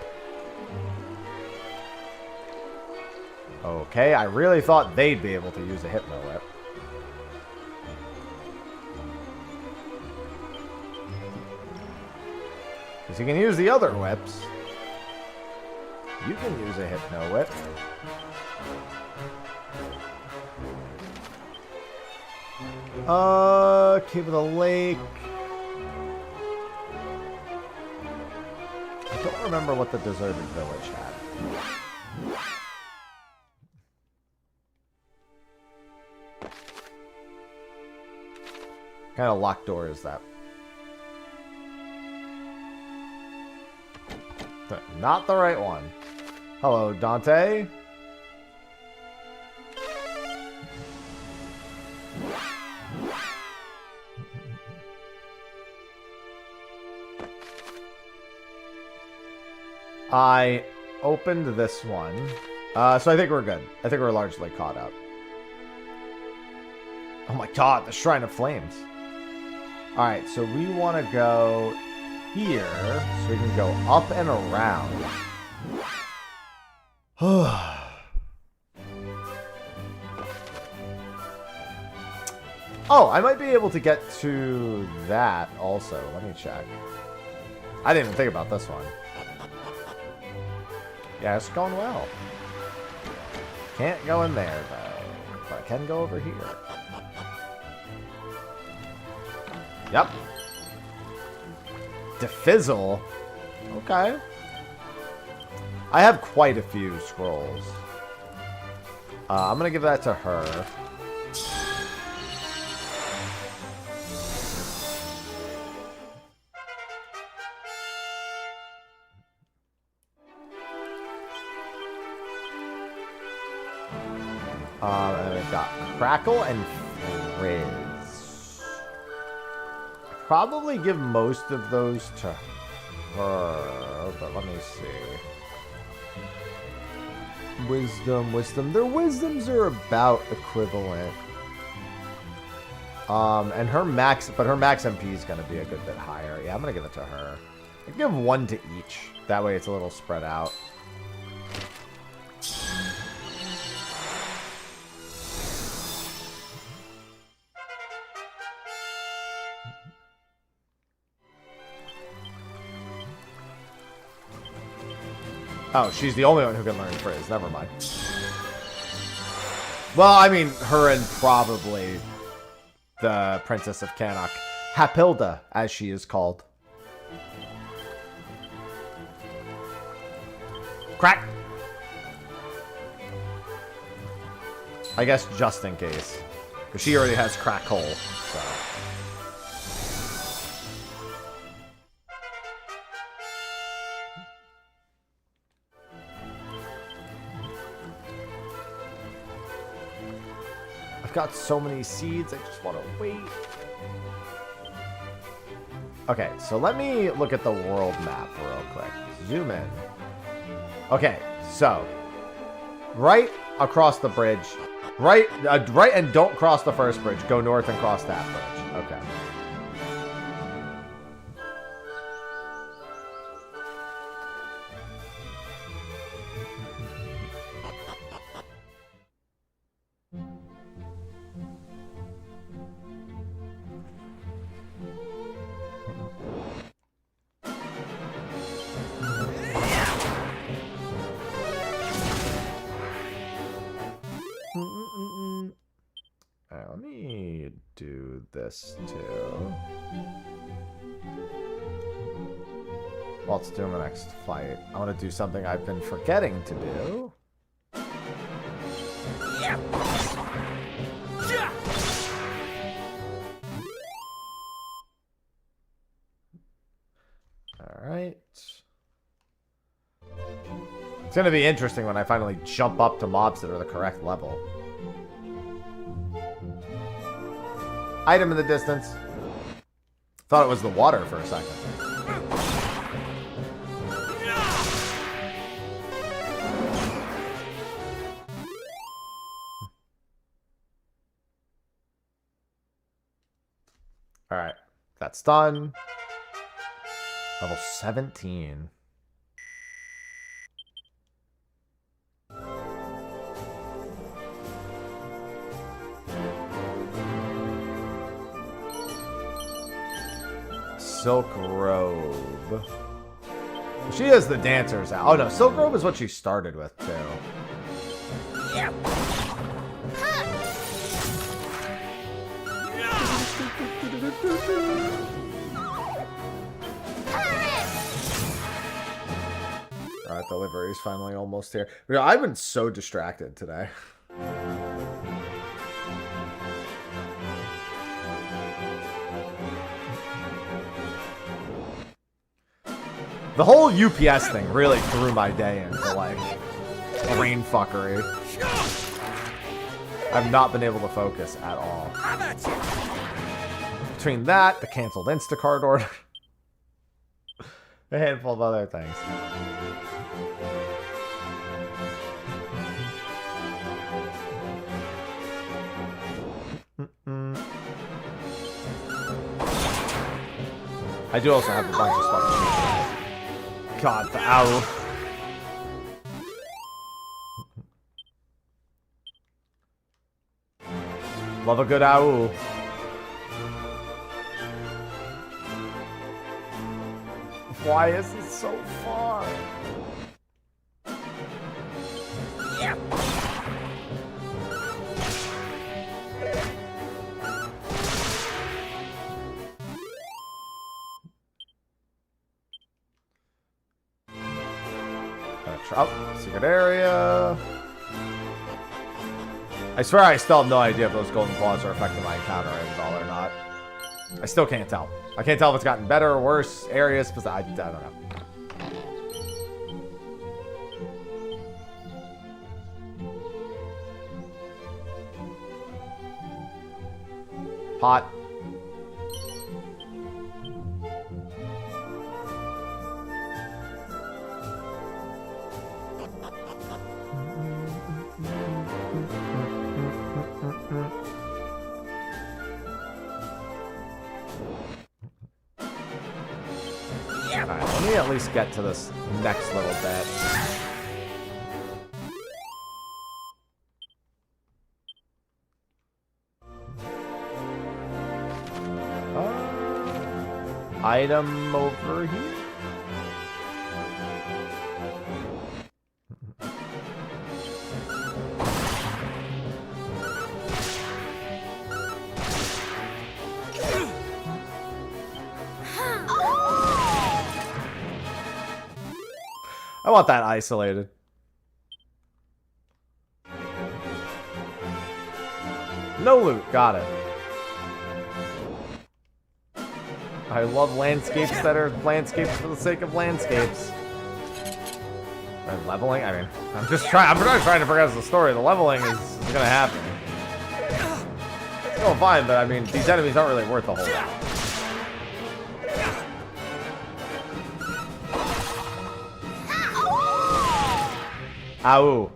Okay, I really thought they'd be able to use a Hypno Whip. Because you can use the other whips. You can use a Hypno Whip. Cave of the Lake. I don't remember what the deserted village had. What kind of locked door is that? Not the right one. Hello, Dante. I opened this one. So I think we're good. I think we're largely caught up. Oh my god, the Shrine of Flames. Alright, so we want to go here. So we can go up and around. Oh, I might be able to get to that also. Let me check. I didn't even think about this one. Yeah, it's going well. Can't go in there, though. But I can go over here. Yep. Defizzle. Okay. I have quite a few scrolls. I'm going to give that to her. And I've got Crackle and Frizz. Probably give most of those to her, but let me see. Wisdom. Their wisdoms are about equivalent. And her max MP is going to be a good bit higher. Yeah, I'm going to give it to her. I can give one to each. That way it's a little spread out. Oh, she's the only one who can learn Frizz. Never mind. Well, I mean, her and probably the Princess of Cannock. Hapilda, as she is called. Crack! I guess just in case. Because she already has Crack Hole, so... got so many seeds, I just want to wait. Okay, so let me look at the world map real quick. Zoom in. Okay, so right across the bridge, right and don't cross the first bridge. Go north and cross that bridge. Okay. Alright, let me do this too. Well, let's do in the next fight. I want to do something I've been forgetting to do. Alright. It's going to be interesting when I finally jump up to mobs that are the correct level. Item in the distance. Thought it was the water for a second. Alright. That's done. Level 17. Silk Robe. She has the dancers out. Oh no, Silk Robe is what she started with too. Yep. Alright, delivery's finally almost here. I've been so distracted today. The whole UPS thing really threw my day into, like, brain fuckery. I've not been able to focus at all. Between that, the canceled Instacart order, a handful of other things. I do also have a bunch of stuff. God, the owl. Love a good owl. Why is it so far? Oh, secret area. I swear I still have no idea if those golden claws are affecting my encounter at all or not. I still can't tell. I can't tell if it's gotten better or worse areas, because I don't know. Pot. Alright, let me at least get to this next little bit. Item over here? I want that isolated. No loot, got it. I love landscapes that are landscapes for the sake of landscapes. And leveling, I mean, I'm not trying to progress the story. The leveling is gonna happen. It's going fine, but I mean, these enemies aren't really worth a whole lot. Ow.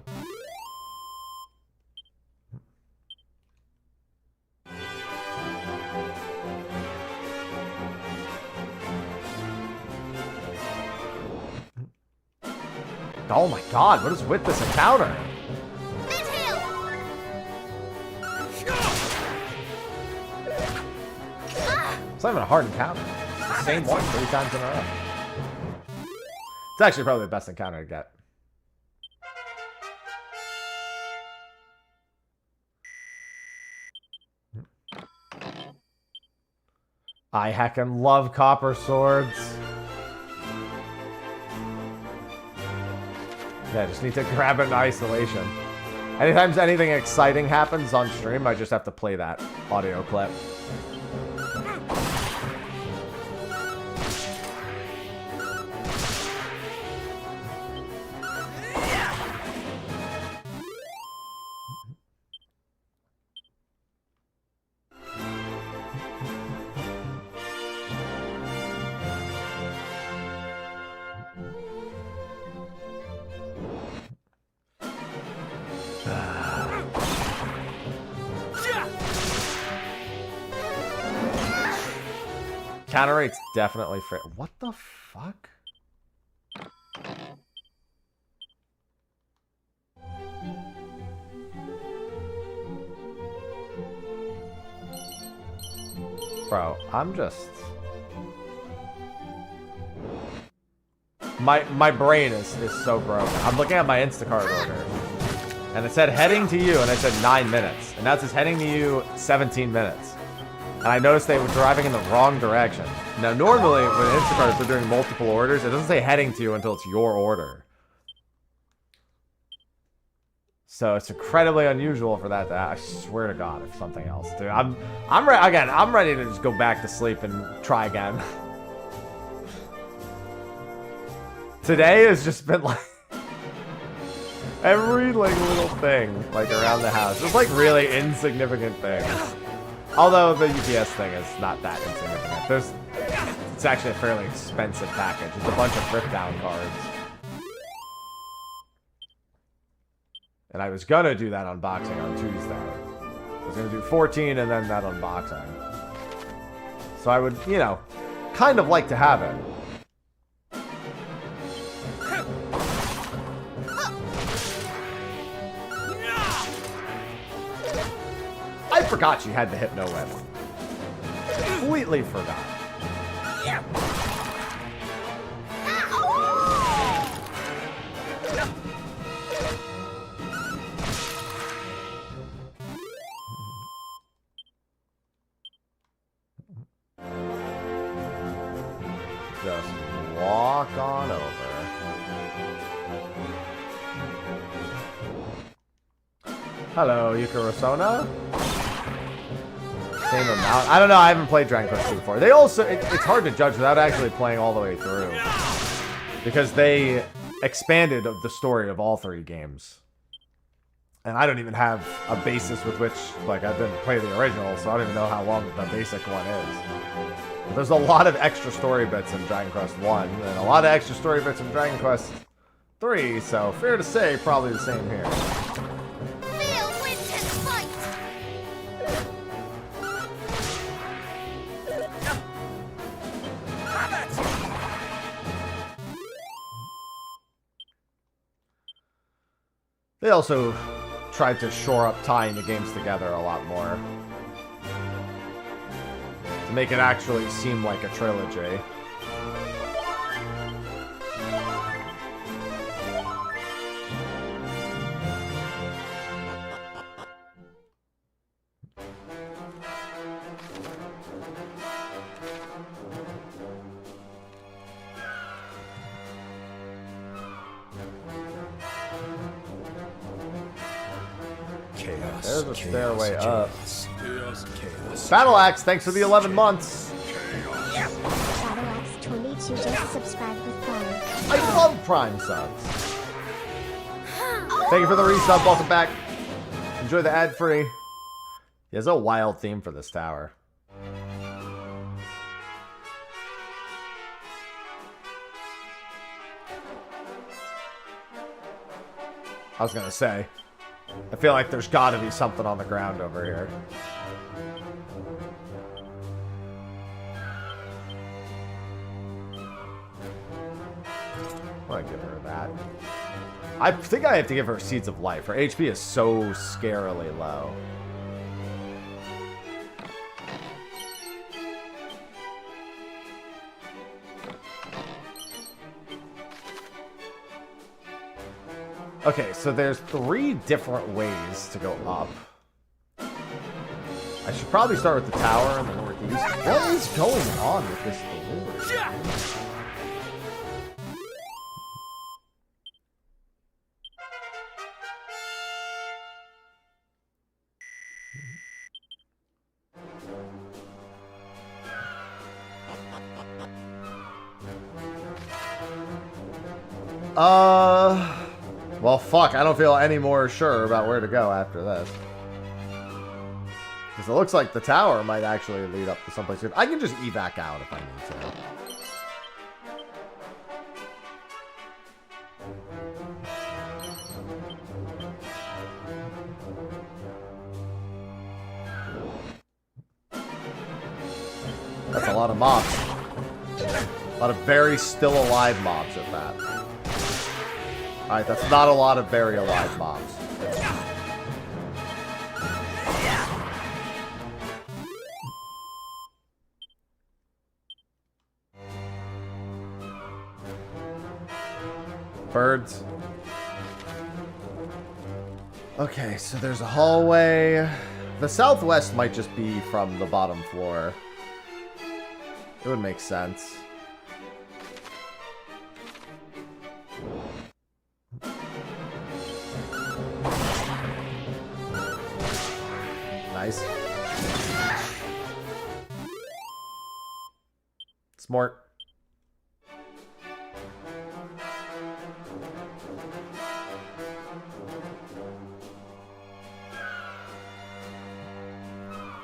Oh my god, what is with this encounter? It's not even a hard encounter. It's the same one 3 times in a row. It's actually probably the best encounter to get. I heckin' love copper swords. Yeah, I just need to grab it in isolation. Anytime anything exciting happens on stream, I just have to play that audio clip. Counter rate's definitely free. What the fuck? Bro, I'm just... My brain is so broken. I'm looking at my Instacart order. And it said heading to you, and it said 9 minutes. And now it says heading to you 17 minutes. And I noticed they were driving in the wrong direction. Now, normally, when Instacart, if they're doing multiple orders, it doesn't say heading to you until it's your order. So it's incredibly unusual for that to happen. I swear to God, if something else, dude. I'm ready to just go back to sleep and try again. Today has just been like every little thing around the house. It's like really insignificant things. Although the UPS thing is not that insignificant. It's actually a fairly expensive package. It's a bunch of rip down cards. And I was gonna do that unboxing on Tuesday. I was gonna do 14 and then that unboxing. So I would, you know, kind of like to have it. I forgot you had the Hypno Whip. Completely forgot. walk on over. Hello, Yukarosona. Same amount. I don't know. I haven't played Dragon Quest 2 before. They also, it's hard to judge without actually playing all the way through, because they expanded the story of all 3 games. And I don't even have a basis with which, like, I didn't play the original, so I don't even know how long the basic one is. But there's a lot of extra story bits in Dragon Quest 1, and a lot of extra story bits in Dragon Quest 3, so fair to say, probably the same here. They also tried to shore up tying the games together a lot more, to make it actually seem like a trilogy. There's a stairway up. Battle Axe, thanks for the 11 months. Battle Axe 22 just subscribed with Prime. I love Prime subs. Thank you for the resub. Welcome back. Enjoy the ad-free. There's a wild theme for this tower. I was gonna say, I feel like there's gotta be something on the ground over here. I want to give her that. I think I have to give her Seeds of Life. Her HP is so scarily low. Okay, so there's 3 different ways to go up. I should probably start with the tower in the northeast. What is going on with this delivery? Well, fuck, I don't feel any more sure about where to go after this. Because it looks like the tower might actually lead up to someplace good. I can just evac out if I need to. That's a lot of mobs. A lot of very still alive mobs at that. Alright, that's not a lot of very alive mobs. Birds. Okay, so there's a hallway. The southwest might just be from the bottom floor. It would make sense. Nice. Smart.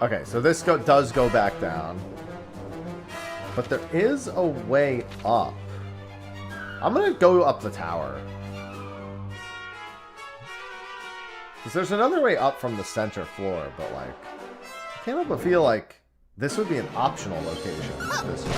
Okay, so this does go back down. But there is a way up. I'm gonna go up the tower. Because there's another way up from the center floor, but like, I can't help but feel like this would be an optional location this way.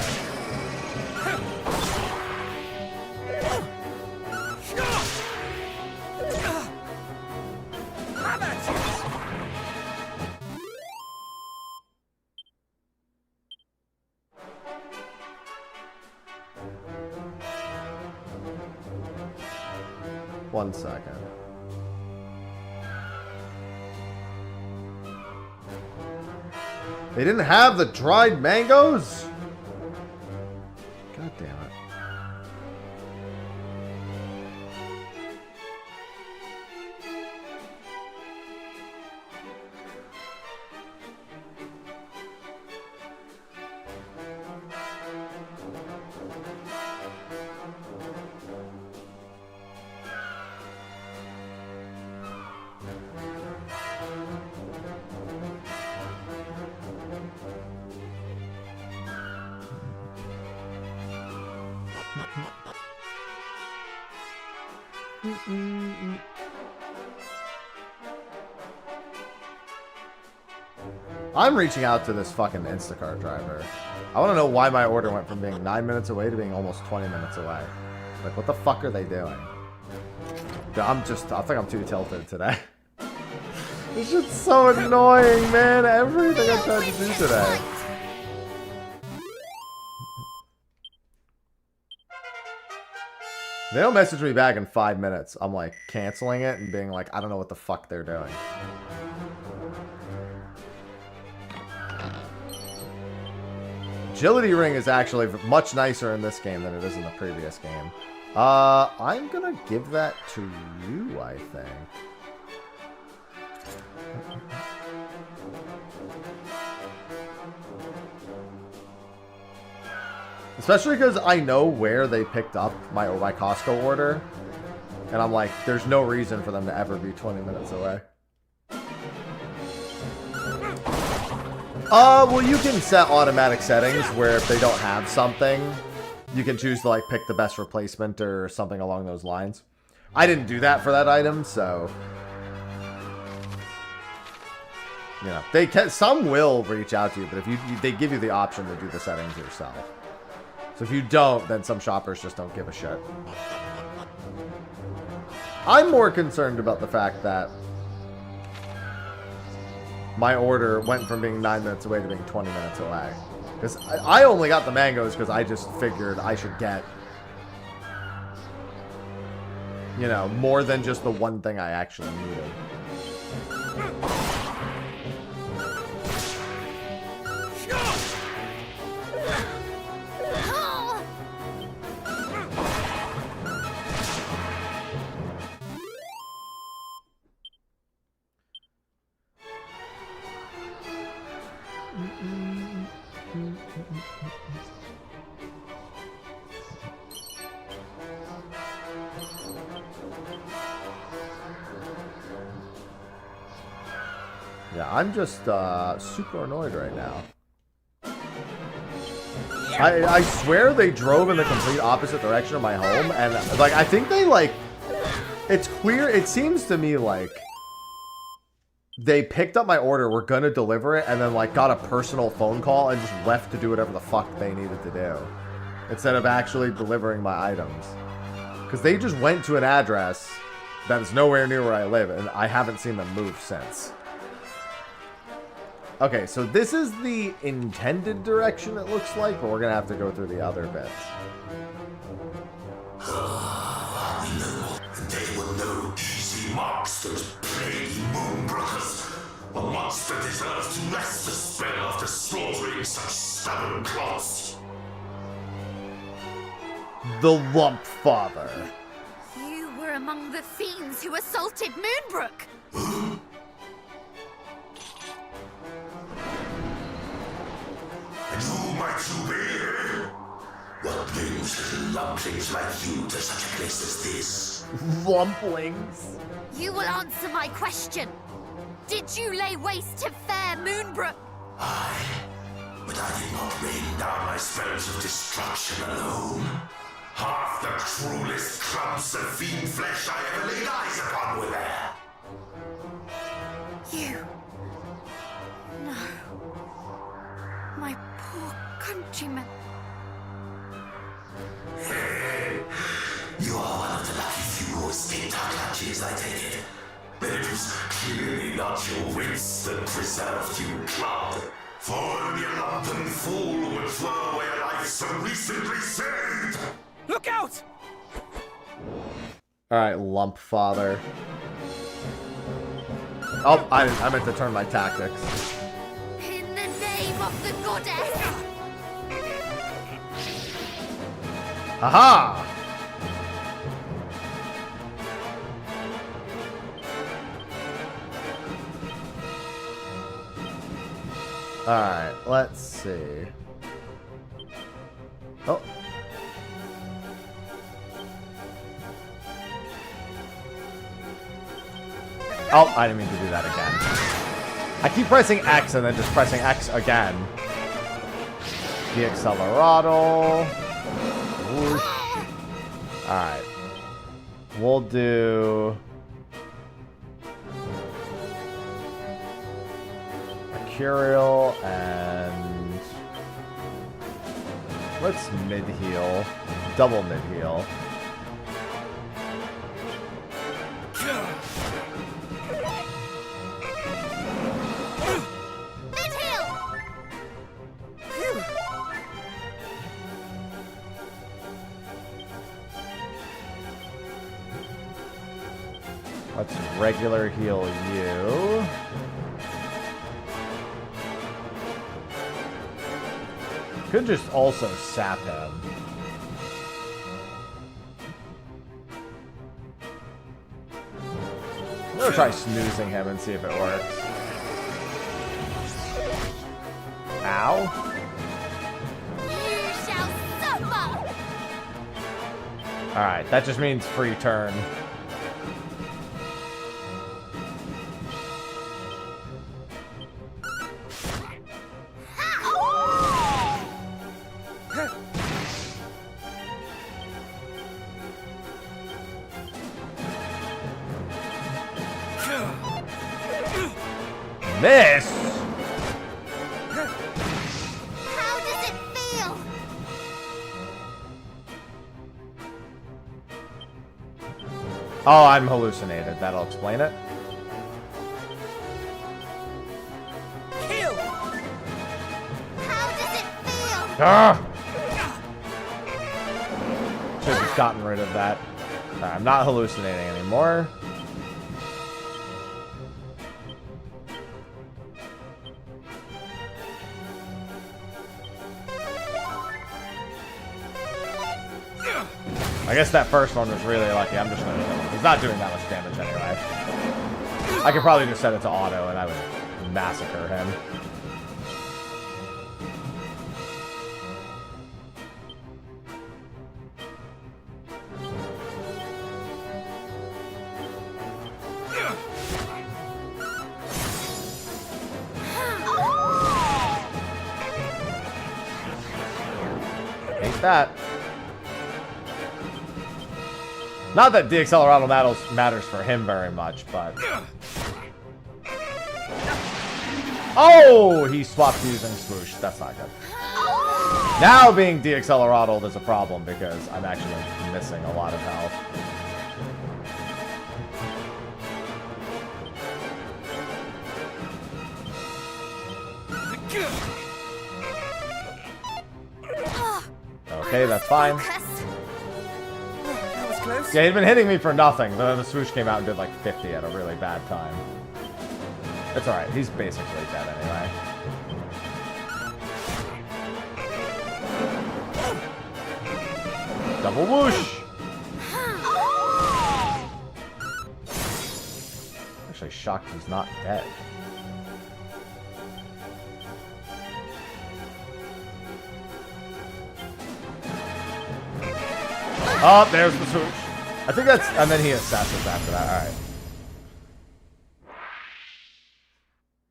One second. They didn't have the dried mangoes? God damn it. I'm reaching out to this fucking Instacart driver. I want to know why my order went from being 9 minutes away to being almost 20 minutes away. Like, what the fuck are they doing? Dude, I think I'm too tilted today. This shit's so annoying, man. Everything I tried to do today. They don't message me back in 5 minutes. I'm like canceling it and being like, I don't know what the fuck they're doing. Agility ring is actually much nicer in this game than it is in the previous game. I'm gonna give that to you, I think. Especially because I know where they picked up my Costco order. And I'm like, there's no reason for them to ever be 20 minutes away. Well, you can set automatic settings where if they don't have something, you can choose to, like, pick the best replacement or something along those lines. I didn't do that for that item, so... You know, they can, some will reach out to you, but if they give you the option to do the settings yourself. So if you don't, then some shoppers just don't give a shit. I'm more concerned about the fact that my order went from being 9 minutes away to being 20 minutes away. Because I only got the mangoes because I just figured I should get, you know, more than just the one thing I actually needed. Yeah, I'm just super annoyed right now. I swear they drove in the complete opposite direction of my home, and like I think they like it's clear, it seems to me like they picked up my order, were gonna deliver it, and then like got a personal phone call and just left to do whatever the fuck they needed to do instead of actually delivering my items. Because they just went to an address that is nowhere near where I live, and I haven't seen them move since. Okay, so this is the intended direction, it looks like, but we're gonna have to go through the other bits. They were no easy marks, those plaguey moonbrothers. A monster deserves to rest the spell after slaughtering such stubborn clots. The Lump Father. You were among the fiends who assaulted Moonbrook. And who might you be? What brings little lumplings like you to such a place as this? Lumplings. You will answer my question. Did you lay waste to fair Moonbrook? Aye, but I did not rain down my spells of destruction alone. Half the cruelest clumps of fiend flesh I ever laid eyes upon were there. You... No. My poor countrymen. You are one of the lucky few who escaped our clutches, I take it. But it was clearly not your wits that preserved you, Cloud. For only a lumpen fool would throw away a life so recently saved. Look out! Alright, Lump Father. Oh, I meant to turn my tactics. In the name of the goddess! Aha! Alright, let's see. Oh. Oh, I didn't mean to do that again. I keep pressing X and then just pressing X again. The Accelerado. Alright. We'll do... Mercurial and... Let's mid-heal. Double mid-heal. Let's regular heal you. Could just also sap him. I'm gonna try snoozing him and see if it works. Ow. You shall suffer! Alright, that just means free turn. Miss? How does it feel? Oh, I'm hallucinated. That'll explain it. Kill! How does it feel? Ah! Should have just gotten rid of that. Alright, I'm not hallucinating anymore. I guess that first one was really lucky. I'm just gonna kill him. He's not doing that much damage anyway. I could probably just set it to auto and I would massacre him. Hate that. Not that de-accelerado matters for him very much, but... Oh! He swapped using swoosh. That's not good. Now being de-accelerado is a problem because I'm actually missing a lot of health. Okay, that's fine. That was close. Yeah, he'd been hitting me for nothing. The swoosh came out and did like 50 at a really bad time. It's alright, he's basically dead anyway. Double whoosh! Actually shocked he's not dead. Oh, there's the swoosh. I think that's... And then he assassins after that. Alright.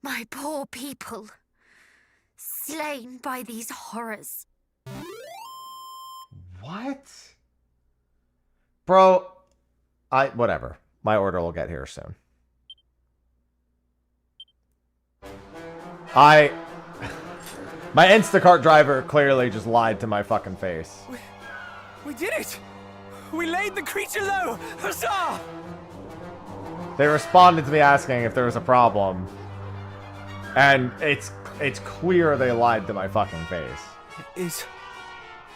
My poor people, slain by these horrors. What? Bro, whatever. My order will get here soon. My Instacart driver clearly just lied to my fucking face. We did it! We laid the creature low! Huzzah! They responded to me asking if there was a problem. And it's clear they lied to my fucking face.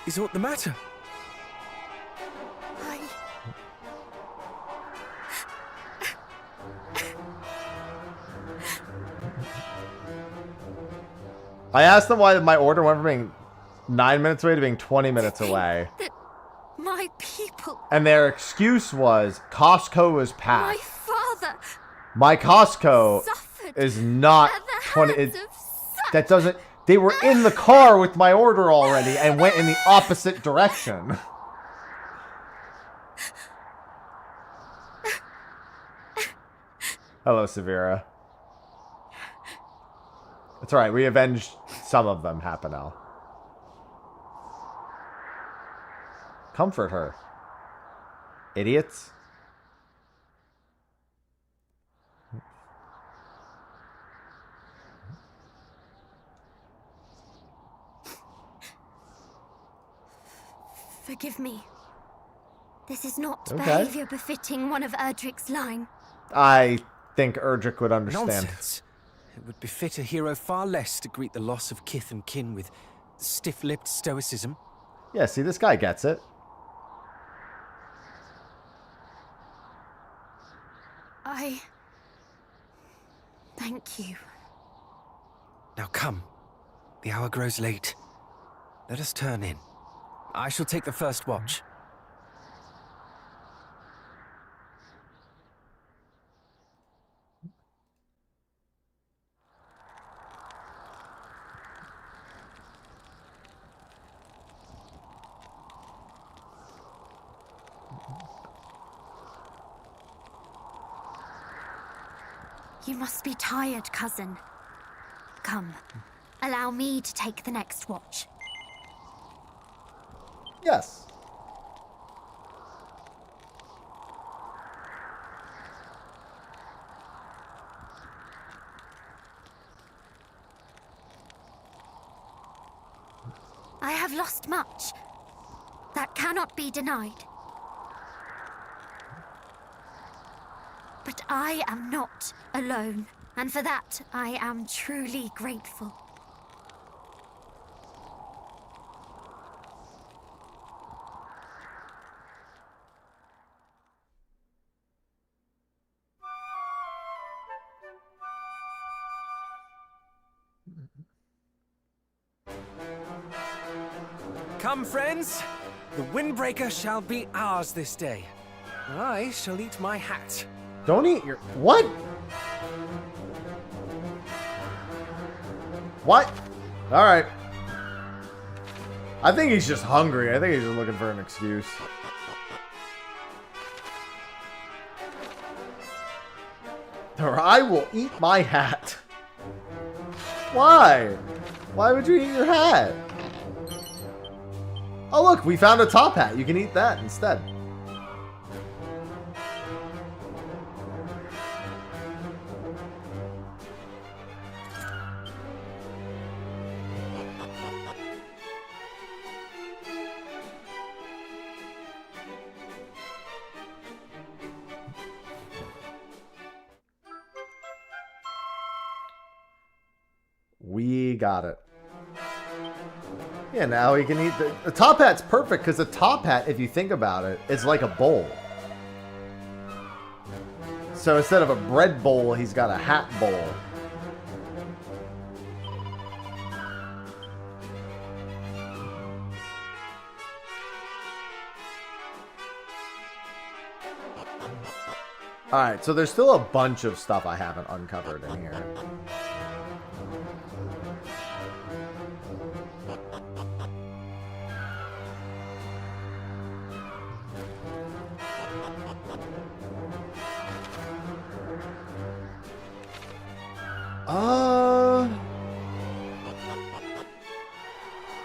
Is what the matter? I asked them why my order went from being 9 minutes away to being 20 minutes away. My people. And their excuse was Costco was packed. My father. My Costco is not 20. That doesn't. They were in the car with my order already and went in the opposite direction. Hello, Severa. It's alright, we avenged some of them, Hapanel. Comfort her. Idiots. Forgive me. This is not Okay. behavior befitting one of Erdrick's line. I think Erdrick would understand. Nonsense. It would befit a hero far less to greet the loss of kith and kin with stiff-lipped stoicism. Yeah, see, this guy gets it. Thank you. Now come. The hour grows late. Let us turn in. I shall take the first watch. You must be tired, cousin. Come, allow me to take the next watch. Yes. I have lost much. That cannot be denied. But I am not alone, and for that I am truly grateful. Come, friends. The windbreaker shall be ours this day. I shall eat my hat. Don't eat your... What? What? Alright. I think he's just hungry. I think he's just looking for an excuse. Or I will eat my hat. Why? Why would you eat your hat? Oh look, we found a top hat. You can eat that instead. We got it. Yeah, now he can eat the top hat's perfect because the top hat, if you think about it, is like a bowl. So instead of a bread bowl, he's got a hat bowl. Alright, so there's still a bunch of stuff I haven't uncovered in here.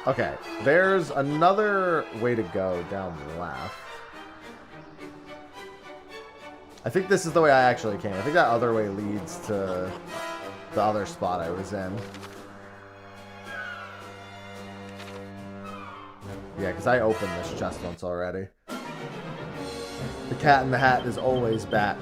Okay, there's another way to go down the left. I think this is the way I actually came. I think that other way leads to the other spot I was in. Yeah, because I opened this chest once already. The cat in the hat is always back.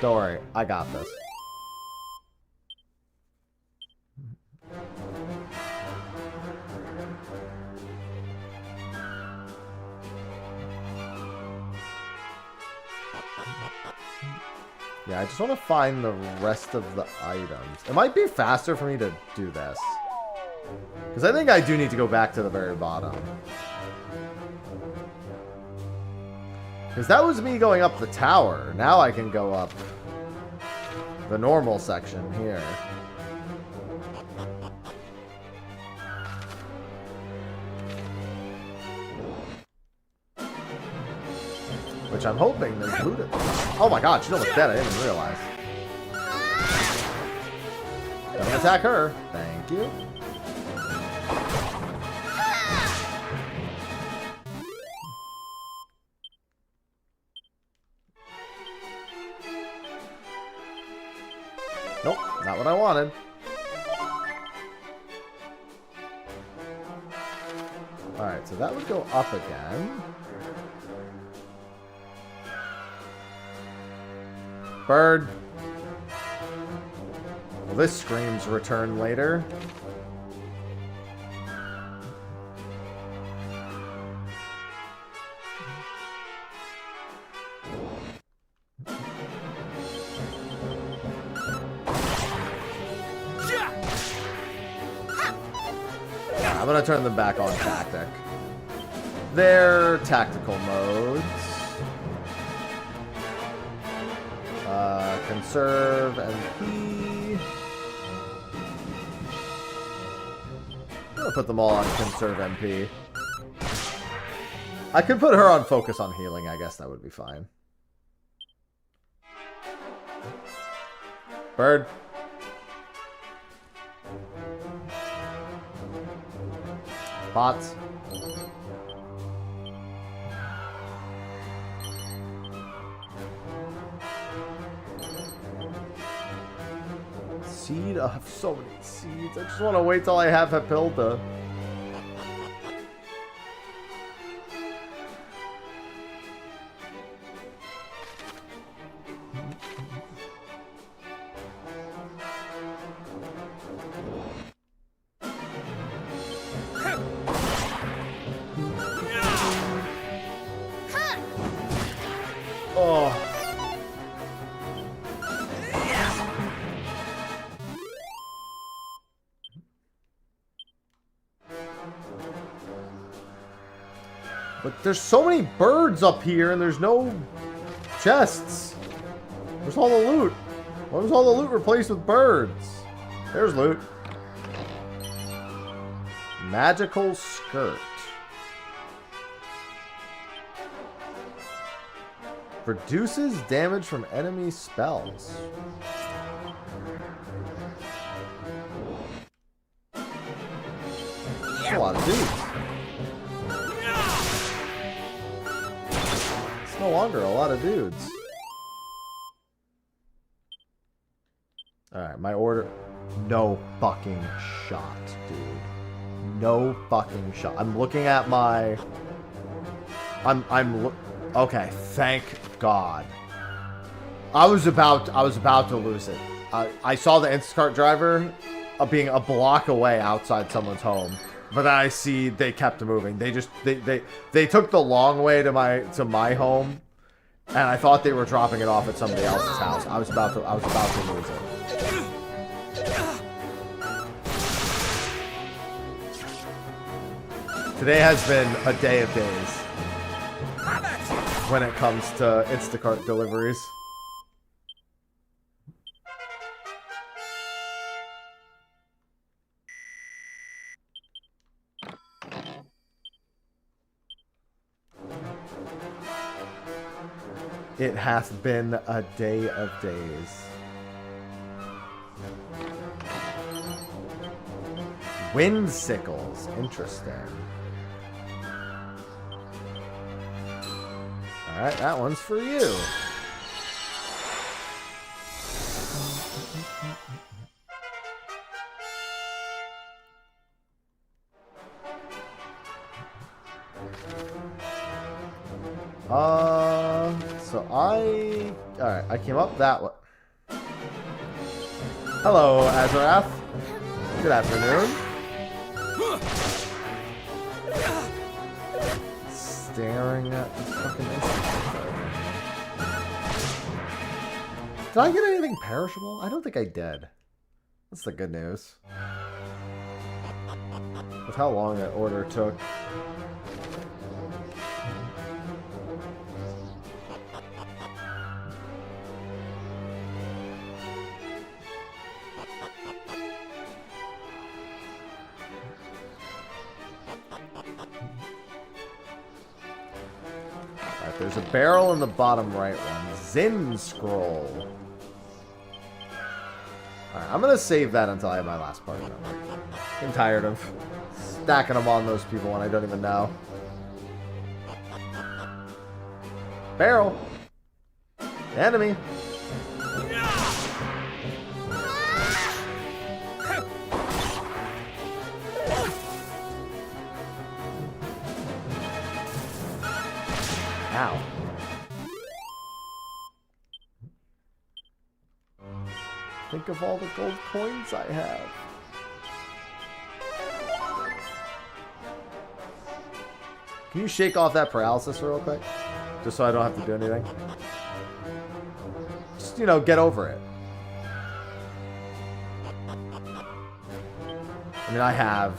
Don't worry, I got this. Yeah, I just want to find the rest of the items. It might be faster for me to do this. Because I think I do need to go back to the very bottom. Because that was me going up the tower. Now I can go up the normal section here. Which I'm hoping there's loot at. Oh my god, she's almost dead. I didn't even realize. Don't attack her. Thank you. Nope, not what I wanted. Alright, so that would go up again. Bird. Well, this screams return later. I'm gonna turn them back on tactic. They're tactical modes. Conserve MP. I'm gonna put them all on conserve MP. I could put her on focus on healing. I guess that would be fine. Bird. Bots. Seed? I have so many seeds. I just want to wait till I have Hepilda. But there's so many birds up here and there's no chests. Where's all the loot? Why was all the loot replaced with birds? There's loot. Magical skirt. Reduces damage from enemy spells. That's a lot of dudes. It's no longer a lot of dudes. Alright, my order. No fucking shot, dude. No fucking shot. I'm looking at my... Okay, thank God. I was about to lose it. I saw the Instacart driver being a block away outside someone's home, but then I see they kept moving. They took the long way to my home, and I thought they were dropping it off at somebody else's house. I was about to lose it. Today has been a day of days when it comes to Instacart deliveries. It hath been a day of days. Windsickles, interesting. Alright, that one's for you. Alright, I came up that way. Hello, Azarath. Good afternoon. Staring at this fucking Instacart. Did I get anything perishable? I don't think I did. That's the good news. With how long that order took. There's a barrel in the bottom right one. Zin scroll. Alright, I'm gonna save that until I have my last part number. I'm tired of stacking them on those people when I don't even know. Barrel. Enemy. Ow. Think of all the gold coins I have. Can you shake off that paralysis real quick? Just so I don't have to do anything. Just, you know, get over it. I mean, I have...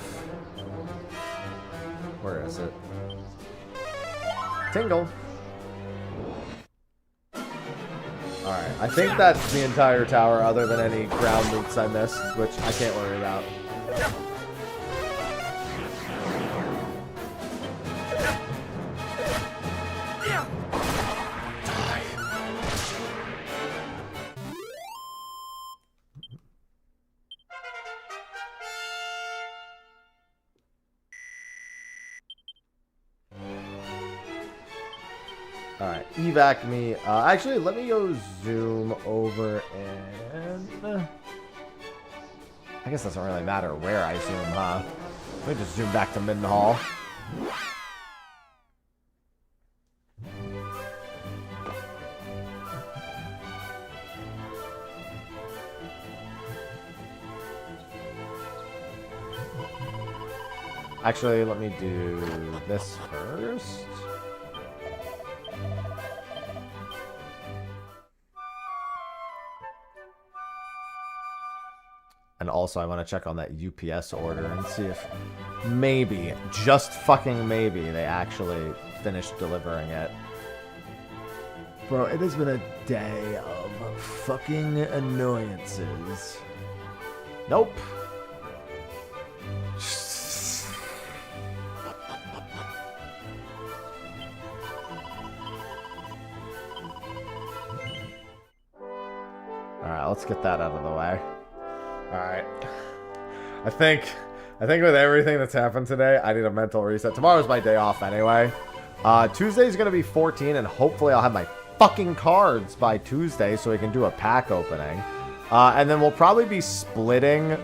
Where is it? Tingle. Alright, I think that's the entire tower other than any ground loops I missed, which I can't worry about. Alright, evac me. Actually, let me go zoom over and... I guess it doesn't really matter where I zoom, huh? Let me just zoom back to Mindenhall. Actually, let me do this first. And also, I want to check on that UPS order and see if maybe, just fucking maybe, they actually finished delivering it. Bro, it has been a day of fucking annoyances. Nope. Alright, let's get that out of the way. Alright. I think with everything that's happened today, I need a mental reset. Tomorrow's my day off anyway. Tuesday's gonna be 14, and hopefully I'll have my fucking cards by Tuesday so we can do a pack opening. And then we'll probably be splitting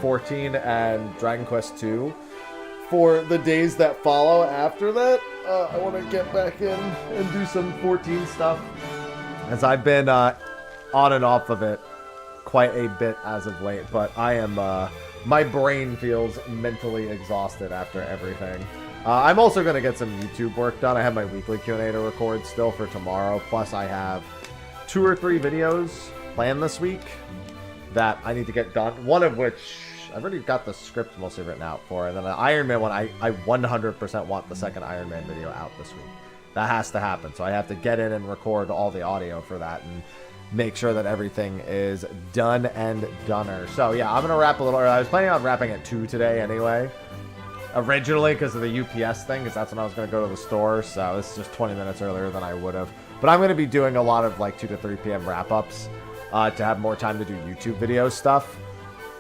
14 and Dragon Quest 2 for the days that follow after that. I want to get back in and do some 14 stuff, as I've been on and off of it quite a bit as of late, but I am, my brain feels mentally exhausted after everything. I'm also going to get some YouTube work done. I have my weekly Q&A to record still for tomorrow, plus I have 2 or 3 videos planned this week that I need to get done, one of which I've already got the script mostly written out for, and then an Iron Man one, I 100% want the second Iron Man video out this week. That has to happen, so I have to get in and record all the audio for that, and make sure that everything is done and doner. So yeah, I'm gonna wrap a little early. I was planning on wrapping at 2 today anyway, originally because of the UPS thing, because that's when I was gonna go to the store. So this is just 20 minutes earlier than I would have. But I'm gonna be doing a lot of like 2 to 3 p.m. wrap-ups to have more time to do YouTube video stuff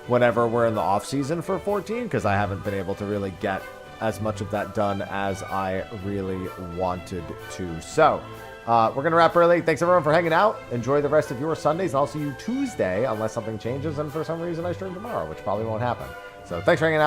whenever we're in the off season for 14, because I haven't been able to really get as much of that done as I really wanted to. So we're going to wrap early. Thanks, everyone, for hanging out. Enjoy the rest of your Sundays, and I'll see you Tuesday, unless something changes and for some reason I stream tomorrow, which probably won't happen. So thanks for hanging out.